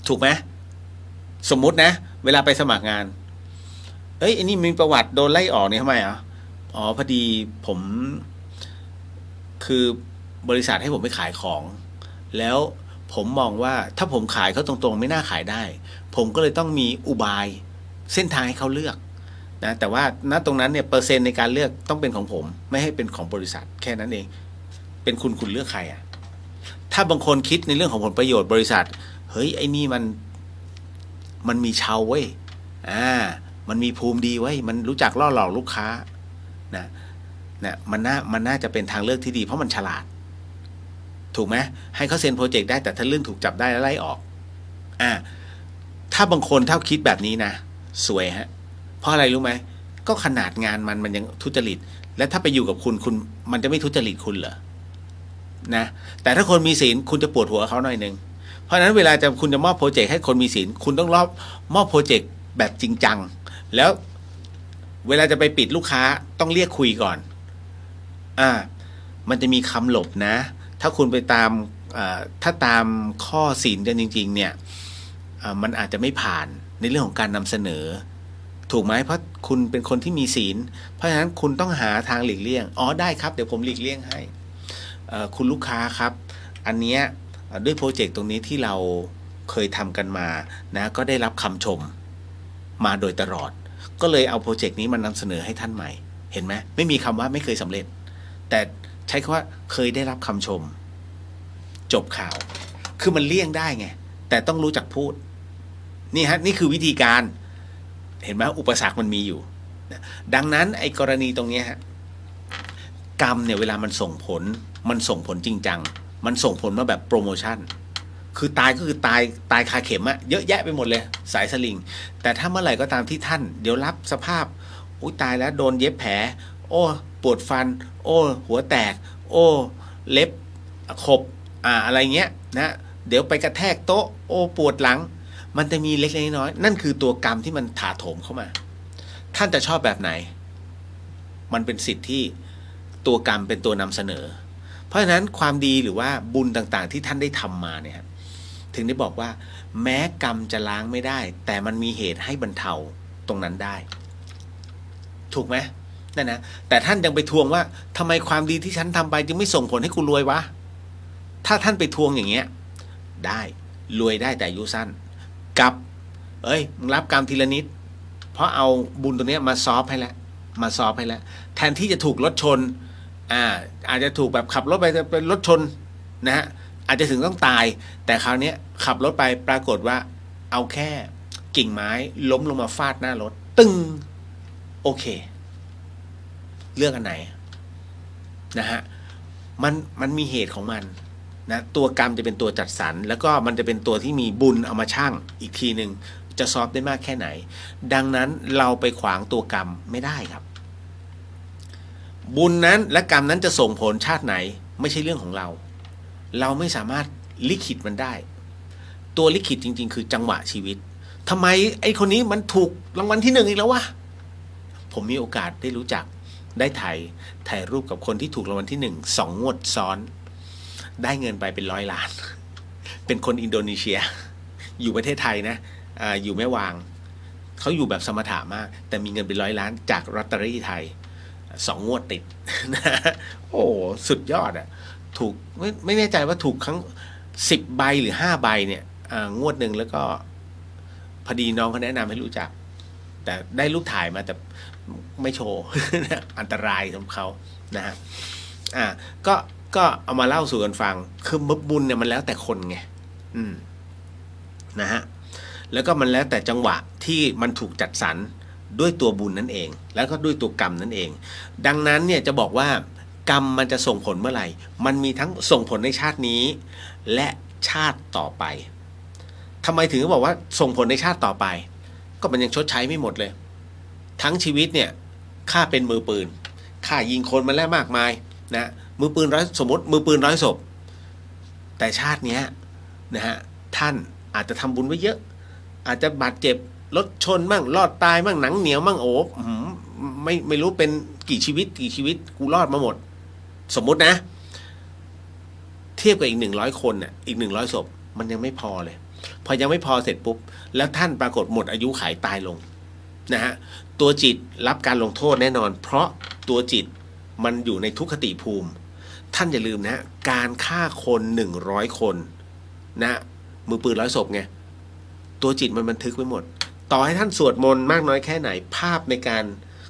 ถูกไหมสมมุตินะเวลาไปสมัครงานอันนี้มีประวัติโดนไล่ออกเนี่ยทำไมพอดีผมคือบริษัทให้ผมไปขายของแล้วผมมองว่าถ้าผมขายเขาตรงๆไม่น่าขายได้ผมก็เลยต้องมีอุบายเส้นทางให้เขาเลือกนะแต่ว่าณตรงนั้นเนี่ยเปอร์เซ็นต์ในการเลือกต้องเป็นของผมไม่ให้เป็นของบริษัทแค่นั้นเองเป็นคุณเลือกใครถ้าบางคนคิดในเรื่องของผลประโยชน์บริษัทเฮ้ยไอ้นี่มันมีเชาเว้ยมันมีภูมิดีไว้มันรู้จักล่อหลอกลูกค้านะมันน่าจะเป็นทางเลือกที่ดีเพราะมันฉลาดถูกไหมให้เขาเซ็นโปรเจกต์ได้แต่ถ้าเรื่องถูกจับได้แล้วไล่ออกถ้าบางคนเท่าคิดแบบนี้นะสวยฮะเพราะอะไรรู้ไหมก็ขนาดงานมันยังทุจริตและถ้าไปอยู่กับคุณมันจะไม่ทุจริตคุณเหรอนะแต่ถ้าคนมีศีลคุณจะปวดหัวเขาหน่อยนึงเพราะฉะนั้นเวลาคุณจะมอบโปรเจกต์ให้คนมีศีลคุณต้องมอบโปรเจกต์แบบจริงจังแล้วเวลาจะไปปิดลูกค้าต้องเรียกคุยก่อนมันจะมีคำหลบนะถ้าคุณไปตามถ้าตามข้อศีลกันจริงๆเนี่ยมันอาจจะไม่ผ่านในเรื่องของการนำเสนอถูกไหมเพราะคุณเป็นคนที่มีศีลเพราะฉะนั้นคุณต้องหาทางหลีกเลี่ยงได้ครับเดี๋ยวผมหลีกเลี่ยงให้คุณลูกค้าครับอันเนี้ยด้วยโปรเจกต์ตรงนี้ที่เราเคยทำกันมานะก็ได้รับคำชมมาโดยตลอดก็เลยเอาโปรเจกต์นี้มานำเสนอให้ท่านใหม่เห็นไหมไม่มีคำว่าไม่เคยสำเร็จแต่ใช้คำว่าเคยได้รับคำชมจบข่าวคือมันเลี่ยงได้ไงแต่ต้องรู้จักพูดนี่คือวิธีการเห็นไหมอุปสรรคมันมีอยู่ดังนั้นไอ้กรณีตรงนี้กรรมเนี่ยเวลามันส่งผลจริงจังมันส่งผลมาแบบโปรโมชั่นคือตายก็คือตายคาเข็มเยอะแยะไปหมดเลยสายสลิงแต่ถ้าเมื่อไหร่ก็ตามที่ท่านเดี๋ยวรับสภาพตายแล้วโดนเย็บแผลปวดฟันหัวแตกเล็บขบอะไรเงี้ยนะเดี๋ยวไปกระแทกโต๊ะปวดหลังมันจะมีเล็กๆน้อยๆนั่นคือตัวกรรมที่มันถาโถมเข้ามาท่านจะชอบแบบไหนมันเป็นสิทธิ์ที่ตัวกรรมเป็นตัวนำเสนอเพราะฉะนั้นความดีหรือว่าบุญต่างๆที่ท่านได้ทำมาเนี่ยถึงได้บอกว่าแม้กรรมจะล้างไม่ได้แต่มันมีเหตุให้บรรเทาตรงนั้นได้ถูกไหมนั่นนะแต่ท่านยังไปทวงว่าทำไมความดีที่ฉันทำไปจึงไม่ส่งผลให้กูรวยวะถ้าท่านไปทวงอย่างเงี้ยได้รวยได้แต่อายุสั้นกับมึงรับกรรมทีละนิดเพราะเอาบุญตัวนี้มาซอฟให้แล้วแทนที่จะถูกรถชนอาจจะถูกแบบขับรถไปเป็นรถชนนะฮะอาจจะถึงต้องตายแต่คราวนี้ขับรถไปปรากฏว่าเอาแค่กิ่งไม้ล้มลงมาฟาดหน้ารถตึ้งโอเคเลือกอันไหนนะฮะมันมีเหตุของมันนะตัวกรรมจะเป็นตัวจัดสรรแล้วก็มันจะเป็นตัวที่มีบุญเอามาชั่งอีกทีหนึ่งจะซอฟได้มากแค่ไหนดังนั้นเราไปขวางตัวกรรมไม่ได้ครับบุญนั้นและกรรมนั้นจะส่งผลชาติไหนไม่ใช่เรื่องของเราไม่สามารถลิขิตมันได้ตัวลิขิตจริงๆคือจังหวะชีวิตทำไมไอ้คนนี้มันถูกรางวัลที่ 1อีกแล้ววะผมมีโอกาสได้รู้จักได้ถ่ายรูปกับคนที่ถูกรางวัลที่2งวดซ้อนได้เงินไปเป็น100 ล้านเป็นคนอินโดนีเซียอยู่ประเทศไทยนะอยู่แม่วางเขาอยู่แบบสมถะมากแต่มีเงินเป็น100 ล้านจากลอตเตอรี่ไทย2 งวดติดนะสุดยอดถูกไม่แน่ใจว่าถูกครั้ง10 ใบหรือ5 ใบเนี่ยงวดหนึ่งแล้วก็ พอดีน้องเขาแนะนำให้รู้จัก แต่ได้รูปถ่ายมาแต่ไม่โชว์ อันตรายสำหรับเขานะฮะก็เอามาเล่าสู่กันฟังคือบุญเนี่ยมันแล้วแต่คนไงนะฮะแล้วก็มันแล้วแต่จังหวะที่มันถูกจัดสรรด้วยตัวบุญนั่นเองแล้วก็ด้วยตัวกรรมนั่นเองดังนั้นเนี่ยจะบอกว่ากรรมมันจะส่งผลเมื่อไหร่มันมีทั้งส่งผลในชาตินี้และชาติต่อไปทำไมถึงบอกว่าส่งผลในชาติต่อไปก็มันยังชดใช้ไม่หมดเลยทั้งชีวิตเนี่ยข้าเป็นมือปืนข้ายิงคนมาแล้วมากมายนะมือปืนสมมติมือปืน100 ศพแต่ชาติเนี้ยนะฮะท่านอาจจะทำบุญไว้เยอะอาจจะบาดเจ็บรถชนมั่งรอดตายมั่งหนังเหนียวมั่งโอ้ไม่รู้เป็นกี่ชีวิตกูรอดมาหมดสมมุตินะเทียบกับอีก100 คนน่ะอีก100 ศพมันยังไม่พอเลยพอยังไม่พอเสร็จปุ๊บแล้วท่านปรากฏหมดอายุขัยตายลงนะฮะตัวจิตรับการลงโทษแน่นอนเพราะตัวจิตมันอยู่ในทุกขติภูมิท่านอย่าลืมนะการฆ่าคน100 คนนะมือปืน100 ศพไงตัวจิตมันบันทึกไว้หมดต่อให้ท่านสวดมนต์มากน้อยแค่ไหนภาพในการ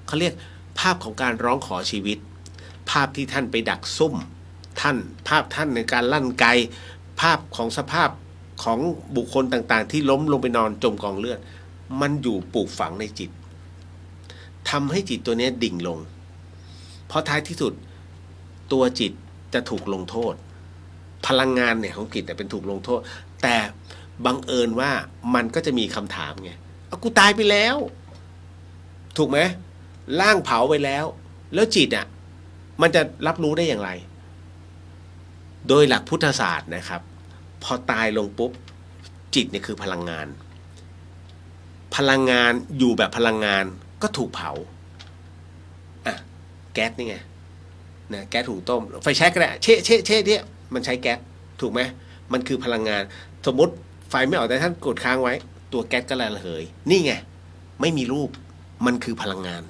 เขาเรียกภาพของการร้องขอชีวิตภาพที่ท่านไปดักซุ่มภาพท่านในการลั่นไกภาพของสภาพของบุคคลต่างๆที่ล้มลงไปนอนจมกองเลือดมันอยู่ปลูกฝังในจิตทำให้จิตตัวนี้ดิ่งลงเพราะท้ายที่สุดตัวจิตจะถูกลงโทษพลังงานเนี่ยของจิตเป็นถูกลงโทษแต่บังเอิญว่ามันก็จะมีคำถามไงกูตายไปแล้วถูกไหมร่างเผาไปแล้วจิตมันจะรับรู้ได้อย่างไรโดยหลักพุทธศาสตร์นะครับพอตายลงปุ๊บจิตเนี่ยคือพลังงานอยู่แบบพลังงานก็ถูกเผาแก๊สนี่ไงนะแก๊สถุงต้มไฟแช็กก็ได้เช่เนี่ยมันใช้แก๊สถูกไหมมันคือพลังงานสมมติไฟไม่ออกแต่ท่านกดค้างไว้ตัวแก๊สก็ระเหยนี่ไงไม่มีรูปมันคือพลังงาน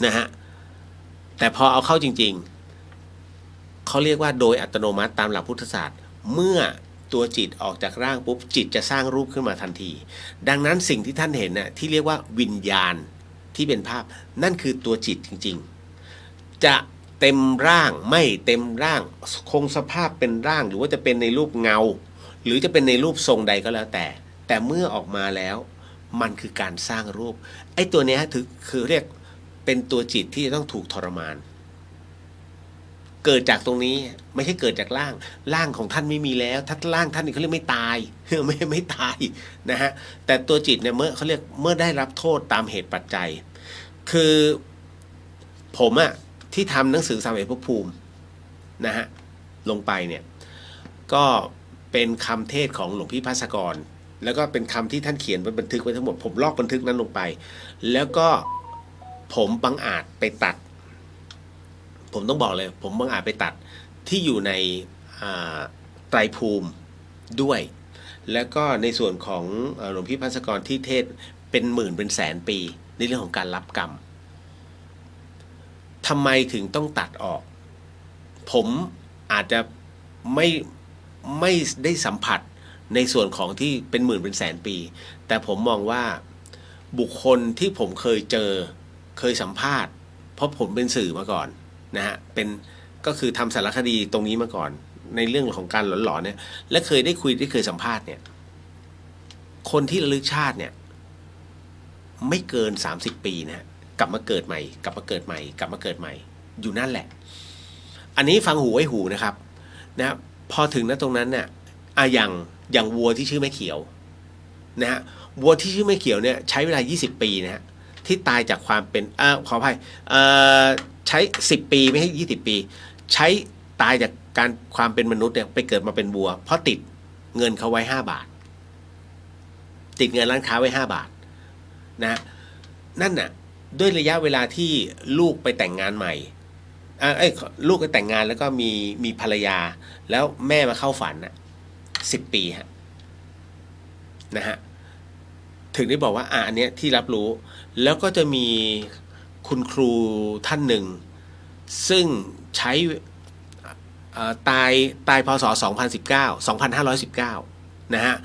นะฮะแต่พอเอาเข้าจริงๆเขาเรียกว่าโดยอัตโนมัติตามหลักพุทธศาสตร์เมื่อตัวจิตออกจากร่างปุ๊บจิตจะสร้างรูปขึ้นมาทันทีดังนั้นสิ่งที่ท่านเห็นน่ะที่เรียกว่าวิญญาณที่เป็นภาพนั่นคือตัวจิตจริงๆจะเต็มร่างไม่เต็มร่างคงสภาพเป็นร่างหรือว่าจะเป็นในรูปเงาหรือจะเป็นในรูปทรงใดก็แล้วแต่เมื่อออกมาแล้วมันคือการสร้างรูปไอ้ตัวนี้คือเรียกเป็นตัวจิตที่จะต้องถูกทรมานเกิดจากตรงนี้ไม่ใช่เกิดจากร่างของท่านไม่มีแล้วถ้าร่างท่านนี่เขาเรียกไม่ตายไม่ตายนะฮะแต่ตัวจิตเนี่ยเมื่อได้รับโทษตามเหตุปัจจัยคือผมที่ทำหนังสือสามเหตุภพภูมินะฮะลงไปเนี่ยก็เป็นคำเทศของหลวงพี่ภัสกรแล้วก็เป็นคำที่ท่านเขียนบันทึกไว้ทั้งหมดผมลอกบันทึกนั้นลงไปแล้วก็ผมบังอาจไปตัดผมต้องบอกเลยผมบังอาจไปตัดที่อยู่ในไตรภูมิด้วยแล้วก็ในส่วนของหลวงพี่ภัสกรที่เทศเป็นหมื่นเป็นแสนปีในเรื่องของการรับกรรมทำไมถึงต้องตัดออกผมอาจจะไม่ได้สัมผัสในส่วนของที่เป็นหมื่นเป็นแสนปีแต่ผมมองว่าบุคคลที่ผมเคยสัมภาษณ์เพราะผมเป็นสื่อมาก่อนนะฮะก็คือทำสารคดีตรงนี้มาก่อนในเรื่องของการหลอนๆเนี่ยและเคยได้เคยสัมภาษณ์เนี่ยคนที่ระลึกชาติเนี่ยไม่เกิน30 ปีนะกลับมาเกิดใหม่อยู่นั่นแหละอันนี้ฟังหูไว้หูนะครับนะพอถึงตรงนั้นเนี่ยอย่างวัวที่ชื่อแม่เขียวนะฮะวัวที่ชื่อแม่เขียวเนี่ยใช้เวลา20 ปีนะฮะที่ตายจากความเป็นขออภัยใช้10 ปีไม่ใช่20 ปีใช้ตายจากความเป็นมนุษย์เนี่ยไปเกิดมาเป็นวัวเพราะติดเงินเขาไว้5 บาทติดเงินร้านค้าไว้5 บาทนะนั่นน่ะด้วยระยะเวลาที่ลูกไปแต่งงานใหม่ลูกไปแต่งงานแล้วก็มีภรรยาแล้วแม่มาเข้าฝัน10 ปีนะฮะถึงได้บอกว่าอันเนี้ยที่รับรู้แล้วก็จะมีคุณครูท่านหนึ่งซึ่งใช้ตายพศ2519นะฮะ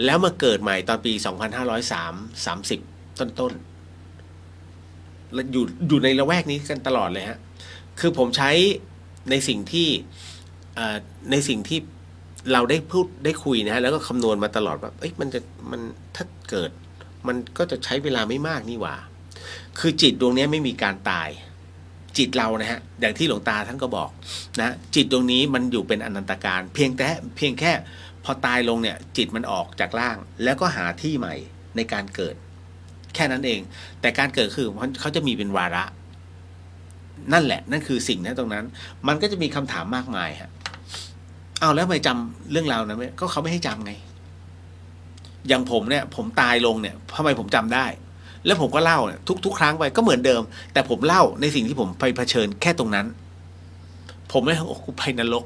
แล้วมาเกิดใหม่ตอนปี2530ต้นๆแล้วอยู่ในละแวกนี้กันตลอดเลยฮะคือผมใช้ในสิ่งที่ในสิ่งที่เราได้พูดได้คุยนะฮะแล้วก็คำนวณมาตลอดว่าเอ้ยมันถ้าเกิดมันก็จะใช้เวลาไม่มากนี่หว่าคือจิตดวงนี้ไม่มีการตายจิตเรานะฮะอย่างที่หลวงตาท่านก็บอกนะจิตดวงนี้มันอยู่เป็นอนันตการเพียงแค่พอตายลงเนี่ยจิตมันออกจากร่างแล้วก็หาที่ใหม่ในการเกิดแค่นั้นเองแต่การเกิดคือเขาจะมีเป็นวาระนั่นแหละนั่นคือสิ่งนั้นตรงนั้นมันก็จะมีคำถามมากมายฮะเอาแล้วทำไมจำเรื่องราวนั้นไม่ก็เขาไม่ให้จำไงอย่างผมเนี่ยผมตายลงเนี่ยทำไมผมจำได้แล้วผมก็เล่าเนี่ยทุกครั้งไปก็เหมือนเดิมแต่ผมเล่าในสิ่งที่ผมไปเผชิญแค่ตรงนั้นผมไม่โอ้กูไปนรก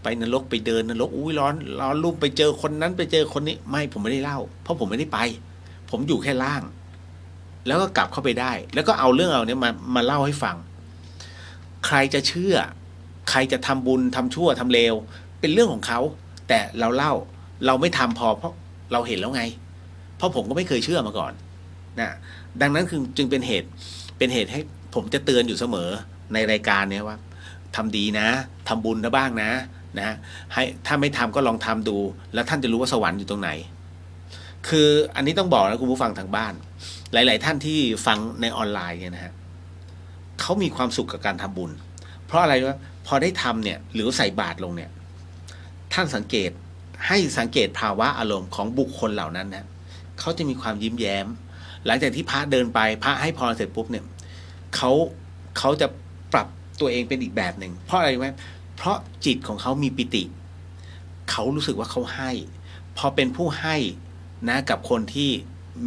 ไปเดินนรกอุ้ยร้อนรุ่มไปเจอคนนั้นไปเจอคนนี้ไม่ผมไม่ได้เล่าเพราะผมไม่ได้ไปผมอยู่แค่ล่างแล้วก็กลับเข้าไปได้แล้วก็เอาเรื่องเอาเนี้ยมาเล่าให้ฟังใครจะเชื่อใครจะทำบุญทำชั่วทำเลวเป็นเรื่องของเขาแต่เราเล่าเราไม่ทำพอเพราะเราเห็นแล้วไงเพราะผมก็ไม่เคยเชื่อมาก่อนนะดังนั้นคือจึงเป็นเหตุให้ผมจะเตือนอยู่เสมอในรายการเนี้ยว่าทำดีนะทำบุญนะบ้างนะให้ถ้าไม่ทำก็ลองทำดูแล้วท่านจะรู้ว่าสวรรค์อยู่ตรงไหนคืออันนี้ต้องบอกนะคุณผู้ฟังทางบ้านหลายๆท่านที่ฟังในออนไลน์เนี่ยนะฮะเขามีความสุขกับการทำบุญเพราะอะไรวะพอได้ทำเนี่ยหรือใส่บาตรลงเนี่ยท่านสังเกตภาวะอารมณ์ของบุคคลเหล่านั้นนะเขาจะมีความยิ้มแย้มหลังจากที่พระเดินไปพระให้พรเสร็จปุ๊บเนี่ยเขาจะปรับตัวเองเป็นอีกแบบหนึ่งเพราะอะไรไหมเพราะจิตของเขามีปิติเขารู้สึกว่าเขาให้พอเป็นผู้ให้นะกับคนที่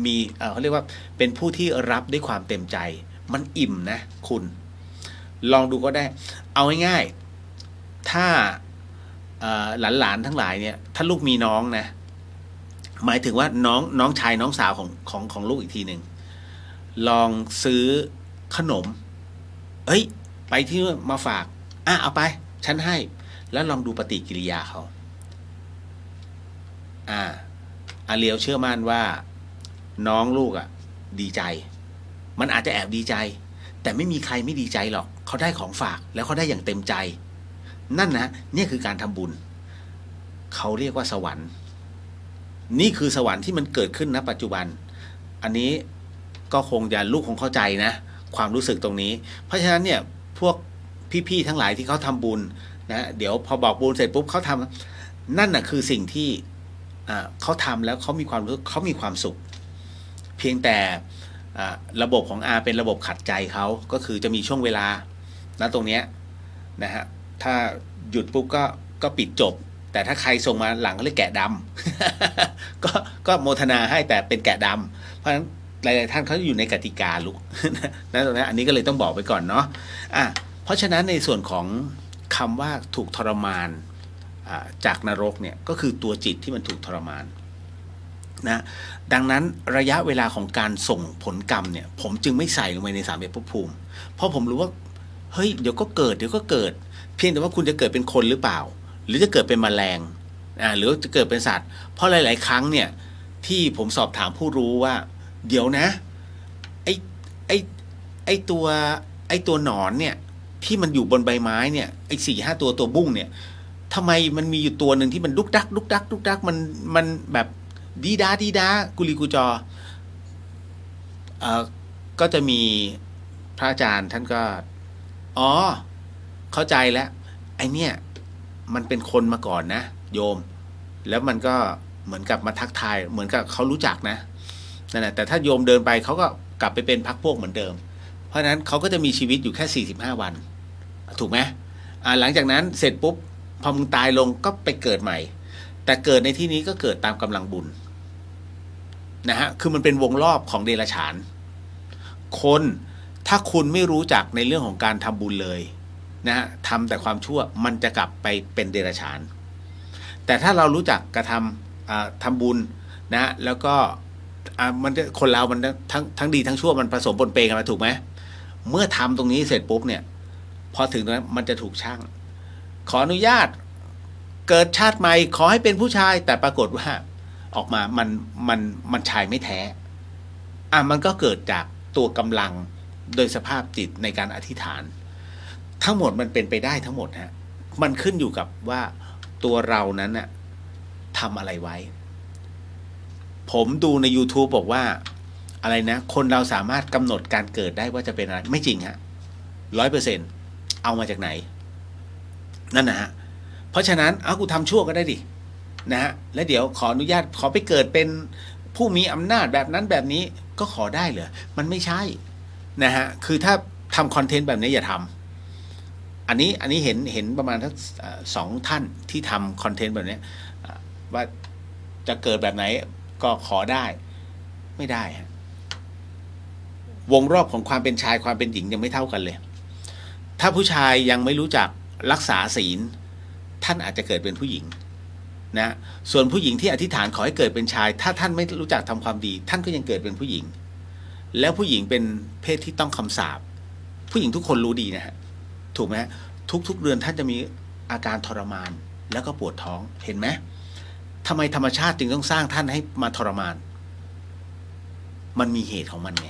มีเขาเรียกว่าเป็นผู้ที่รับด้วยความเต็มใจมันอิ่มนะคุณลองดูก็ได้เอาง่ายๆถ้าหลานทั้งหลายเนี่ยถ้าลูกมีน้องนะหมายถึงว่าน้องชายน้องสาวของลูกอีกทีหนึ่งลองซื้อขนมเอ้ยไปที่นู่นมาฝากเอาไปฉันให้แล้วลองดูปฏิกิริยาเขาอาเลียวเชื่อมั่นว่าน้องลูกดีใจมันอาจจะแอบดีใจแต่ไม่มีใครไม่ดีใจหรอกเขาได้ของฝากแล้วเขาได้อย่างเต็มใจนั่นนะเนี่ยคือการทำบุญเขาเรียกว่าสวรรค์นี่คือสวรรค์ที่มันเกิดขึ้นณปัจจุบันอันนี้ก็คงจะลูกคงเข้าใจนะความรู้สึกตรงนี้เพราะฉะนั้นเนี่ยพวกพี่ๆทั้งหลายที่เขาทำบุญนะเดี๋ยวพอบอกบุญเสร็จปุ๊บเขาทำนั่นน่ะคือสิ่งที่เขาทำแล้วเขามีความรู้เขามีความสุขเพียงแต่ระบบของอาเป็นระบบขัดใจเขาก็คือจะมีช่วงเวลาณตรงเนี้ยนะฮะถ้าหยุดปุ๊บก็ปิดจบแต่ถ้าใครส่งมาหลังเขาเรียกแกะดำ ก็โมทนาให้แต่เป็นแกะดำเพราะฉะนั้นหลายๆท่านเขาอยู่ในกติกาลูก นะตรงนี้อันนี้ก็เลยต้องบอกไปก่อนเนาะเพราะฉะนั้นในส่วนของคำว่าถูกทรมานจากนรกเนี่ยก็คือตัวจิตที่มันถูกทรมานนะดังนั้นระยะเวลาของการส่งผลกรรมเนี่ยผมจึงไม่ใส่ลงไปใน31ภพภูมิเพราะผมรู้ว่าเฮ้ยเดี๋ยวก็เกิดเพียงแต่ว่าคุณจะเกิดเป็นคนหรือเปล่าหรือจะเกิดเป็นแมลงหรือจะเกิดเป็นสัตว์เพราะหลายๆครั้งเนี่ยที่ผมสอบถามผู้รู้ว่าเดี๋ยวนะไอตัวหนอนเนี่ยที่มันอยู่บนใบไม้เนี่ยไอ้4-5ตัวบุ้งเนี่ยทำไมมันมีอยู่ตัวหนึ่งที่มันดุกดักมันแบบดีดากุลีกุจอก็จะมีพระอาจารย์ท่านก็เข้าใจแล้วไอเนี่ยมันเป็นคนมาก่อนนะโยมแล้วมันก็เหมือนกับมาทักทายเหมือนกับเขารู้จักนะนั่นแหละแต่ถ้าโยมเดินไปเขาก็กลับไปเป็นพรรคพวกเหมือนเดิมเพราะฉะนั้นเขาก็จะมีชีวิตอยู่แค่45วันถูกไหมหลังจากนั้นเสร็จปุ๊บพอมึงตายลงก็ไปเกิดใหม่แต่เกิดในที่นี้ก็เกิดตามกำลังบุญนะฮะคือมันเป็นวงรอบของเดรัจฉานคนถ้าคุณไม่รู้จักในเรื่องของการทำบุญเลยนะฮะทำแต่ความชั่วมันจะกลับไปเป็นเดรัจฉานแต่ถ้าเรารู้จักกระทำบุญนะแล้วก็มันจะคนเรามันทั้งดีทั้งชั่วมันผสมปนเปกันมาถูกไหมเมื่อทำตรงนี้เสร็จปุ๊บเนี่ยพอถึงตรงนั้นมันจะถูกชั่งขออนุญาตเกิดชาติใหม่ขอให้เป็นผู้ชายแต่ปรากฏว่า ออกมามันชายไม่แท้มันก็เกิดจากตัวกำลังโดยสภาพจิตในการอธิษฐาน ทั้งหมดมันเป็นไปได้ทั้งหมดฮะมันขึ้นอยู่กับว่าตัวเรานั้นน่ะทำอะไรไว้ผมดูใน YouTube บอกว่าอะไรนะคนเราสามารถกำหนดการเกิดได้ว่าจะเป็นอะไรไม่จริงฮะ100%เอามาจากไหนนั่นนะฮะเพราะฉะนั้นกูทำชั่วก็ได้ดินะฮะแล้วเดี๋ยวขออนุญาตขอไปเกิดเป็นผู้มีอำนาจแบบนั้นแบบนี้ก็ขอได้เหรอมันไม่ใช่นะฮะคือถ้าทำคอนเทนต์แบบนี้อย่าทำอันนี้เห็นประมาณทั้ง2 ท่านที่ทำคอนเทนต์แบบนี้ว่าจะเกิดแบบไหนก็ขอได้ไม่ได้ฮะวงรอบของความเป็นชายความเป็นหญิงยังไม่เท่ากันเลยถ้าผู้ชายยังไม่รู้จักรักษาศีลท่านอาจจะเกิดเป็นผู้หญิงนะส่วนผู้หญิงที่อธิษฐานขอให้เกิดเป็นชายถ้าท่านไม่รู้จักทำความดีท่านก็ยังเกิดเป็นผู้หญิงแล้วผู้หญิงเป็นเพศที่ต้องคำสาปผู้หญิงทุกคนรู้ดีนะฮะถูกไหมทุกเดือนท่านจะมีอาการทรมานแล้วก็ปวดท้องเห็นไหมทำไมธรรมชาติจึงต้องสร้างท่านให้มาทรมานมันมีเหตุของมันไง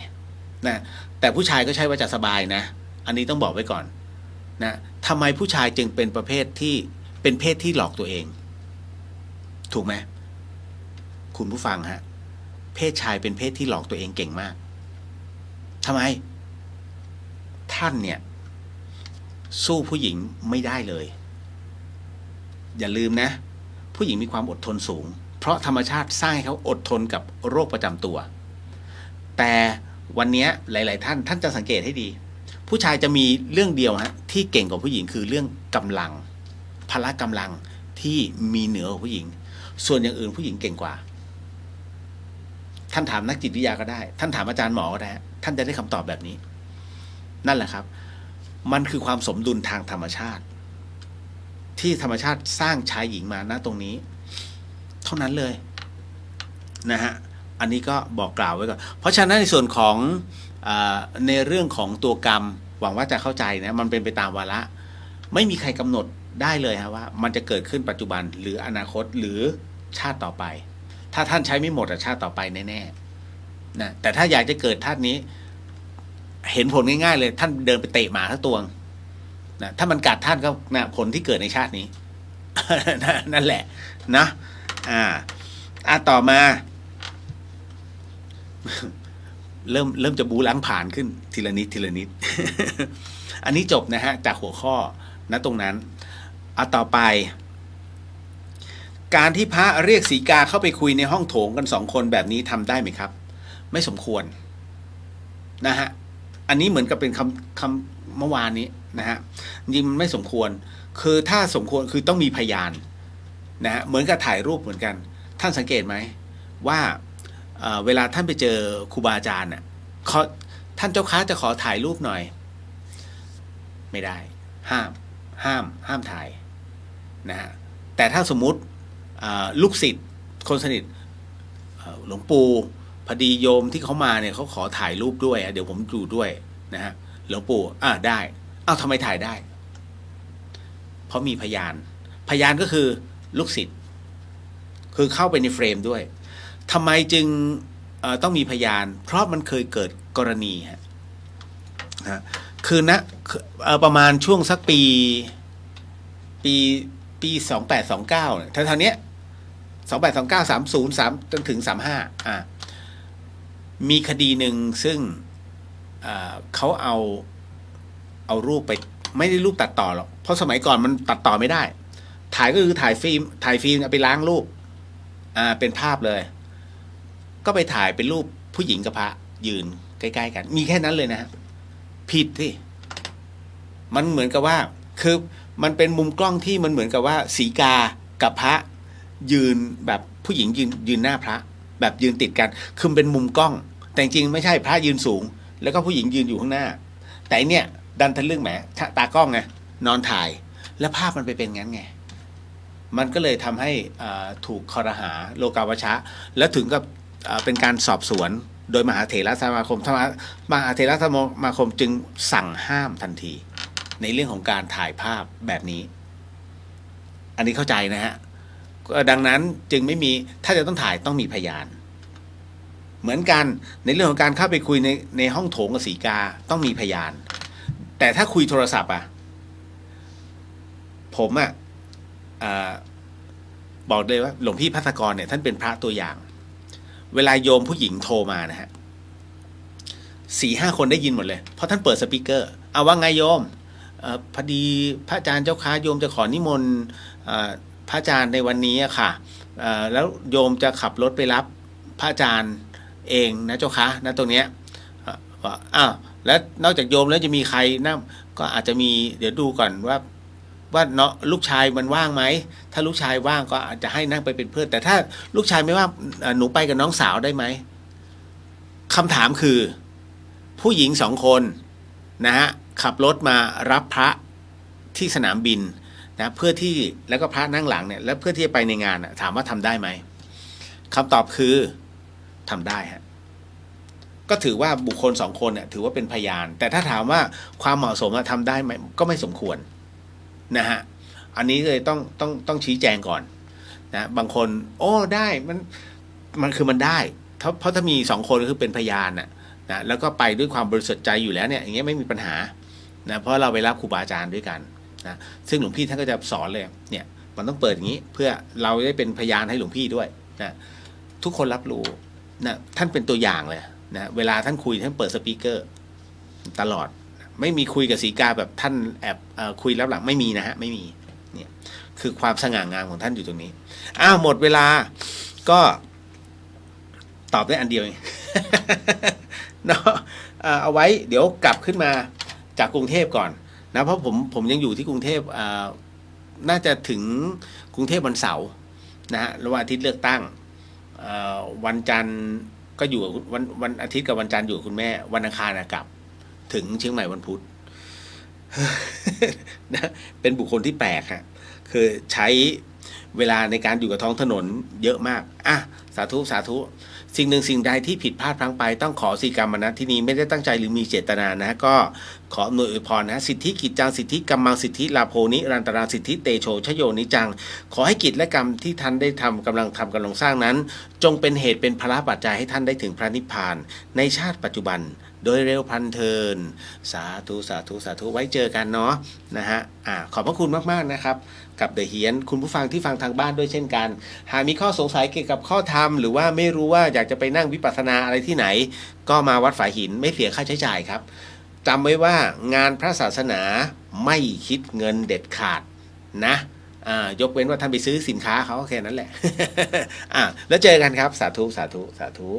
นะแต่ผู้ชายก็ใช่ว่าจะสบายนะอันนี้ต้องบอกไว้ก่อนนะทำไมผู้ชายจึงเป็นประเภทที่เป็นเพศที่หลอกตัวเองถูกไหมคุณผู้ฟังฮะเพศชายเป็นเพศที่หลอกตัวเองเก่งมากทำไมท่านเนี่ยสู้ผู้หญิงไม่ได้เลยอย่าลืมนะผู้หญิงมีความอดทนสูงเพราะธรรมชาติสร้างให้เขาอดทนกับโรคประจำตัวแต่วันนี้หลายๆท่านจะสังเกตให้ดีผู้ชายจะมีเรื่องเดียวฮะที่เก่งกว่าผู้หญิงคือเรื่องกำลังพละกำลังที่มีเหนือกว่าผู้หญิงส่วนอย่างอื่นผู้หญิงเก่งกว่าท่านถามนักจิตวิทยาก็ได้ท่านถามอาจารย์หมอก็ได้ท่านจะได้คำตอบแบบนี้นั่นแหละครับมันคือความสมดุลทางธรรมชาติที่ธรรมชาติสร้างชายหญิงมาณตรงนี้เท่านั้นเลยนะฮะอันนี้ก็บอกกล่าวไว้ก่อนเพราะฉะนั้นในส่วนของในเรื่องของตัวกรรมหวังว่าจะเข้าใจนะมันเป็นไปตามวาระไม่มีใครกำหนดได้เลยฮะว่ามันจะเกิดขึ้นปัจจุบันหรืออนาคตหรือชาติต่อไปถ้าท่านใช้ไม่หมดชาติต่อไปแน่ๆนะแต่ถ้าอยากจะเกิดชาตินี้เห็นผลง่ายๆเลยท่านเดินไปเตะหมาทั้งตัวนะถ้ามันกัดท่านก็นะผลที่เกิดในชาตินี้ นั่นแหละนะต่อมา เริ่มจะบูล้างผ่านขึ้นทีละนิด อันนี้จบนะฮะจากหัวข้อนะตรงนั้นต่อไปการที่พระเรียกสีกาเข้าไปคุยในห้องโถงกัน2 คนแบบนี้ทำได้ไหมครับไม่สมควรนะฮะอันนี้เหมือนกับเป็นคำเมื่อวานนี้นะฮะจริงมันไม่สมควรคือถ้าสมควรคือต้องมีพยานนะฮะเหมือนกับถ่ายรูปเหมือนกันท่านสังเกตไหมว่าเวลาท่านไปเจอครูบาอาจารย์ท่านเจ้าค้าจะขอถ่ายรูปหน่อยไม่ได้ห้ามถ่ายนะฮะแต่ถ้าสมมุติลูกศิษย์คนสนิทหลวงปู่พอดีโยมที่เขามาเนี่ยเขาขอถ่ายรูปด้วยเดี๋ยวผมดูด้วยนะฮะหลวงปู่ได้ทำไมถ่ายได้เพราะมีพยานก็คือลูกศิษย์คือเข้าไปในเฟรมด้วยทำไมจึงต้องมีพยานเพราะมันเคยเกิดกรณีฮะคือประมาณช่วงสักปี2829เนี่ยแถวๆเนี้ย2829 30จนถึง35มีคดีหนึ่งซึ่งเขาเอารูปไปไม่ได้รูปตัดต่อหรอกเพราะสมัยก่อนมันตัดต่อไม่ได้ถ่ายก็คือถ่ายฟิล์มเอาไปล้างรูปเป็นภาพเลยก็ไปถ่ายเป็นรูปผู้หญิงกับพระยืนใกล้ๆกันมีแค่นั้นเลยนะฮะผิดที่มันเหมือนกับว่าคือมันเป็นมุมกล้องที่มันเหมือนกับว่าสีกากับพระยืนแบบผู้หญิงยืนหน้าพระแบบยืนติดกันคือเป็นมุมกล้องแต่จริงไม่ใช่พระยืนสูงแล้วก็ผู้หญิงยืนอยู่ข้างหน้าแต่เนี่ยดันทะลึ่งแหมตากล้องไงนอนถ่ายแล้วภาพมันไปเป็นงั้นไงมันก็เลยทำให้ถูกครหาโลกาวัชชะแล้วถึงกับเป็นการสอบสวนโดยมหาเถรสมาคมมหาเถรสมาคมจึงสั่งห้ามทันทีในเรื่องของการถ่ายภาพแบบนี้อันนี้เข้าใจนะฮะ ดังนั้นจึงไม่มีถ้าจะต้องถ่ายต้องมีพยานเหมือนกันในเรื่องของการเข้าไปคุยในห้องโถงกับสีกาต้องมีพยานแต่ถ้าคุยโทรศัพท์ผมบอกเลยว่าหลวงพี่ภัสกรเนี่ยท่านเป็นพระตัวอย่าง เวลาโยมผู้หญิงโทรมานะฮะ4-5 คนได้ยินหมดเลยเพราะท่านเปิดสปีกเกอร์เอาว่าไงโยมพอดีพระอาจารย์เจ้าค้าโยมจะขอนิมนต์พระอาจารย์ในวันนี้ค่ะแล้วโยมจะขับรถไปรับพระอาจารย์เองนะเจ้าค้านะตรงเนี้ยแล้วนอกจากโยมแล้วจะมีใครนั่งก็อาจจะมีเดี๋ยวดูก่อนว่าเนาะลูกชายมันว่างไหมถ้าลูกชายว่างก็อาจจะให้นั่งไปเป็นเพื่อนแต่ถ้าลูกชายไม่ว่างหนูไปกับน้องสาวได้ไหมคำถามคือผู้หญิง2 คนนะฮะขับรถมารับพระที่สนามบินนะเพื่อที่แล้วก็พระนั่งหลังเนี่ยแล้วเพื่อที่จะไปในงานถามว่าทำได้ไหมคำตอบคือทำได้ฮะก็ถือว่าบุคคล2 คนเนี่ยถือว่าเป็นพยานแต่ถ้าถามว่าความเหมาะสมทำได้ไหมก็ไม่สมควรนะฮะอันนี้เลยต้องชี้แจงก่อนนะบางคนโอ้ได้มันคือมันได้เพราะถ้ามี2 คนก็คือเป็นพยานนะแล้วก็ไปด้วยความบริสุทธิ์ใจอยู่แล้วเนี่ยอย่างเงี้ยไม่มีปัญหานะเพราะเราไปรับครูบาอาจารย์ด้วยกันนะซึ่งหลวงพี่ท่านก็จะสอนเลยเนี่ยมันต้องเปิดอย่างนี้เพื่อเราได้เป็นพยานให้หลวงพี่ด้วยนะทุกคนรับรู้นะท่านเป็นตัวอย่างเลยนะเวลาท่านคุยท่านเปิดสปีกเกอร์ตลอดไม่มีคุยกับสีกาแบบท่านแอบคุยรับหลังไม่มีนะฮะไม่มีเนี่ยคือความสง่างามของท่านอยู่ตรงนี้หมดเวลาก็ตอบได้อันเดียวเอง เนาะเอาไว้เดี๋ยวกลับขึ้นมาจากกรุงเทพก่อนนะเพราะผมยังอยู่ที่กรุงเทพน่าจะถึงกรุงเทพวันเสาร์นะฮะแล้ววันอาทิตย์เลือกตั้งวันจันทร์ก็อยู่วันอาทิตย์กับวันจันทร์อยู่คุณแม่วันอังคารกลับถึงเชียงใหม่วันพุธ นะเป็นบุคคลที่แปลกฮะคือใช้เวลาในการอยู่กับท้องถนนเยอะมากสาธุสาธุสิ่งหนึ่งสิ่งใดที่ผิดพลาดพลั้งไปต้องขอสีกรรมนะที่นี้ไม่ได้ตั้งใจหรือมีเจตนานะก็ขออำนวยอวยพรนะสิทธิกิจจังสิทธิกรรมังสิทธิลาโภนิรันตราสิทธิเตโชชโยนิจังขอให้กิจและกรรมที่ท่านได้ทำกำลังสร้างนั้นจงเป็นเหตุเป็นพละปัจจัยให้ท่านได้ถึงพระนิพพานในชาติปัจจุบันโดยเร็วพลันเทินสาธุสาธุสาธุไว้เจอกันเนาะนะฮะขอบพระคุณมากๆนะครับกับเดอะเฮียนคุณผู้ฟังที่ฟังทางบ้านด้วยเช่นกันหากมีข้อสงสัยเกี่ยวกับข้อธรรมหรือว่าไม่รู้ว่าอยากจะไปนั่งวิปัสสนาอะไรที่ไหนก็มาวัดฝายหินไม่เสียค่าใช้จ่ายครับจำไว้ว่างานพระศาสนาไม่คิดเงินเด็ดขาดนะยกเว้นว่าท่านไปซื้อสินค้าเขาแค่นั้นแหละแล้วเจอกันครับสาธุสาธุสาธุ